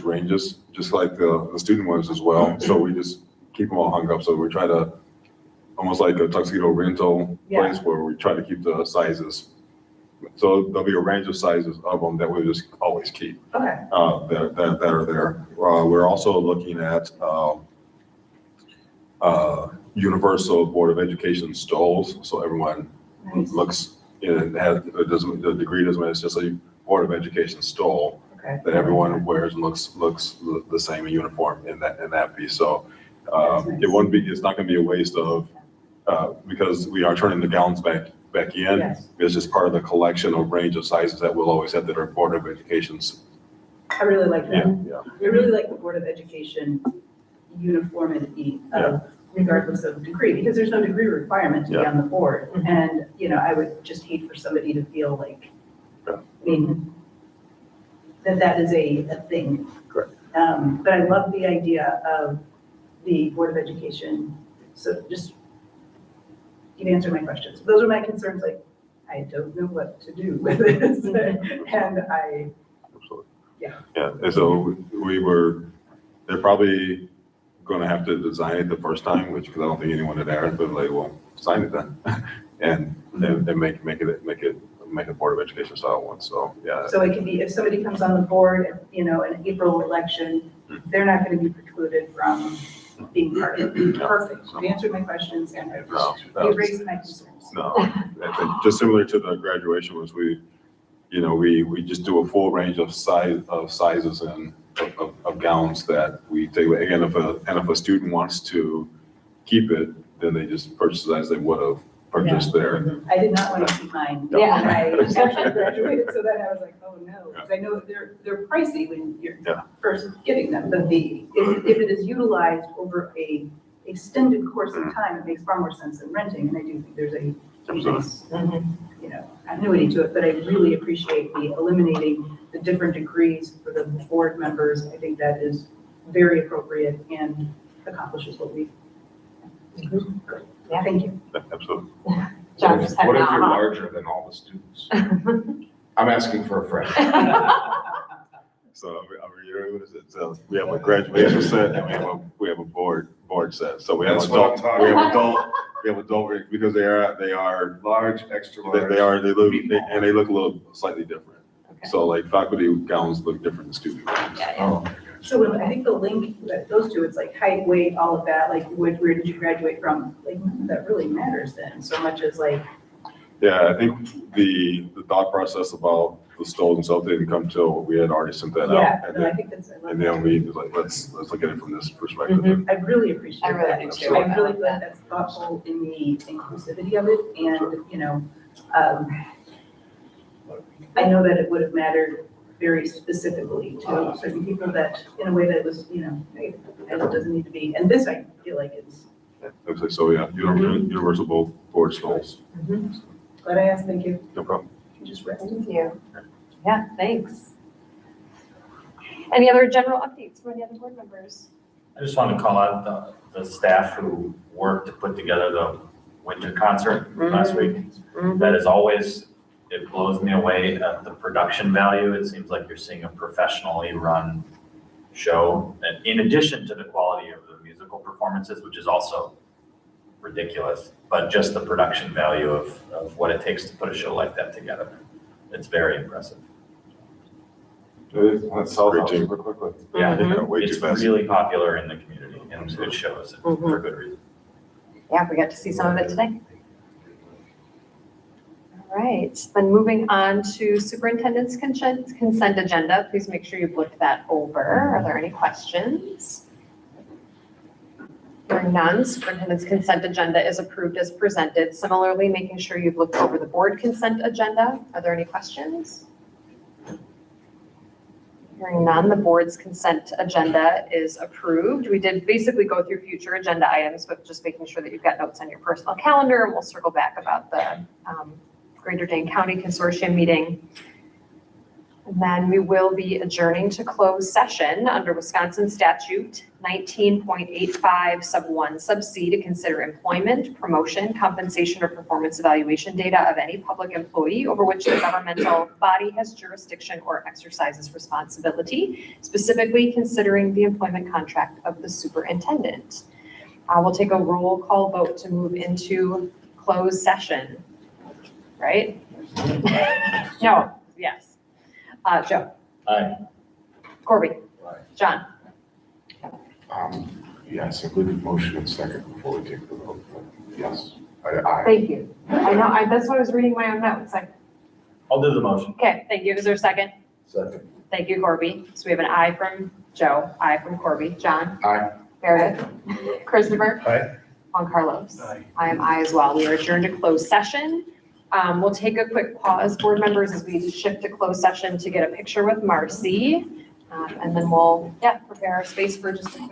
ranges, just like the student ones as well. So we just keep them all hung up. So we try to, almost like a tuxedo rental place where we try to keep the sizes. So there'll be a range of sizes of them that we just always keep. Okay. That are there. We're also looking at universal Board of Education stoles. So everyone looks, the degree doesn't matter, it's just a Board of Education stole. Okay. That everyone wears and looks the same in uniform in that piece. So it's not going to be a waste of, because we are turning the gowns back in. Yes. It's just part of the collection of range of sizes that we'll always have that are Board of Education's. I really like that. Yeah. I really like the Board of Education uniformity regardless of degree, because there's no degree requirement to be on the board. And, I would just hate for somebody to feel like, that is a thing. Correct. But I love the idea of the Board of Education. So just, you've answered my questions. Those are my concerns. Like, I don't know what to do with this. And Yeah, and so they're probably going to have to design it the first time, because I don't think anyone had asked, but they will design it then. and make a Board of Education style one. So yeah. So it could be, if somebody comes on the board, an April election, they're not going to be precluded from being part of it. Perfect. You answered my questions and you raised my concerns. No, I think just similar to the graduation was we you know, we just do a full range of sizes and of gowns that we take. Again, if a student wants to keep it, then they just purchase it as they would have purchased their. I did not want to keep mine. Yeah. When I actually graduated, so then I was like, oh no, because I know they're pricey when you're first getting them, but if it is utilized over a extended course of time, it makes far more sense than renting, and I do think there's a nice, you know, continuity to it, but I really appreciate the eliminating the different degrees for the board members. I think that is very appropriate and accomplishes what we. Yeah. Thank you. Absolutely. John just had What an if you're aha. larger than all the students? I'm asking for a friend. So what is it? So we have a graduation set and we have a board set. So we have That's what I'm adult, talking we have adult because they are Large, extra large. they look a little slightly different. So like faculty gowns look different than student gowns. Oh, So when I think the link that those two, it's like height, weight, all of that, like where did you graduate from? Like none of that really matters then, so much as like, Yeah, I think the thought process about the stoles and stuff didn't come till we had already sent that yeah, out. no, I think that's, I love And then that. we was like, let's look at it from this perspective. I really appreciate I really that. do too. I really feel like that's thoughtful in the inclusivity of it, and, you know, I know that it would have mattered very specifically to certain people that, in a way that was, you know, hey, it doesn't need to be, and this I feel like is, Okay, so yeah, universal board stoles. glad I asked, thank you. No problem. You just rest. Thank you. Yeah, thanks. Any other general updates from any other board members? I just want to call out the staff who worked to put together the winter concert last week. That is always, it blows me away at the production value. It seems like you're seeing a professionally run show. And in addition to the quality of the musical performances, which is also ridiculous, but just the production value of what it takes to put a show like that together. It's very impressive. That sells out Great team. super quickly. Yeah, Way it's too fast. really popular in the community and it shows for good reason. Yeah, we got to see some of it today. All right, then moving on to superintendent's consent agenda. Please make sure you've looked that over. Are there any questions? Hearing none, superintendent's consent agenda is approved as presented. Similarly, making sure you've looked over the board consent agenda. Are there any questions? Hearing none, the board's consent agenda is approved. We did basically go through future agenda items, but just making sure that you've got notes on your personal calendar, and we'll circle back about the Greater Dane County Consortium meeting. And then we will be adjourning to closed session under Wisconsin Statute 19.85 sub 1 sub C to consider employment, promotion, compensation, or performance evaluation data of any public employee over which the governmental body has jurisdiction or exercises responsibility, specifically considering the employment contract of the superintendent. We'll take a roll call vote to move into closed session, right? No, yes. Joe. Aye. Corby. John. Yes, I believe motion and second before we take the vote. Yes, I. Thank you. I know, that's what I was reading my own notes. I'll do the motion. Okay, thank you. Is there a second? Second. Thank you, Corby. So we have an aye from Joe, aye from Corby. John? Aye. Meredith? Christopher? Aye. Juan Carlos? Aye. I am aye as well. We are adjourned to closed session. We'll take a quick pause, board members, as we shift to closed session to get a picture with Marcy. And then we'll, prepare our space for just a quick